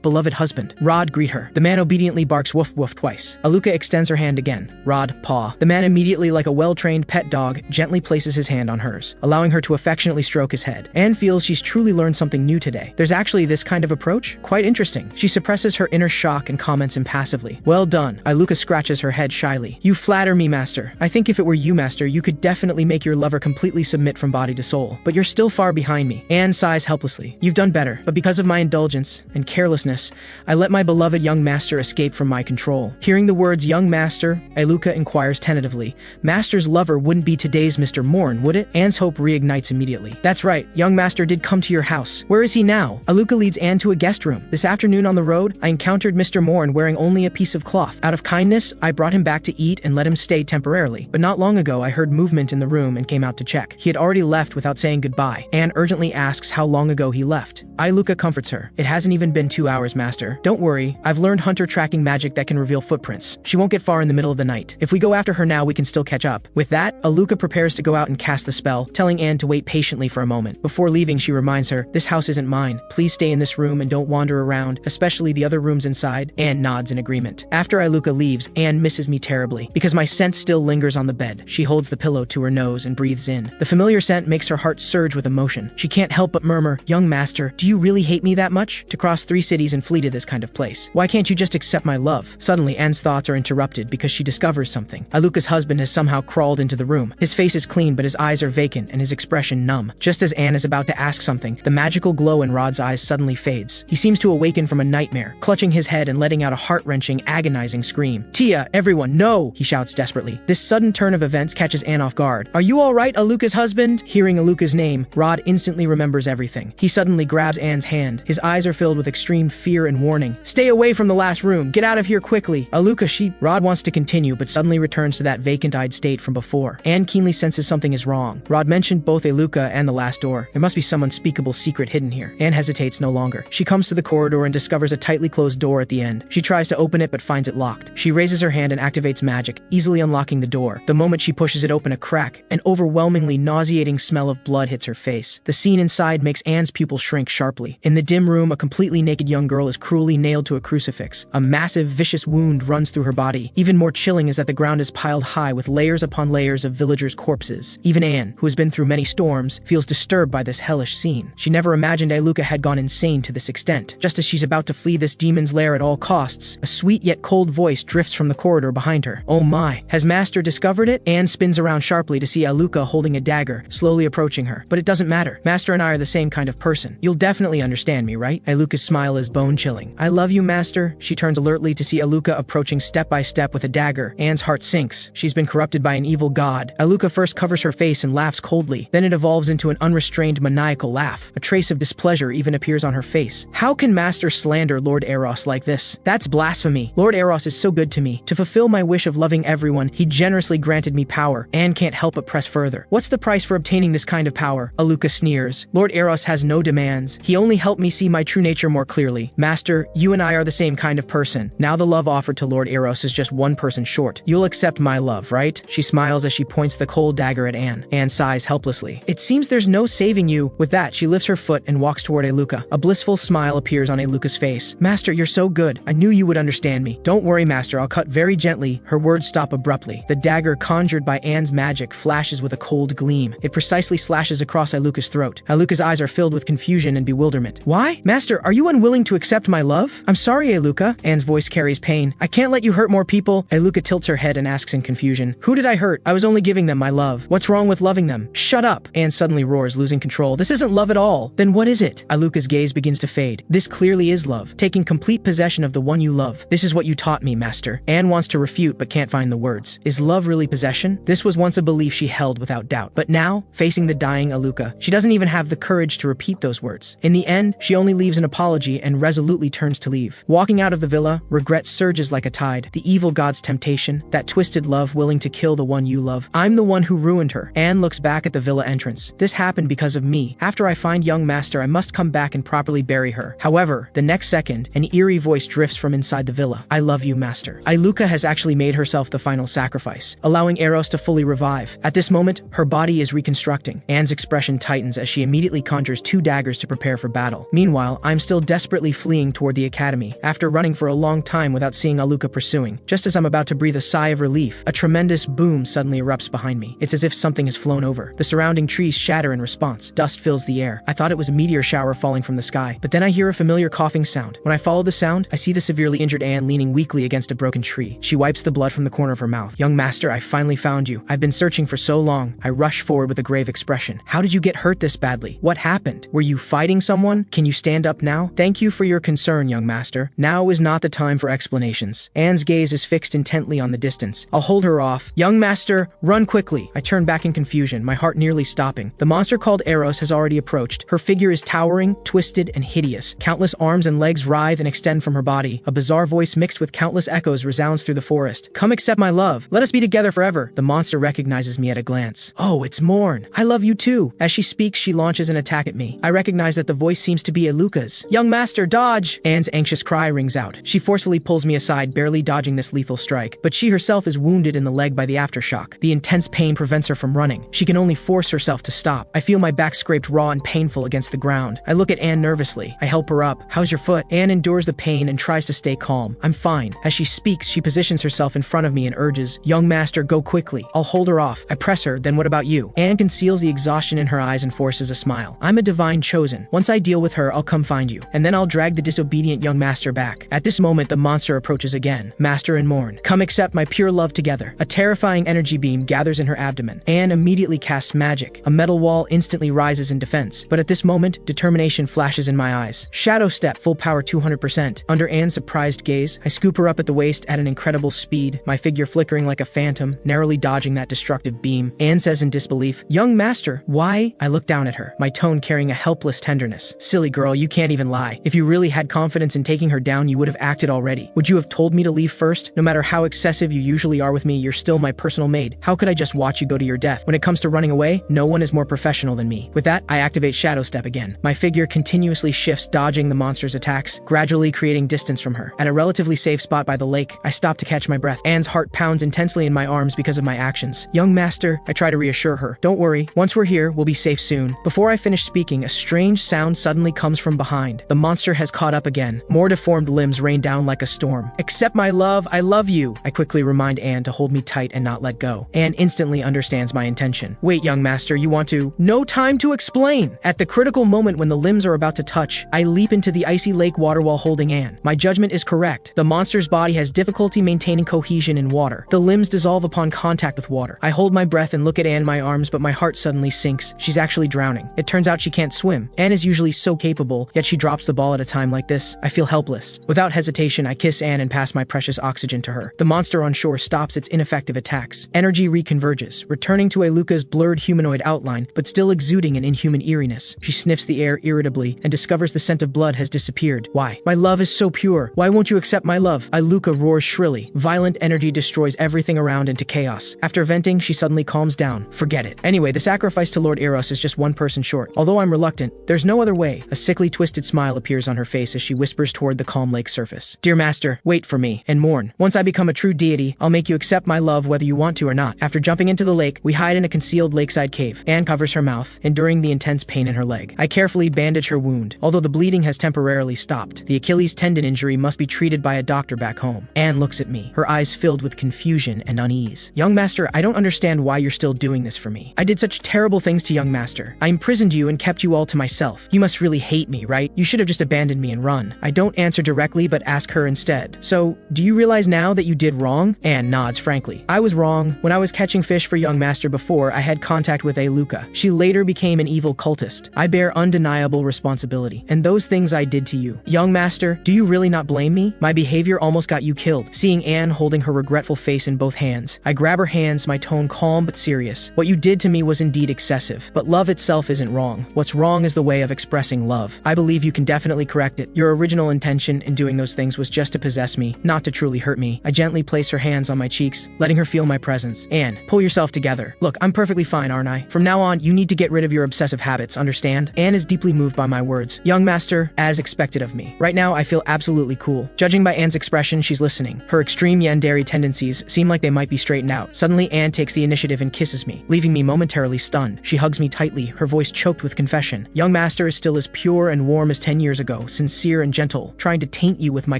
beloved husband. Rod, greet her. The man obediently barks woof woof twice. Aluca extends her hand again. Rod, paw. The man immediately, like a well-trained pet dog, gently places his hand on hers, allowing her to affectionately stroke his head. Anne feels she's truly learned something new today. There's actually this kind of approach? Quite interesting. She suppresses her inner shock and comments impassively. Well done. Aluca scratches her head shyly. You flatter me, Master. I think if it were you, Master, you could definitely make your lover completely submit from body to soul. But you're still far behind me. Anne sighs helplessly. You've done better, but because of my indulgence and carelessness, I let my beloved young master escape from my control. Hearing the words young master, Aluca inquires tentatively. Master's lover wouldn't be today's Mr. Morn, would it? Anne's hope reignites immediately. That's right, young master did come to your house. Where is he now? Aluca leads Anne to a guest room. This afternoon on the road, I encountered Mr. Morn wearing only a piece of cloth. Out of kindness, I brought him back to eat and let him stay temporarily. But not long ago, I heard movement in the room and came out to check. He had already left without saying goodbye. Anne urgently asks how long ago he left. Aluca comforts her. It hasn't even been 2 hours, Master. Don't worry, I've learned hunter tracking magic that can reveal footprints. She won't get far in the middle of the night. If we go after her now, we can still catch up. With that, Aluca prepares to go out and cast the spell, telling Anne to wait patiently for a moment. Before leaving, she reminds her, this house isn't mine. Please stay in this room and don't wander around, especially the other rooms inside. Anne nods in agreement. After Aluca leaves, Anne misses me terribly. Because my scent still lingers on the bed, she holds the pillow to her nose and breathes in. The familiar scent makes her heart surge with emotion. She can't help but murmur, young master, do you really hate me that much? To cross 3 cities cities and flee to this kind of place. Why can't you just accept my love? Suddenly, Anne's thoughts are interrupted because she discovers something. Aluca's husband has somehow crawled into the room. His face is clean, but his eyes are vacant and his expression numb. Just as Anne is about to ask something, the magical glow in Rod's eyes suddenly fades. He seems to awaken from a nightmare, clutching his head and letting out a heart-wrenching, agonizing scream. Tia, everyone, no! He shouts desperately. This sudden turn of events catches Anne off guard. Are you all right, Aluca's husband? Hearing Aluca's name, Rod instantly remembers everything. He suddenly grabs Anne's hand. His eyes are filled with extreme fear and warning. Stay away from the last room. Get out of here quickly. Aluca, Rod wants to continue, but suddenly returns to that vacant-eyed state from before. Anne keenly senses something is wrong. Rod mentioned both Aluca and the last door. There must be some unspeakable secret hidden here. Anne hesitates no longer. She comes to the corridor and discovers a tightly closed door at the end. She tries to open it but finds it locked. She raises her hand and activates magic, easily unlocking the door. The moment she pushes it open a crack, an overwhelmingly nauseating smell of blood hits her face. The scene inside makes Anne's pupils shrink sharply. In the dim room, a completely naked young girl is cruelly nailed to a crucifix. A massive, vicious wound runs through her body. Even more chilling is that the ground is piled high with layers upon layers of villagers' corpses. Even Anne, who has been through many storms, feels disturbed by this hellish scene. She never imagined Aluca had gone insane to this extent. Just as she's about to flee this demon's lair at all costs, a sweet yet cold voice drifts from the corridor behind her. Oh my, has Master discovered it? Anne spins around sharply to see Aluca holding a dagger, slowly approaching her. But it doesn't matter. Master and I are the same kind of person. You'll definitely understand me, right? Aluca's smile is bone-chilling. I love you, Master. She turns alertly to see Aluca approaching step by step with a dagger. Anne's heart sinks. She's been corrupted by an evil god. Aluca first covers her face and laughs coldly. Then it evolves into an unrestrained maniacal laugh. A trace of displeasure even appears on her face. How can Master slander Lord Eros like this? That's blasphemy. Lord Eros is so good to me. To fulfill my wish of loving everyone, he generously granted me power. Anne can't help but press further. What's the price for obtaining this kind of power? Aluca sneers. Lord Eros has no demands. He only helped me see my true nature more clearly. Master, you and I are the same kind of person. Now the love offered to Lord Eros is just one person short. You'll accept my love, right? She smiles as she points the cold dagger at Anne. Anne sighs helplessly. It seems there's no saving you. With that, she lifts her foot and walks toward Aluca. A blissful smile appears on Aluca's face. Master, you're so good. I knew you would understand me. Don't worry, Master. I'll cut very gently. Her words stop abruptly. The dagger conjured by Anne's magic flashes with a cold gleam. It precisely slashes across Aluca's throat. Aluca's eyes are filled with confusion and bewilderment. Why? Master, are you unwilling to accept my love? I'm sorry, Aluca. Anne's voice carries pain. I can't let you hurt more people. Aluca tilts her head and asks in confusion. Who did I hurt? I was only giving them my love. What's wrong with loving them? Shut up. Anne suddenly roars, losing control. This isn't love at all. Then what is it? Aluca's gaze begins to fade. This clearly is love. Taking complete possession of the one you love. This is what you taught me, Master. Anne wants to refute but can't find the words. Is love really possession? This was once a belief she held without doubt. But now, facing the dying Aluca, she doesn't even have the courage to repeat those words. In the end, she only leaves an apology and resolutely turns to leave. Walking out of the villa, regret surges like a tide. The evil god's temptation, that twisted love willing to kill the one you love. I'm the one who ruined her. Anne looks back at the villa entrance. This happened because of me. After I find young Master, I must come back and properly bury her. However, the next second, an eerie voice drifts from inside the villa. I love you, Master. Aluca has actually made herself the final sacrifice, allowing Eros to fully revive. At this moment, her body is reconstructing. Anne's expression tightens as she immediately conjures two daggers to prepare for battle. Meanwhile, I'm still desperately fleeing toward the academy, after running for a long time without seeing Aluca pursuing. Just as I'm about to breathe a sigh of relief, a tremendous boom suddenly erupts behind me. It's as if something has flown over. The surrounding trees shatter in response. Dust fills the air. I thought it was a meteor shower falling from the sky, but then I hear a familiar coughing sound. When I follow the sound, I see the severely injured Anne leaning weakly against a broken tree. She wipes the blood from the corner of her mouth. Young Master, I finally found you. I've been searching for so long. I rush forward with a grave expression. How did you get hurt this badly? What happened? Were you fighting someone? Can you stand up now? Thank you for your concern, young Master. Now is not the time for explanations. Anne's gaze is fixed intently on the distance. I'll hold her off. Young Master, run quickly. I turn back in confusion, my heart nearly stopping. The monster called Eros has already approached. Her figure is towering, twisted, and hideous. Countless arms and legs writhe and extend from her body. A bizarre voice mixed with countless echoes resounds through the forest. Come accept my love. Let us be together forever. The monster recognizes me at a glance. Oh, it's Morn. I love you too. As she speaks, she launches an attack at me. I recognize that the voice seems to be Aluca's. Young Master, dodge! Anne's anxious cry rings out. She forcefully pulls me aside, barely dodging this lethal strike. But she herself is wounded in the leg by the aftershock. The intense pain prevents her from running. She can only force herself to stop. I feel my back scraped raw and painful against the ground. I look at Anne nervously. I help her up. How's your foot? Anne endures the pain and tries to stay calm. I'm fine. As she speaks, she positions herself in front of me and urges, Young Master, go quickly. I'll hold her off. I press her, then what about you? Anne conceals the exhaustion in her eyes and forces a smile. I'm a divine chosen. Once I deal with her, I'll come find you. And then I'll drag the disobedient young master back. At this moment, the monster approaches again. Master and mourn. Come accept my pure love together. A terrifying energy beam gathers in her abdomen. Anne immediately casts magic. A metal wall instantly rises in defense. But at this moment, determination flashes in my eyes. Shadow step, full power 200%. Under Anne's surprised gaze, I scoop her up at the waist at an incredible speed, my figure flickering like a phantom, narrowly dodging that destructive beam. Anne says in disbelief, "Young master, why?" I look down at her, my tone carrying a helpless tenderness. "Silly girl, you can't even lie. If you really had confidence in taking her down, you would have acted already. Would you have told me to leave first? No matter how excessive you usually are with me, you're still my personal maid. How could I just watch you go to your death? When it comes to running away, no one is more professional than me." With that, I activate Shadow Step again. My figure continuously shifts, dodging the monster's attacks, gradually creating distance from her. At a relatively safe spot by the lake, I stop to catch my breath. Anne's heart pounds intensely in my arms because of my actions. "Young master," I try to reassure her. "Don't worry. Once we're here, we'll be safe soon." Before I finish speaking, a strange sound suddenly comes from behind. The monster has caught up again. More deformed limbs rain down like a storm. "Accept my love. I love you." I quickly remind Anne to hold me tight and not let go. Anne instantly understands my intention. "Wait, young master, you want to—" "No time to explain." At the critical moment when the limbs are about to touch, I leap into the icy lake water while holding Anne. My judgment is correct. The monster's body has difficulty maintaining cohesion in water. The limbs dissolve upon contact with water. I hold my breath and look at Anne in my arms, but my heart suddenly sinks. She's actually drowning. It turns out she can't swim. Anne is usually so capable, yet she drops the ball at a time like this. I feel helpless. Without hesitation, I kiss Anne and pass my precious oxygen to her. The monster on shore stops its ineffective attacks. Energy reconverges, returning to Aluca's blurred humanoid outline, but still exuding an inhuman eeriness. She sniffs the air irritably and discovers the scent of blood has disappeared. "Why? My love is so pure. Why won't you accept my love?" Aluca roars shrilly. Violent energy destroys everything around into chaos. After venting, she suddenly calms down. Forget it. Anyway, the sacrifice to Lord Eros is just one person short. Although I'm reluctant, there's no other way. A sickly twisted smile appears on her face as she whispers toward the calm lake surface. "Dear master, wait for me and mourn. Once I become a true deity, I'll make you accept my love whether you want to or not." After jumping into the lake, we hide in a concealed lakeside cave. Anne covers her mouth, enduring the intense pain in her leg. I carefully bandage her wound. Although the bleeding has temporarily stopped, the Achilles tendon injury must be treated by a doctor back home. Anne looks at me, her eyes filled with confusion and unease. "Young master, I don't understand why you're still doing this for me. I did such terrible things to young master. I imprisoned you and kept you all to myself. You must really hate me, right? You should have just abandoned me and run." I don't answer directly but ask her instead. "So, do you realize now that you did wrong?" Anne nods frankly. "I was wrong. When I was catching fish for young master before, I had contact with Aluca. She later became an evil cultist. I bear undeniable responsibility. And those things I did to you. Young master, do you really not blame me? My behavior almost got you killed." Seeing Anne holding her regretful face in both hands, I grab her hands, my tone calm but serious. "What you did to me was indeed excessive, but love itself isn't wrong. What's wrong is the way of expressing love. I believe you can definitely correct it. Your original intention in doing those things was just to possess me, not to truly hurt me." I gently place her hands on my cheeks, letting her feel my presence. "Anne, pull yourself together. Look, I'm perfectly fine, aren't I? From now on, you need to get rid of your obsessive habits, understand?" Anne is deeply moved by my words. "Young master, as expected of me." Right now, I feel absolutely cool. Judging by Anne's expression, she's listening. Her extreme yandere tendencies seem like they might be straightened out. Suddenly, Anne takes the initiative and kisses me, leaving me momentarily stunned. She hugs me tightly, her voice choked with confession. "Young master is still as pure and warm as 10 years ago, sincere and gentle. Trying to taint you with my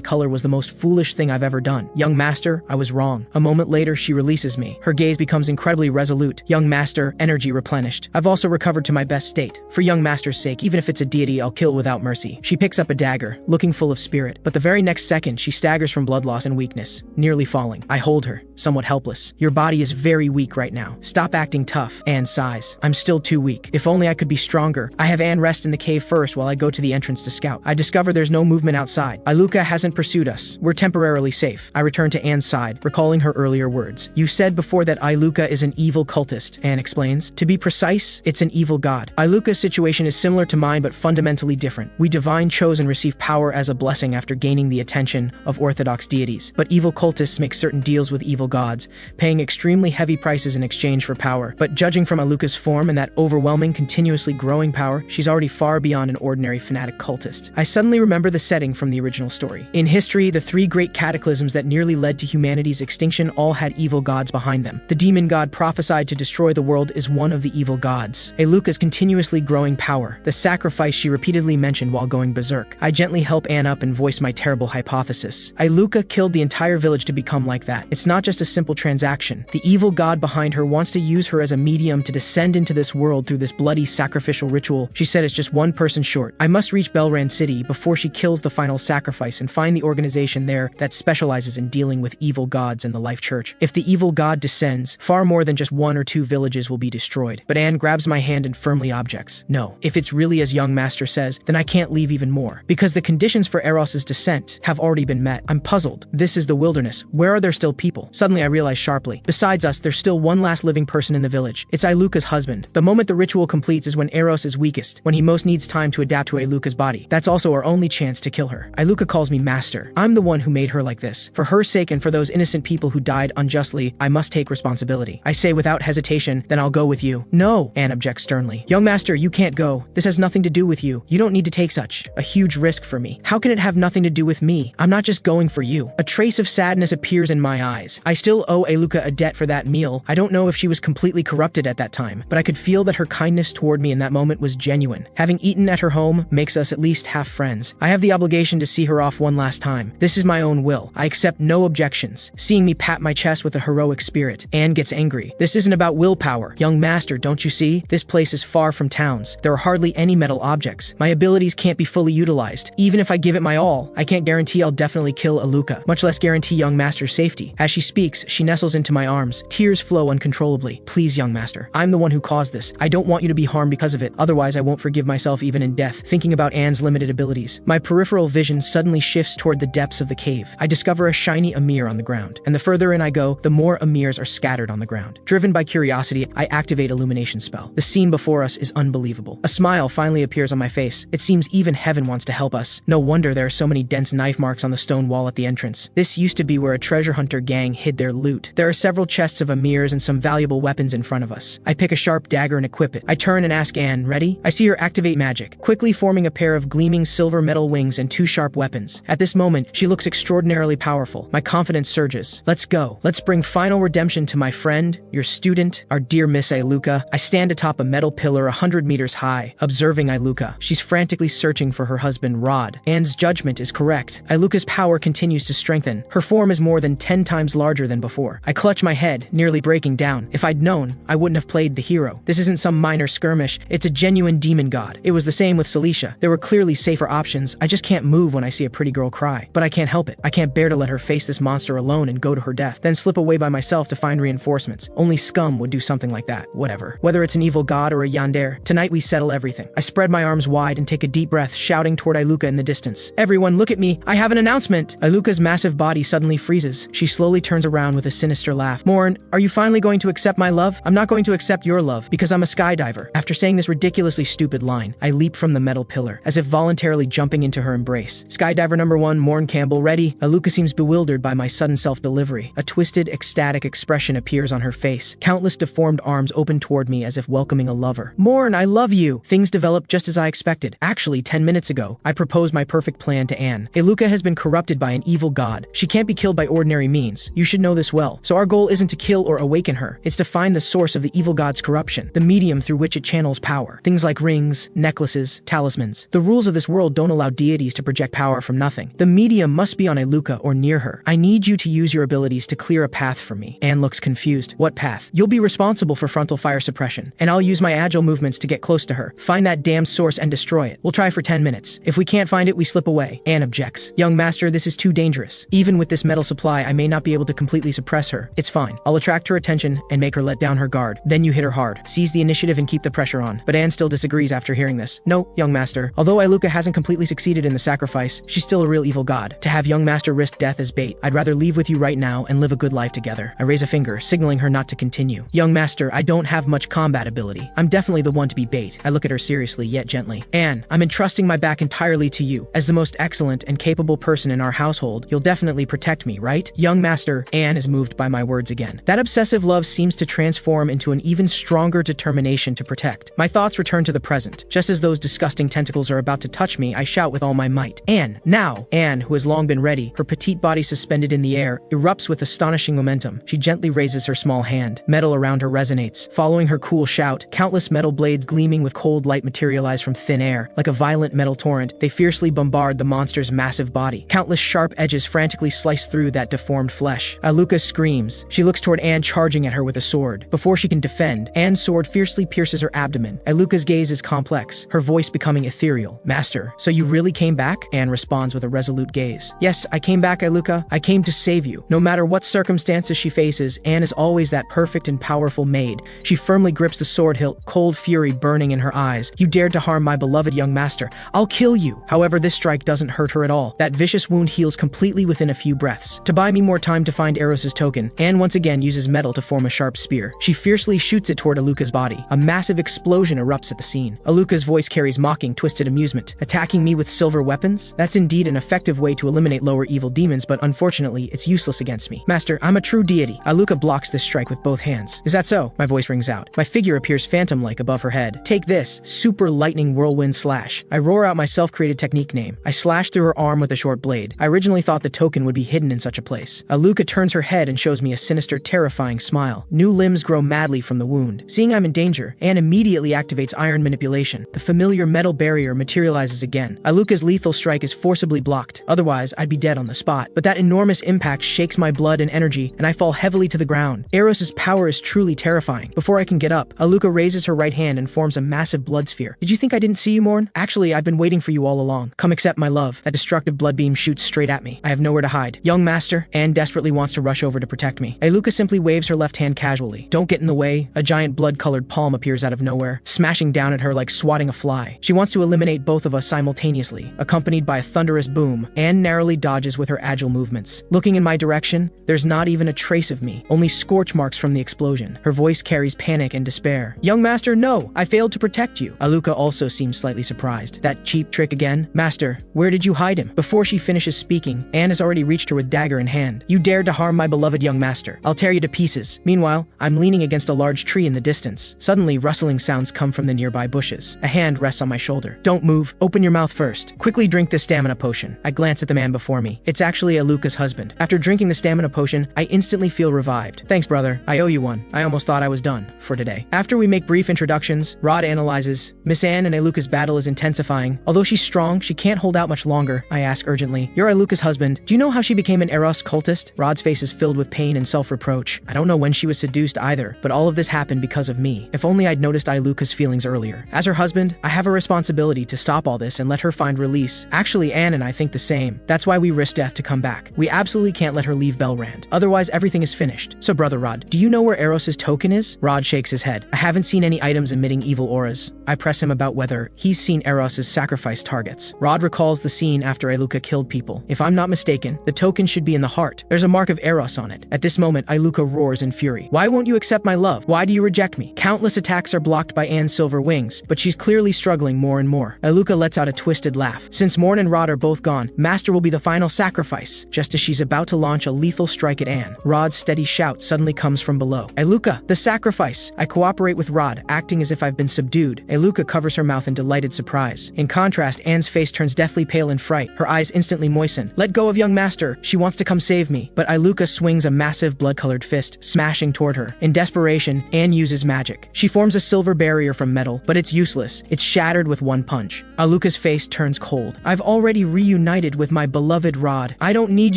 color was the most foolish thing I've ever done. Young master, I was wrong." A moment later, she releases me. Her gaze becomes incredibly resolute. "Young master, energy replenished. I've also recovered to my best state. For young master's sake, even if it's a deity, I'll kill without mercy." She picks up a dagger, looking full of spirit, but the very next second, she staggers from blood loss and weakness, nearly falling. I hold her, somewhat helpless. "Your body is very weak right now. Stop acting tough." Anne sighs. "I'm still too weak. If only I could be stronger." I have Anne rest in the cave first while I go to the entrance to scout. I discover there's no movement outside. Aluca hasn't pursued us. We're temporarily safe. I return to Anne's side, recalling her earlier words. "You said before that Aluca is an evil cultist," Anne explains. "To be precise, it's an evil god. Aluca's situation is similar to mine but fundamentally different. We divine chosen receive power as a blessing after gaining the attention of orthodox deities. But evil cultists make certain deals with evil gods, paying extremely heavy prices in exchange for power. But judging from Aluca's form and that overwhelming, continuously growing power, she's already far beyond an ordinary fanatic cultist." I suddenly remember the setting from the original story. In history, the three great cataclysms that nearly led to humanity's extinction all had evil gods behind them. The demon god prophesied to destroy the world is one of the evil gods. Aluca's continuously growing power, the sacrifice she repeatedly mentioned while going berserk. I gently help Anne up and voice my terrible hypothesis. Aluca killed the entire village to become like that. It's not just a simple transaction. The evil god behind her wants to use her as a medium to descend into this world through this bloody sacrificial ritual. She said it's just one person short. I must reach Belran's city before she kills the final sacrifice and find the organization there that specializes in dealing with evil gods and the Life Church. If the evil god descends, far more than just 1 or 2 villages will be destroyed. But Anne grabs my hand and firmly objects. No, if it's really as young master says, then I can't leave even more. Because the conditions for Eros's descent have already been met. I'm puzzled. This is the wilderness. Where are there still people? Suddenly I realize sharply. Besides us, there's still one last living person in the village. It's Aluca's husband. The moment the ritual completes is when Eros is weakest, when he most needs time to adapt to Aluca's body. That's also our only chance to kill her. Aluca calls me master. I'm the one who made her like this. For her sake and for those innocent people who died unjustly, I must take responsibility. I say without hesitation, then I'll go with you. No, Anne objects sternly. Young master, you can't go. This has nothing to do with you. You don't need to take such a huge risk for me. How can it have nothing to do with me? I'm not just going for you. A trace of sadness appears in my eyes. I still owe Aluca a debt for that meal. I don't know if she was completely corrupted at that time, but I could feel that her kindness toward me in that moment was genuine. Having eaten at her home makes us at least half friends. I have the obligation to see her off one last time. This is my own will. I accept no objections. Seeing me pat my chest with a heroic spirit, Anne gets angry. This isn't about willpower. Young master, don't you see? This place is far from towns. There are hardly any metal objects. My abilities can't be fully utilized. Even if I give it my all, I can't guarantee I'll definitely kill Aluca, much less guarantee young master's safety. As she speaks, she nestles into my arms. Tears flow uncontrollably. Please, young master. I'm the one who caused this. I don't want you to be harmed because of it. Otherwise, I won't forgive myself even in death. Thinking about Anne's limited abilities, my peripheral vision suddenly shifts toward the depths of the cave. I discover a shiny Amir on the ground, and the further in I go, the more Amirs are scattered on the ground. Driven by curiosity, I activate illumination spell. The scene before us is unbelievable. A smile finally appears on my face. It seems even heaven wants to help us. No wonder there are so many dense knife marks on the stone wall at the entrance. This used to be where a treasure hunter gang hid their loot. There are several chests of Amirs and some valuable weapons in front of us. I pick a sharp dagger and equip it. I turn and ask Anne, ready? I see her activate magic, quickly forming a pair of gleaming silver metal wings and 2 sharp weapons. At this moment, she looks extraordinarily powerful. My confidence surges. Let's go. Let's bring final redemption to my friend, your student, our dear Miss Aluca. I stand atop a metal pillar 100 meters high, observing Aluca. She's frantically searching for her husband, Rod. Anne's judgment is correct. Aluca's power continues to strengthen. Her form is more than 10 times larger than before. I clutch my head, nearly breaking down. If I'd known, I wouldn't have played the hero. This isn't some minor skirmish. It's a genuine demon god. It was the same with Celicia. There were clearly safer options. I just can't move when I see a pretty girl cry. But I can't help it. I can't bear to let her face this monster alone and go to her death, then slip away by myself to find reinforcements. Only scum would do something like that. Whatever. Whether it's an evil god or a yandere, tonight we settle everything. I spread my arms wide and take a deep breath, shouting toward Aluca in the distance. Everyone, look at me. I have an announcement. Aluca's massive body suddenly freezes. She slowly turns around with a sinister laugh. Morn, are you finally going to accept my love? I'm not going to accept your love, because I'm a skydiver. After saying this ridiculously stupid line, I leap from the metal pillar, as if voluntarily jumping into her embrace. Skydiver number 1, Morn Campbell, ready? Aluca seems bewildered by my sudden self-delivery. A twisted, ecstatic expression appears on her face. Countless deformed arms open toward me as if welcoming a lover. Morn, I love you! Things develop just as I expected. Actually, 10 minutes ago, I proposed my perfect plan to Anne. Aluca has been corrupted by an evil god. She can't be killed by ordinary means. You should know this well. So our goal isn't to kill or awaken her. It's to find the source of the evil god's corruption, the medium through which it channels power. Things like rings, necklaces, talismans. The rules of this world don't allow deities to project power from nothing. The medium must be on Aluca or near her. I need you to use your abilities to clear a path for me. Anne looks confused. What path? You'll be responsible for frontal fire suppression, and I'll use my agile movements to get close to her. Find that damn source and destroy it. We'll try for 10 minutes. If we can't find it, we slip away. Anne objects. Young master, this is too dangerous. Even with this metal supply, I may not be able to completely suppress her. It's fine. I'll attract her attention and make her let down her guard. Then you hit her hard. Seize the initiative and keep the pressure on. But Anne still disagrees after hearing this. No, young master. Although Aluca hasn't completely succeeded in the sacrifice, she's still a real evil god. To have young master risk death as bait, I'd rather leave with you right now and live a good life together. I raise a finger, signaling her not to continue. Young master, I don't have much combat ability. I'm definitely the one to be bait. I look at her seriously, yet gently. Anne, I'm entrusting my back entirely to you. As the most excellent and capable person in our household, you'll definitely protect me, right? Young master, Anne is moved by my words again. That obsessive love seems to transform into an even stronger determination to protect. My thoughts return to the present. Just as those disgusting tentacles are about to touch me, I shout with all my might. Anne, now! Anne, who has long been ready, her petite body suspended in the air, erupts with astonishing momentum. She gently raises her small hand. Metal around her resonates. Following her cool shout, countless metal blades gleaming with cold light materialize from thin air. Like a violent metal torrent, they fiercely bombard the monster's massive body. Countless sharp edges frantically slice through that deformed flesh. Aluca screams. She looks toward Anne, charging at her with a sword. Before she can defend, Anne's sword fiercely pierces her abdomen. Aluca's gaze is complex, her voice becoming ethereal. Master, so you really came back? Anne responds with a resolute gaze. Yes, I came back, Aluca. I came to save you. No matter what circumstances she faces, Anne is always that perfect and powerful maid. She firmly grips the sword hilt, cold fury burning in her eyes. You dared to harm my beloved young master. I'll kill you. However, this strike doesn't hurt her at all. That vicious wound heals completely within a few breaths. To buy me more time to find Eros's token, Anne once again uses metal to form a sharp spear. She fiercely shoots it toward Aluca's body. A massive explosion erupts at the scene. Aluca's voice carries mocking, twisted amusement. Attacking me with silver weapons? That's indeed an effective way to eliminate lower evil demons, but unfortunately, it's useless against me. Master, I'm a true deity. Aluca blocks this strike with both hands. Is that so? My voice rings out. My figure appears phantom-like above her head. Take this, super lightning whirlwind slash. I roar out my self-created technique name. I slash through her arm with a short blade. I originally thought the token would be hidden in such a place. Aluca turns her head and shows me a sinister, terrifying smile. New limbs grow madly from the wound. Seeing I'm in danger, Anne immediately activates iron manipulation. The familiar metal barrier materializes again. Aluca's lethal strike is forcibly blocked. Otherwise, I'd be dead on the spot. But that enormous impact shakes my blood and energy, and I fall heavily to the ground. Eros's power is truly terrifying. Before I can get up, Aluca raises her right hand and forms a massive blood sphere. Did you think I didn't see you, Morn? Actually, I've been waiting for you all along. Come accept my love. That destructive blood beam shoots straight at me. I have nowhere to hide. Young master, Anne desperately wants to rush over to protect me. Aluca simply waves her left hand casually. Don't get in the way. A giant blood-colored palm appears out of nowhere, smashing down at her like swatting a fly. She wants to eliminate both of us simultaneously. Accompanied by a thunderous boom, Anne narrowly dodges with her agile movements. Looking in my direction, there's not even a trace of me, only scorch marks from the explosion. Her voice carries panic and despair. Young master, no! I failed to protect you. Aluca also seems slightly surprised. That cheap trick again? Master, where did you hide him? Before she finishes speaking, Anne has already reached her with dagger in hand. You dared to harm my beloved young master. I'll tear you to pieces. Meanwhile, I'm leaning against a large tree in the distance. Suddenly, rustling sounds come from the nearby bushes. A hand rests on my shoulder. Don't move. Open your mouth first. Quickly drink this stamina potion. I glance at the man before me. It's actually Aluca's husband. After drinking the stamina potion, I instantly feel revived. Thanks, brother. I owe you one. I almost thought I was done for today. After we make brief introductions, Rod analyzes. Miss Anne and Aluca's battle is intensifying. Although she's strong, she can't hold out much longer. I ask urgently. You're Aluca's husband. Do you know how she became an Eros cultist? Rod's face is filled with pain and self-reproach. I don't know when she was seduced either, but all of this happened because of me. If only I'd noticed Aluca's feelings earlier. As her husband, I have a responsibility to stop all this and let her find release. Actually, Anne and I think the same. That's why we risk death to come back. We absolutely can't let her leave Belrand. Otherwise, everything is finished. So brother Rod, do you know where Eros's token is? Rod shakes his head. I haven't seen any items emitting evil auras. I press him about whether he's seen Eros's sacrifice targets. Rod recalls the scene after Aluca killed people. If I'm not mistaken, the token should be in the heart. There's a mark of Eros on it. At this moment, Aluca roars in fury. Why won't you accept my love? Why do you reject me? Countless attacks are blocked by Anne's silver wings, but she's clearly struggling more and more. Aluca lets out a twisted laugh. Since Morn and Rod are both gone, Master will be the final sacrifice. Just as she's about to launch a lethal strike at Anne, Rod's steady shout suddenly comes from below. Aluca, the sacrifice! I cooperate with Rod, acting as if I've been subdued. Aluca covers her mouth in delighted surprise. In contrast, Anne's face turns deathly pale in fright. Her eyes instantly moisten. Let go of young master. She wants to come save me. But Aluca swings a massive blood-colored fist, smashing toward her. In desperation, Anne uses magic. She forms a silver barrier from metal, but it's useless. It's shattered with one punch. Aluca's face turns cold. I've already reunited with my beloved Rod. I don't need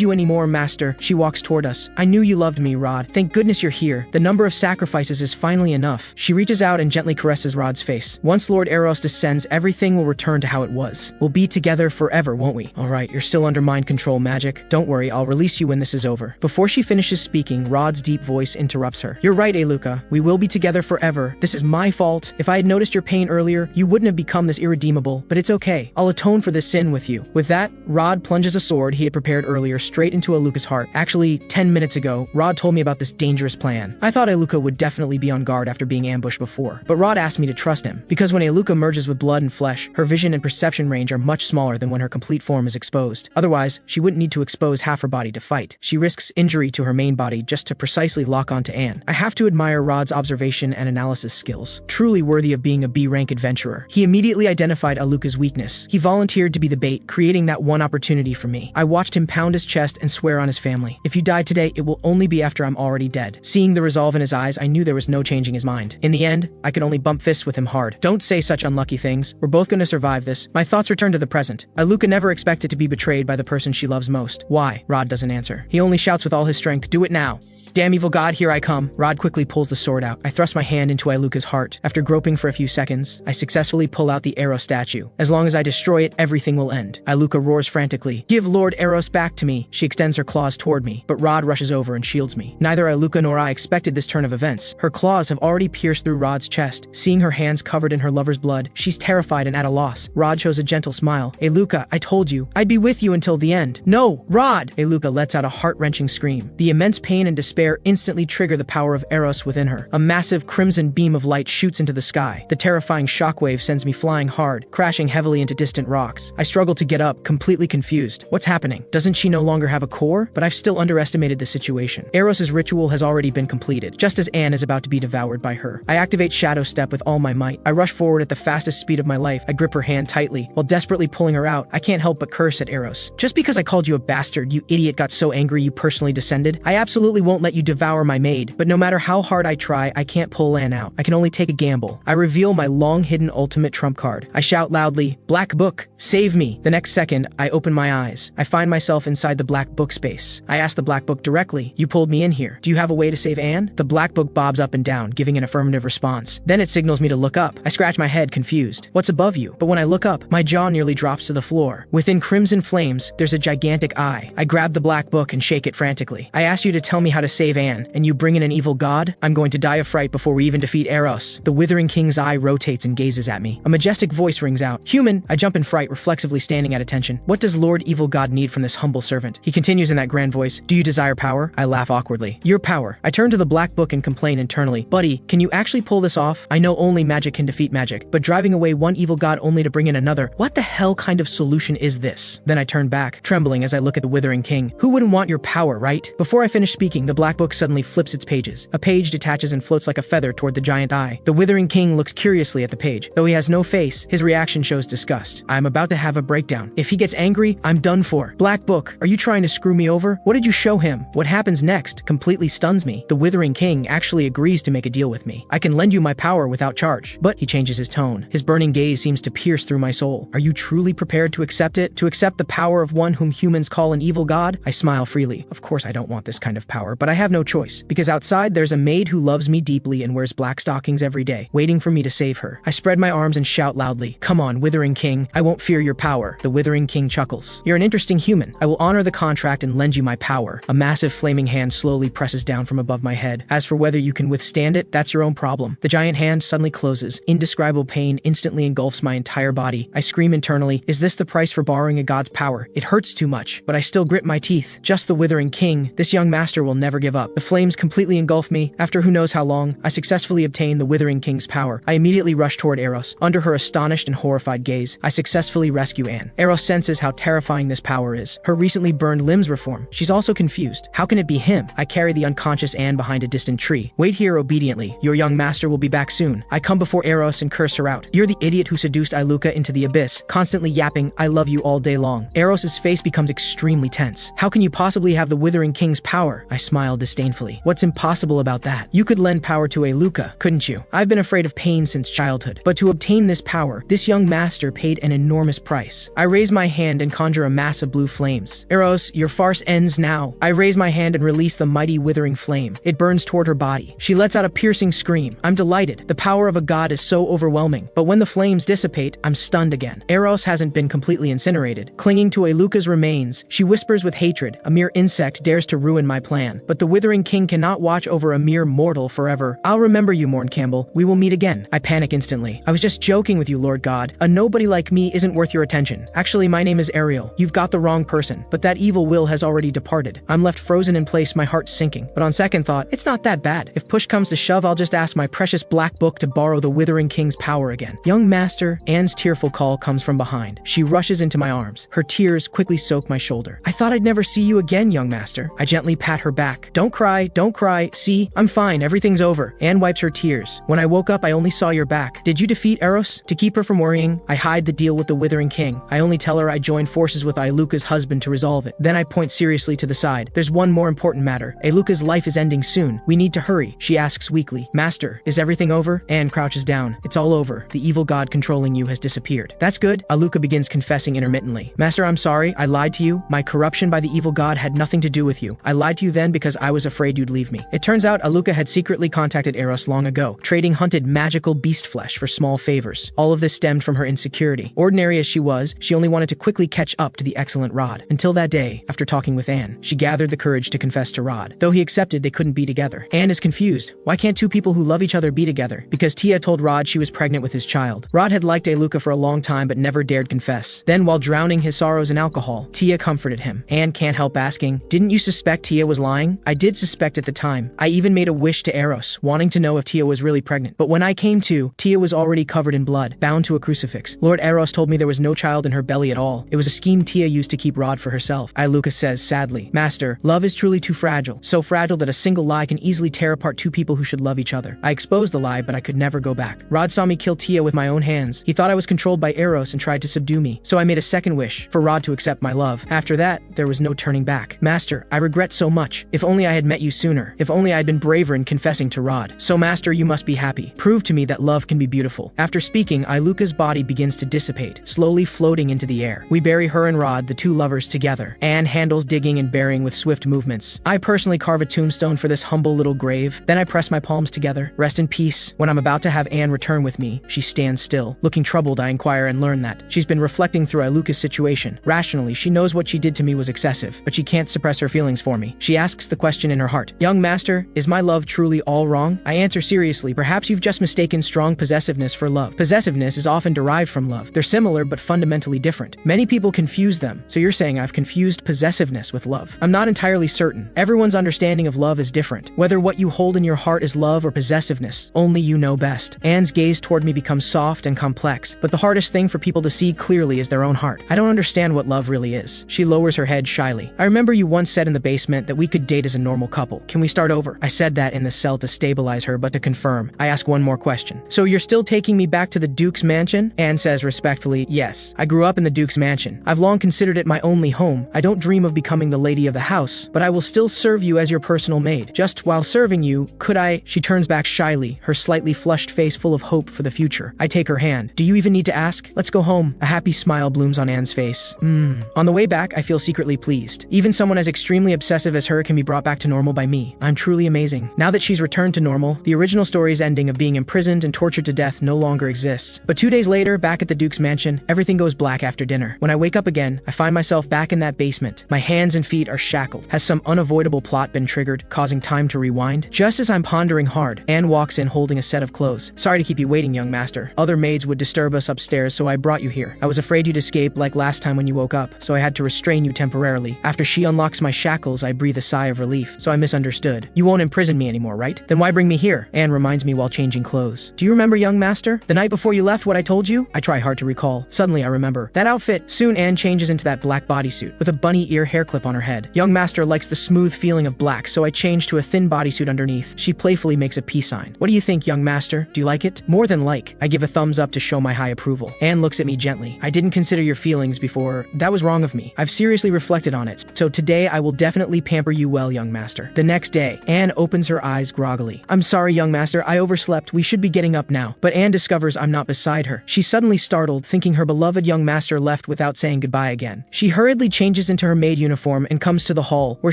you anymore, master. She walks toward us. I knew you loved me, Rod. Thank goodness you're here. The number of sacrifices is finally enough. She reaches out and gently caresses Rod's face. Once Lord Eros descends, everything will return to how it was. We'll be together forever, won't we? All right, you're still under mind control magic. Don't worry, I'll release you when this is over. Before she finishes speaking, Rod's deep voice interrupts her. You're right, Aluca. We will be together forever. This is my fault. If I had noticed your pain earlier, you wouldn't have become this irredeemable, but it's okay. I'll atone for this sin with you. With that, Rod plunges a sword he had prepared earlier straight into Aluca's heart. Actually, 10 minutes ago, Rod told me about this dangerous plan. I thought Aluca would definitely be on guard after being ambushed before, but Rod asked me to trust him, because when Aluca merges with blood and flesh, her vision and perception range are much smaller than when her complete form is exposed. Otherwise, she wouldn't need to expose half her body to fight. She risks injury to her main body just to precisely lock onto Anne. I have to admire Rod's observation and analysis skills. Truly worthy of being a B-rank adventurer. He immediately identified Aluca's weakness. He volunteered to be the bait, creating that one opportunity for me. I watched him pound his chest and swear on his family. If you die today, it will only be after I'm already dead. Seeing the resolve in his eyes, I knew there was no changing his mind. In the end, I could only bump fists with him hard. Don't say such unlucky things. We're both gonna survive this. My thoughts return to the present. Aluca never expected to be betrayed by the person she loves most. Why? Rod doesn't answer. He only shouts with all his strength, do it now. Damn evil god, here I come. Rod quickly pulls the sword out. I thrust my hand into Aluca's heart. After groping for a few seconds, I successfully pull out the arrow statue. As long as I destroy it, everything will end. Aluca roars frantically. Give Lord Eros back to me. She extends her claws toward me, but Rod rushes over and shields me. Neither Aluca nor I expected this turn of events. Her claws have already pierced through Rod's chest. Seeing her hands covered in her lover's blood, she's terrified and at a loss. Rod shows a gentle smile. Aluca, I told you, I'd be with you until the end. No, Rod! Aluca lets out a heart-wrenching scream. The immense pain and despair instantly trigger the power of Eros within her. A massive crimson beam of light shoots into the sky. The terrifying shockwave sends me flying hard, crashing heavily into distant rocks. I struggle to get up, completely confused. What's happening? Doesn't she no longer have a core? But I've still underestimated the situation. Eros's ritual has already been completed, just as Anne is about to be devoured by her. I activate Shadow Step with all my might. I rush forward at the fastest speed of my life. I grip her hand tightly. While desperately pulling her out, I can't help but curse at Eros. Just because I called you a bastard, you idiot got so angry you personally descended? I absolutely won't let you devour my maid, but no matter how hard I try, I can't pull Anne out. I can only take a gamble. I reveal my long-hidden ultimate trump card. I shout loudly, Black Book, save me! The next second, I open my eyes. I find myself inside the Black Book space. I ask the Black Book directly, you pulled me in here. Do you have a way to save Anne? The Black Book bobs up and down, giving an affirmative response. Then it signals me to look up. I scratch my head, confused. What's above you? But when I look up, my jaw nearly drops to the floor. Within crimson flames, there's a gigantic eye. I grab the Black Book and shake it frantically. I ask you to tell me how to save Anne, and you bring in an evil god? I'm going to die of fright before we even defeat Eros. The Withering King's eye rotates and gazes at me. A majestic voice rings out. Human! I jump in fright, reflexively standing at attention. What does Lord Evil God need from this humble servant? He continues in that grand voice. Do you desire power? I laugh awkwardly. Your power. I turn to the Black Book and complain internally. Buddy, can you actually pull this off? I know only magic can defeat magic, but driving away one evil god only to bring in another, what the hell kind of solution is this? Then I turn back, trembling as I look at the Withering King. Who wouldn't want your power, right? Before I finish speaking, the Black Book suddenly flips its pages. A page detaches and floats like a feather toward the giant eye. The Withering King looks curiously at the page. Though he has no face, his reaction shows disgust. I'm about to have a breakdown. If he gets angry, I'm done for. Black Book, are you trying to screw me over? What did you show him? What happens next completely stuns me. The Withering King actually agrees to make a deal with me. I can lend you my power without charge. But he changes his tone. His burning gaze seems to pierce through my soul. Are you truly prepared to accept it? To accept the power of one whom humans call an evil god? I smile freely. Of course I don't want this kind of power, but I have no choice. Because outside there's a maid who loves me deeply and wears black stockings every day, waiting for me to save her. I spread my arms and shout loudly, come on, Withering King, I won't fear your power. The Withering King chuckles. You're an interesting human. I will honor the contract and lend you my power. A massive flaming hand slowly presses down from above my head. As for whether you can withstand it, that's your own problem. The giant hand suddenly closes. Indescribable pain instantly engulfs my entire body. I scream internally, is this the price for borrowing a god's power? It hurts too much, but I still grit my teeth. Just the Withering King. This young master will never give up. The flames completely engulf me. After who knows how long, I successfully obtain the Withering King's power. I immediately rush toward Eros. Under her astonished and horrified gaze, I successfully rescue Anne. Eros senses how terrifying this power is. Her recently burned limbs reform. She's also confused. How can it be him? I carry the unconscious Anne behind a distant tree. Wait here obediently. Your young master will be back soon. I come before Eros and curse her out. You're the idiot who seduced Aluca into the abyss, constantly yapping, I love you all day long. Eros's face becomes extremely tense. How can you possibly have the Withering King's power? I smile disdainfully. What's impossible about that? You could lend power to Aluca, couldn't you? I've been afraid of pain since childhood. But to obtain this power, this young master paid an enormous price. I raise my hand and conjure a mass of blue flames. Eros, your farce ends now. I raise my hand and release the mighty withering flame. It burns toward her body. She lets out a piercing scream. I'm delighted. The power of a god is so overwhelming. But when the flames dissipate, I'm stunned again. Eros hasn't been completely incinerated. Clinging to Aluca's remains, she whispers with hatred. A mere insect dares to ruin my plan. But the Withering King cannot watch over a mere mortal forever. I'll remember you, Morn Campbell. We will meet again. I panic instantly. I was just joking with you, Lord God. A nobody like me isn't worth your attention. Actually, my name is Ariel. You've got the wrong person. But that evil will has already departed. I'm left frozen in place, my heart sinking. But on second thought, it's not that bad. If push comes to shove, I'll just ask my precious black book to borrow the Withering King's power again. Young master, Anne's tearful call comes from behind. She rushes into my arms. Her tears quickly soak my shoulder. I thought I'd never see you again, young master. I gently pat her back. Don't cry, don't cry. See, I'm fine, everything's over. Anne wipes her tears. When I woke up, I only saw your back. Did you defeat Eros? To keep her from worrying, I hide the deal with the Withering King. I only tell her I joined forces with Aluca's husband to resolve it. Then I point seriously to the side. There's one more important matter. Aluca's life is ending soon. We need to hurry. She asks weakly. Master, is everything over? Anne crouches down. It's all over. The evil god controlling you has disappeared. That's good. Aluca begins confessing intermittently. Master, I'm sorry. I lied to you. My corruption by the evil god had nothing to do with you. I lied to you then because I was afraid you'd leave me. It turns out Aluca had secretly contacted Eros long ago, trading hunted magical beast flesh for small favors. All of this stemmed from her her insecurity. Ordinary as she was, she only wanted to quickly catch up to the excellent Rod. Until that day, after talking with Anne, she gathered the courage to confess to Rod. Though he accepted they couldn't be together. Anne is confused. Why can't two people who love each other be together? Because Tia told Rod she was pregnant with his child. Rod had liked Aluca for a long time but never dared confess. Then, while drowning his sorrows in alcohol, Tia comforted him. Anne can't help asking, "Didn't you suspect Tia was lying?" "I did suspect at the time. I even made a wish to Eros, wanting to know if Tia was really pregnant. But when I came to, Tia was already covered in blood, bound to a crucifix. Lord Eros told me there was no child in her belly at all. It was a scheme Tia used to keep Rod for herself." Aluca says sadly, "Master, love is truly too fragile. So fragile that a single lie can easily tear apart two people who should love each other. I exposed the lie, but I could never go back. Rod saw me kill Tia with my own hands. He thought I was controlled by Eros and tried to subdue me. So I made a second wish, for Rod to accept my love. After that, there was no turning back. Master, I regret so much. If only I had met you sooner. If only I had been braver in confessing to Rod. So master, you must be happy. Prove to me that love can be beautiful." After speaking, Aluca's body begins to dissipate, slowly floating into the air. We bury her and Rod, the two lovers, together. Anne handles digging and burying with swift movements. I personally carve a tombstone for this humble little grave. Then I press my palms together. Rest in peace. When I'm about to have Anne return with me, she stands still. Looking troubled, I inquire and learn that she's been reflecting through Aluca's situation. Rationally, she knows what she did to me was excessive, but she can't suppress her feelings for me. She asks the question in her heart, "Young master, is my love truly all wrong?" I answer seriously, "Perhaps you've just mistaken strong possessiveness for love. Possessiveness is often derived from love. They're similar but fundamentally different. Many people confuse them. So you're saying I've confused possessiveness with love?" I'm not entirely certain. Everyone's understanding of love is different. Whether what you hold in your heart is love or possessiveness, only you know best. Anne's gaze toward me becomes soft and complex, but the hardest thing for people to see clearly is their own heart. I don't understand what love really is. She lowers her head shyly. "I remember you once said in the basement that we could date as a normal couple. Can we start over?" I said that in the cell to stabilize her, but to confirm, I ask one more question. "So you're still taking me back to the Duke's mansion?" Anne says respectfully, "Yes. I grew up in the Duke's mansion. I've long considered it my only home. I don't dream of becoming the lady of the house, but I will still serve you as your personal maid. Just while serving you, could I—" She turns back shyly, her slightly flushed face full of hope for the future. I take her hand. "Do you even need to ask? Let's go home." A happy smile blooms on Anne's face. On the way back, I feel secretly pleased. Even someone as extremely obsessive as her can be brought back to normal by me. I'm truly amazing. Now that she's returned to normal, the original story's ending of being imprisoned and tortured to death no longer exists. But 2 days later, back at the Duke's mansion, everything goes black after dinner. When I wake up again, I find myself back in that basement. My hands and feet are shackled. Has some unavoidable plot been triggered, causing time to rewind? Just as I'm pondering hard, Anne walks in holding a set of clothes. "Sorry to keep you waiting, young master. Other maids would disturb us upstairs, so I brought you here. I was afraid you'd escape like last time when you woke up, so I had to restrain you temporarily." After she unlocks my shackles, I breathe a sigh of relief. "So I misunderstood. You won't imprison me anymore, right? Then why bring me here?" Anne reminds me while changing clothes. "Do you remember, young master? The night before you left, what I told you?" I try hard to recall. Suddenly I remember. That outfit. Soon Anne changes into that black bodysuit, with a bunny ear hair clip on her head. Young master likes the smooth feeling of black, so I change to a thin bodysuit underneath. She playfully makes a peace sign. "What do you think, young master? Do you like it?" "More than like." I give a thumbs up to show my high approval. Anne looks at me gently. "I didn't consider your feelings before. That was wrong of me. I've seriously reflected on it. So today I will definitely pamper you well, young master." The next day, Anne opens her eyes groggily. "I'm sorry, young master. I overslept. We should be getting up now." But Anne discovers I'm not beside her. She's suddenly startled, thinking her beloved young master left without saying goodbye again. She hurriedly changes into her maid uniform and comes to the hall, where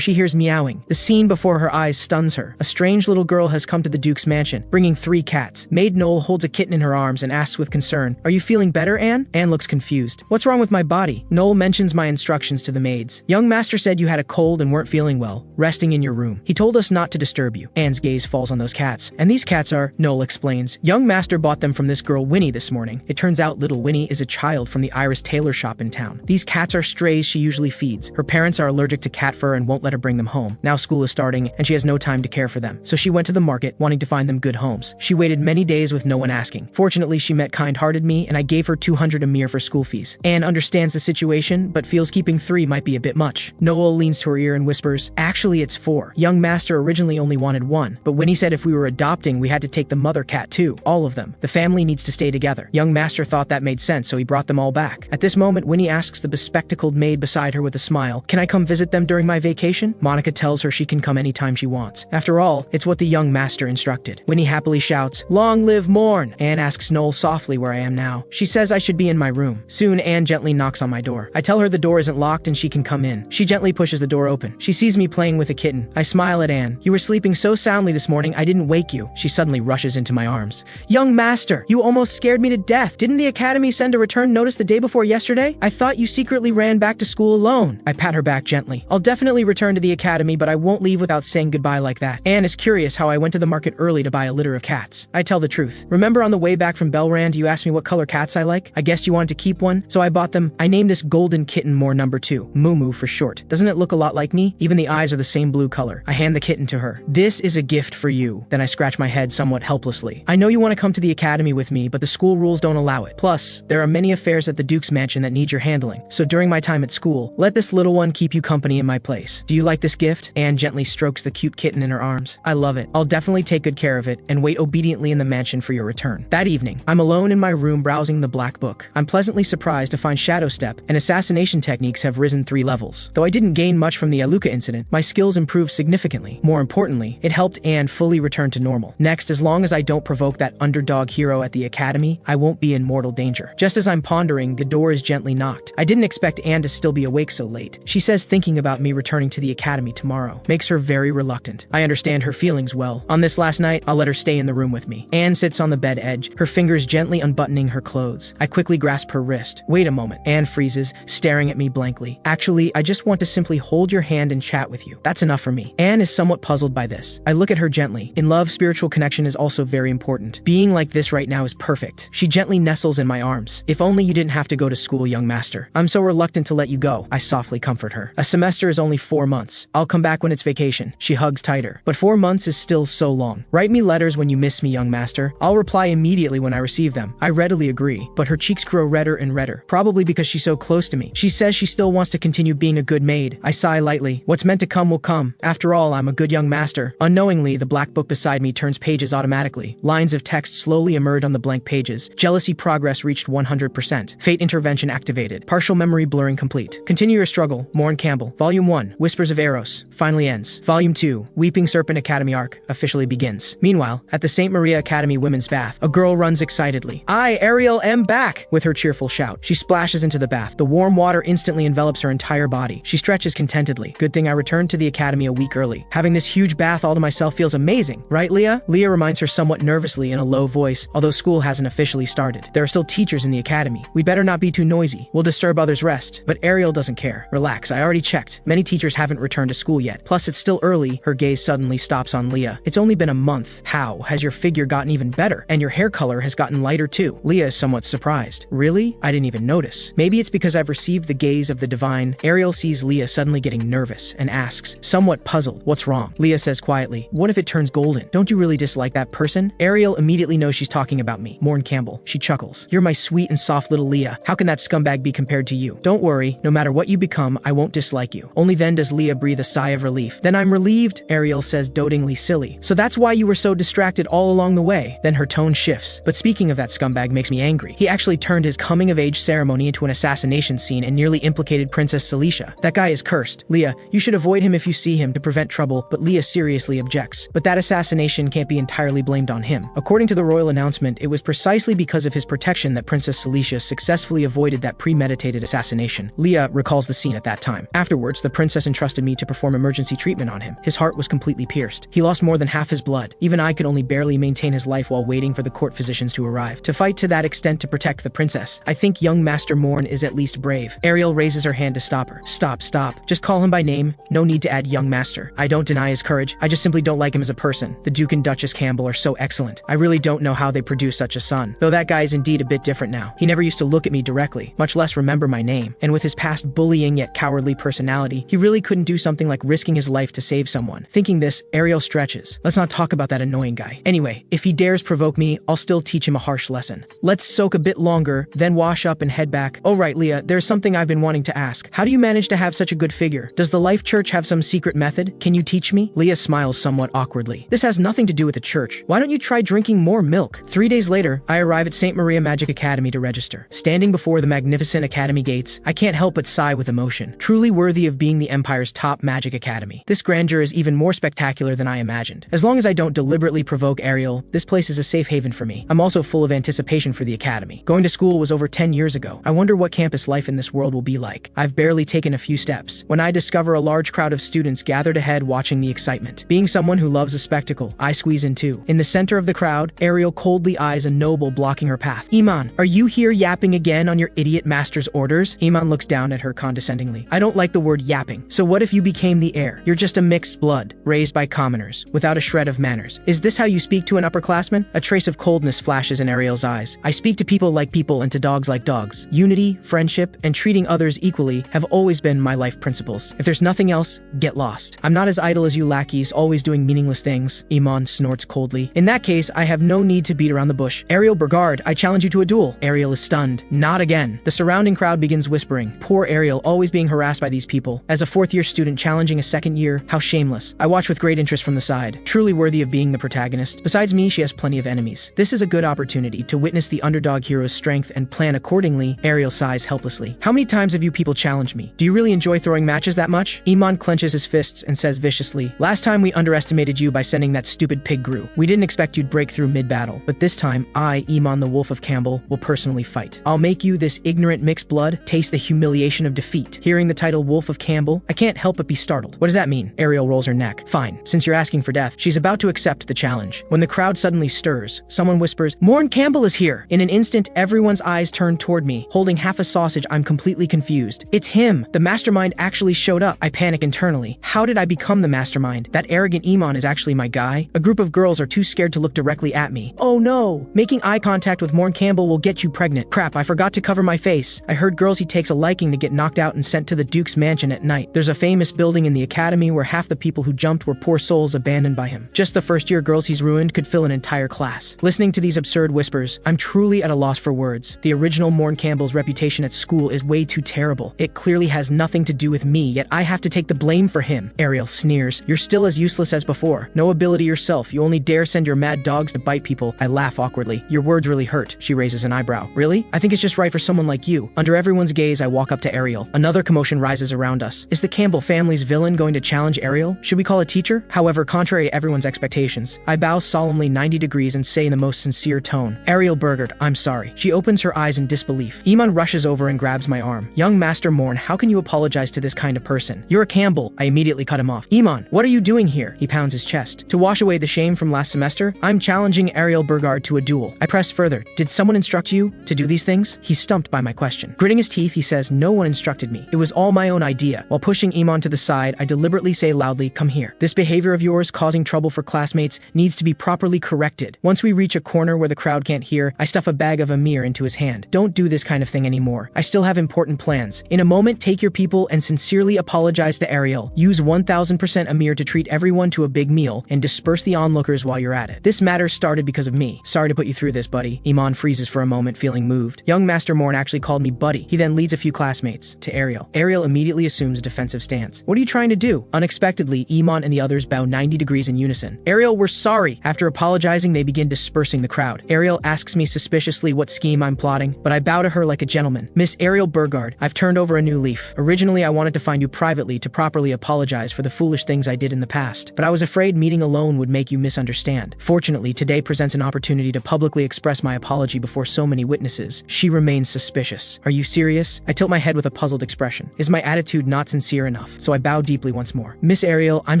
she hears meowing. The scene before her eyes stuns her. A strange little girl has come to the Duke's mansion, bringing 3 cats. Maid Noel holds a kitten in her arms and asks with concern, "Are you feeling better, Anne?" Anne looks confused. "What's wrong with my body?" Noel mentions my instructions to the maids. "Young master said you had a cold and weren't feeling well, resting in your room. He told us not to disturb you." Anne's gaze falls on those cats. "And these cats are," Noel explains. "Young master bought them from this girl Winnie this morning. It turns out little Winnie is a child from the Iris tailor shop in town. These cats are strays she usually feeds. Her parents are allergic to cat fur and won't let her bring them home. Now school is starting and she has no time to care for them. So she went to the market, wanting to find them good homes. She waited many days with no one asking. Fortunately, she met kind-hearted me and I gave her 200 Amir for school fees. Anne understands the situation, but feels keeping 3 might be a bit much. Noel leans to her ear and whispers, "Actually, it's 4. Young master originally only wanted 1, but Winnie said if we were adopting, we had to take the mother cat too. All of them. The family needs to stay together. Young master thought that made sense, so he brought them all back." At this moment, Winnie asks the bespectacled maid beside her with a smile, "Can I come visit them during my vacation?" Monica tells her she can come anytime she wants. After all, it's what the young master instructed. Winnie happily shouts, "Long live Morn!" Anne asks Noel softly where I am now. She says I should be in my room. Soon, Anne gently knocks on my door. I tell her the door isn't locked and she can come in. She gently pushes the door open. She sees me playing with a kitten. I smile at Anne. "You were sleeping so soundly this morning, I didn't wake you." She suddenly rushes into my arms. "Young master, you almost scared me to death. Didn't the academy send a return notice the day before yesterday? I thought you secretly ran back to school alone. I pat her back gently. I'll definitely return to the academy, but I won't leave without saying goodbye like that. Anne is curious how I went to the market early to buy a litter of cats. I tell the truth. Remember on the way back from Belrand, you asked me what color cats I like? I guessed you wanted to keep one, so I bought them. I named this golden kitten More number 2, Moo for short. Doesn't it look a lot like me? Even the eyes are the same blue color. I hand the kitten to her. This is a gift for you. Then I scratch my head somewhat helplessly. I know you want to come to the academy with me, but the school rules don't allow it. Plus, there are many affairs at the Duke's mansion that need your handling. So during my time at school, let this little one keep you company in my place. Do you like this gift? Anne gently strokes the cute kitten in her arms. I love it. I'll definitely take good care of it and wait obediently in the mansion for your return. That evening, I'm alone in my room browsing the black book. I'm pleasantly surprised to find Shadow Step and assassination techniques have risen 3 levels. Though I didn't gain much from the Aluca incident, my skills improved significantly. More importantly, it helped Anne fully return to normal. Next, as long as I don't provoke that underdog hero at the academy, I won't be in mortal danger. Just as I'm pondering, the door is gently knocked. I didn't expect Anne to still be awake so late. She says thinking about me returning to the academy tomorrow makes her very reluctant. I understand her feelings well. On this last night, I'll let her stay in the room with me. Anne sits on the bed edge, her fingers gently unbuttoning her clothes. I quickly grasp her wrist. Wait a moment. Anne freezes, staring at me blankly. Actually, I just want to simply hold your hand and chat with you. That's enough for me. Anne is somewhat puzzled by this. I look at her gently. In love, spiritual connection is also very important. Being like this right now is perfect. She gently nestles in my arms. If only you didn't have to go to school, young master. I'm so reluctant to let you go. I softly comfort her. A semester is only 4 months. I'll come back when it's vacation. She hugs tighter. But 4 months is still so long. Write me letters when you miss me, young master. I'll reply immediately when I receive them. I readily agree, but her cheeks grow redder and redder, probably because she's so close to me. She says she still wants to continue being a good maid. I sigh lightly. What's meant to come will come. After all, I'm a good young master. Unknowingly, the black book beside me turns pages automatically. Lines of text slowly emerge on the blank pages. Jealousy progress reached 100%. Fate intervention activated. Partial memory blurring complete. Continue your struggle. Morn Campbell. Volume 1, Whispers of Eros, finally ends. Volume 2, Weeping Serpent Academy arc, officially begins. Meanwhile, at the St. Maria Academy women's bath, a girl runs excitedly. I, Ariel, am back! With her cheerful shout. She splashes into the bath. The warm water instantly envelops her entire body. She stretches contentedly. Good thing I returned to the academy a week early. Having this huge bath all to myself feels amazing. Right, Leah? Leah reminds her somewhat nervously in a low voice, although school hasn't officially started. There are still teachers in the academy. We better not be too noisy. We'll disturb others' rest. But Ariel doesn't care. Relax, I already checked. Many teachers haven't returned to school yet. Plus, it's still early. Her gaze suddenly stops on Leah. It's only been a month. How? Has your figure gotten even better? And your hair color has gotten lighter too. Leah is somewhat surprised. Really? I didn't even notice. Maybe it's because I've received the gaze of the divine. Ariel sees Leah suddenly getting nervous and asks, somewhat puzzled, what's wrong? Leah says quietly, what if it turns golden? Don't you really dislike that person? Ariel immediately knows she's talking about me. Morn Campbell. She chuckles. You're my sweet and soft little Leah. How can that scumbag be compared to you? Don't worry. No matter what you become, I won't dislike you. Only then does Leah breathe a sigh of relief. Then I'm relieved, Ariel says dotingly. Silly. So that's why you were so distracted all along the way. Then her tone shifts. But speaking of that scumbag makes me angry. He actually turned his coming-of-age ceremony into an assassination scene and nearly implicated Princess Celicia. That guy is cursed. Leah, you should avoid him if you see him to prevent trouble, but Leah seriously objects. But that assassination can't be entirely blamed on him. According to the royal announcement, it was precisely because of his protection that Princess Celicia successfully avoided that premeditated assassination. Leah recalls the scene at that time. Afterwards, the princess entrusted me to perform emergency treatment on him. His heart was completely pierced. He lost more than half his blood. Even I could only barely maintain his life while waiting for the court physicians to arrive. To fight to that extent to protect the princess, I think young Master Morn is at least brave. Ariel raises her hand to stop her. Stop. Just call him by name. No need to add young master. I don't deny his courage. I just simply don't like him as a person. The Duke and Duchess Campbell are so excellent. I really don't know how they produce such a son. Though that guy is indeed a bit different now. He never used to look at me directly, much less remember my name. And with his past bullying yet cowardly personality, he really couldn't do something like risking his life to save someone. Thinking this, Ariel stretches. Let's not talk about that annoying guy. Anyway, if he dares provoke me, I'll still teach him a harsh lesson. Let's soak a bit longer, then wash up and head back. Oh right, Leah, there's something I've been wanting to ask. How do you manage to have such a good figure? Does the Life Church have some secret method? Can you teach me? Leah smiles somewhat awkwardly. This has nothing to do with the church. Why don't you try drinking more milk? 3 days later, I arrive at St. Maria Magic Academy to register. Standing before the magnificent academy gates, I can't help but sigh with emotion. Truly worthy of being the Empire's top magic academy. This grandeur is even more spectacular than I imagined. As long as I don't deliberately provoke Ariel, this place is a safe haven for me. I'm also full of anticipation for the academy. Going to school was over 10 years ago. I wonder what campus life in this world will be like. I've barely taken a few steps when I discover a large crowd of students gathered ahead watching the excitement. Being someone who loves a spectacle, I squeeze in too. In the center of the crowd, Ariel coldly eyes a noble blocking her path. path. Iman, are you here yapping again on your idiot master's orders? Iman looks down at her condescendingly. I don't like the word yapping. So what if you became the heir? You're just a mixed blood, raised by commoners, without a shred of manners. Is this how you speak to an upperclassman? A trace of coldness flashes in Ariel's eyes. I speak to people like people and to dogs like dogs. Unity, friendship, and treating others equally have always been my life principles. If there's nothing else, get lost. I'm not as idle as you lackeys, always doing meaningless things. Iman snorts coldly. In that case, I have no need to beat around the bush. Ariel Burgard, I challenge you to a duel. Ariel is stunned. Not again. The surrounding crowd begins whispering. Poor Ariel, always being harassed by these people. As a fourth-year student challenging a second year, how shameless. I watch with great interest from the side. Truly worthy of being the protagonist. Besides me, she has plenty of enemies. This is a good opportunity to witness the underdog hero's strength and plan accordingly. Ariel sighs helplessly. How many times have you people challenged me? Do you really enjoy throwing matches that much? Iman clenches his fists and says viciously, last time we underestimated you by sending that stupid pig Gru. We didn't expect you'd break through mid-battle, but this time, I, Iman the Wolf of Campbell, will personally fight. I'll make you, this ignorant mixed blood, taste the humiliation of defeat. Hearing the title Wolf of Campbell, I can't help but be startled. What does that mean? Ariel rolls her neck. Fine, since you're asking for death. She's about to accept the challenge. When the crowd suddenly stirs, someone whispers, Morn Campbell is here! In an instant, everyone's eyes turn toward me. Holding half a sausage, I'm completely confused. It's him! The mastermind actually showed up. I panic internally. How did I become the mastermind? That arrogant Iman is actually my guy? A group of girls are too scared to look directly at me. Oh no! Making eye contact with Morn Campbell will get you pregnant. Crap, I forgot to cover my face. I heard girls he takes a liking to get knocked out and sent to the Duke's mansion at night. There's a famous building in the academy where half the people who jumped were poor souls abandoned by him. Just the first-year girls he's ruined could fill an entire class. Listening to these absurd whispers, I'm truly at a loss for words. The original Morn Campbell's reputation at school is way too terrible. It clearly has nothing to do with me, yet I have to take the blame for him. Ariel sneers. You're still as useless as before. No ability yourself. You only dare send your mad dogs to bite people. I laugh awkwardly. Your words really hurt. She raises an eyebrow. Really? I think it's just right for someone like you. Under everyone's gaze, I walk up to Ariel. Another commotion rises around us. Is the Campbell family's villain going to challenge Ariel? Should we call a teacher? However, contrary to everyone's expectations, I bow solemnly 90 degrees and say in the most sincere tone, Ariel Burgard, I'm sorry. She opens her eyes in disbelief. Iman rushes over and grabs my arm. Young Master Morn, how can you apologize to this kind of person? You're a Campbell. I immediately cut him off. Iman, what are you doing here? He pounds his chest. To wash away the shame from last semester, I'm challenging Ariel Burgard to a duel. I press further. Did someone instruct you to do these things? He's stumped by my question. Gritting his teeth, he says, no one instructed me. It was all my own idea. While pushing Iman to the side, I deliberately say loudly, come here. This behavior of yours causing trouble for classmates needs to be properly corrected. Once we reach a corner where the crowd can't hear, I stuff a bag of Amir into his hand. Don't do this kind of thing anymore. I still have important plans. In a moment, take your people and sincerely apologize to Ariel. Use 1000% Amir to treat everyone to a big meal and disperse the onlookers while you're at it. This matter started because of me. Sorry to put you through this, buddy. Iman freezes for a moment, feeling moved. Young Master Morn actually called me buddy. He then leads a few classmates to Ariel. Ariel immediately assumes a defensive stance. What are you trying to do? Unexpectedly, Iman and the others bow 90 degrees in unison. Ariel, we're sorry. After apologizing, they begin dispersing the crowd. Ariel asks me suspiciously what scheme I'm plotting, but I bow to her like a gentleman. Miss Ariel Burgard, I've turned over a new leaf. Originally, I wanted to find you privately to properly apologize for the foolish things I did in the past, but I was afraid meeting alone would make you misunderstand. Fortunately, today presents an opportunity to publicly express my apology before so many witnesses. She remains suspicious. Are you serious? I tilt my head with a puzzled expression. Is my attitude not sincere enough? So I bow deeply once more. Miss Ariel, I'm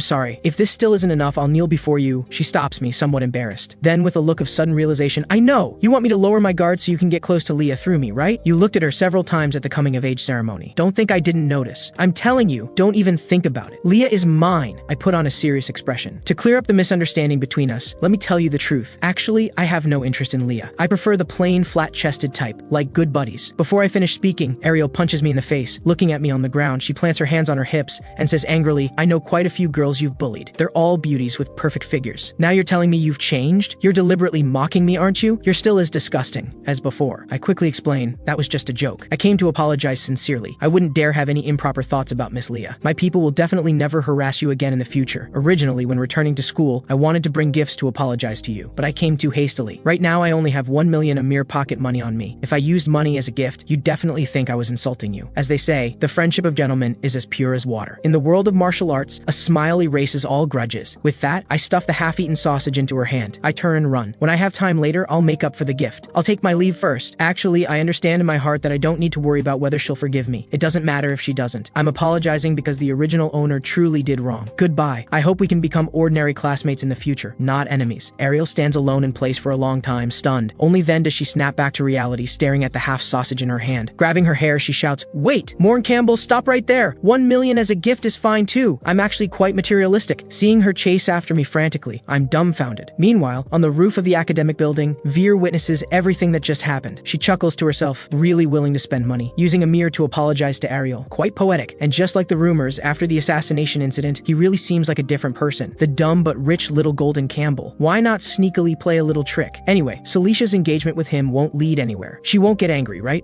sorry. If this still isn't enough, I'll kneel before you. She stops me, somewhat embarrassed. Then, with a look of sudden realization, I know! You want me to lower my guard so you can get close to Leah through me, right? You looked at her several times at the coming-of-age ceremony. Don't think I didn't notice. I'm telling you, don't even think about it. Leah is mine. I put on a serious expression. To clear up the misunderstanding between us, let me tell you the truth. Actually, I have no interest in Leah. I prefer the plain, flat-chested type, like good buddies. Before I finish speaking, Ariel punches me in the face. Looking at me on the ground, she plants her hands on her hips and says angrily, I know quite a few girls you've bullied. They're all beauties with perfect figures. Now you're telling me you've changed? You're deliberately mocking me, aren't you? You're still as disgusting as before. I quickly explain, that was just a joke. I came to apologize sincerely. I wouldn't dare have any improper thoughts about Miss Leah. My people will definitely never harass you again in the future. Originally, when returning to school, I wanted to bring gifts to apologize to you, but I came too hastily. Right now, I only have 1 million Amir pocket money on me. If I used money as a gift, you'd definitely think I was insulting you. As they say, the friendship of gentlemen is as pure as water. In the world of martial arts, a smile erases all grudges. With that, I stuff the half-eaten sausage into her hand. I turn and run. When I have time later, I'll make up for the gift. I'll take my leave first. Actually, I understand in my heart that I don't need to worry about whether she'll forgive me. It doesn't matter if she doesn't. I'm apologizing because the original owner truly did wrong. Goodbye. I hope we can become ordinary classmates in the future, not enemies. Ariel stands alone in place for a long time, stunned. Only Only then does she snap back to reality, staring at the half sausage in her hand. Grabbing her hair, she shouts, "Wait! Morn Campbell, stop right there! 1 million as a gift is fine too. I'm actually quite materialistic." Seeing her chase after me frantically, I'm dumbfounded. Meanwhile, on the roof of the academic building, Veer witnesses everything that just happened. She chuckles to herself, really willing to spend money, using a mirror to apologize to Ariel. Quite poetic. And just like the rumors, after the assassination incident, he really seems like a different person. The dumb but rich little Golden Campbell. Why not sneakily play a little trick? Anyway, Celicia's engagement with him won't lead anywhere. She won't get angry, right?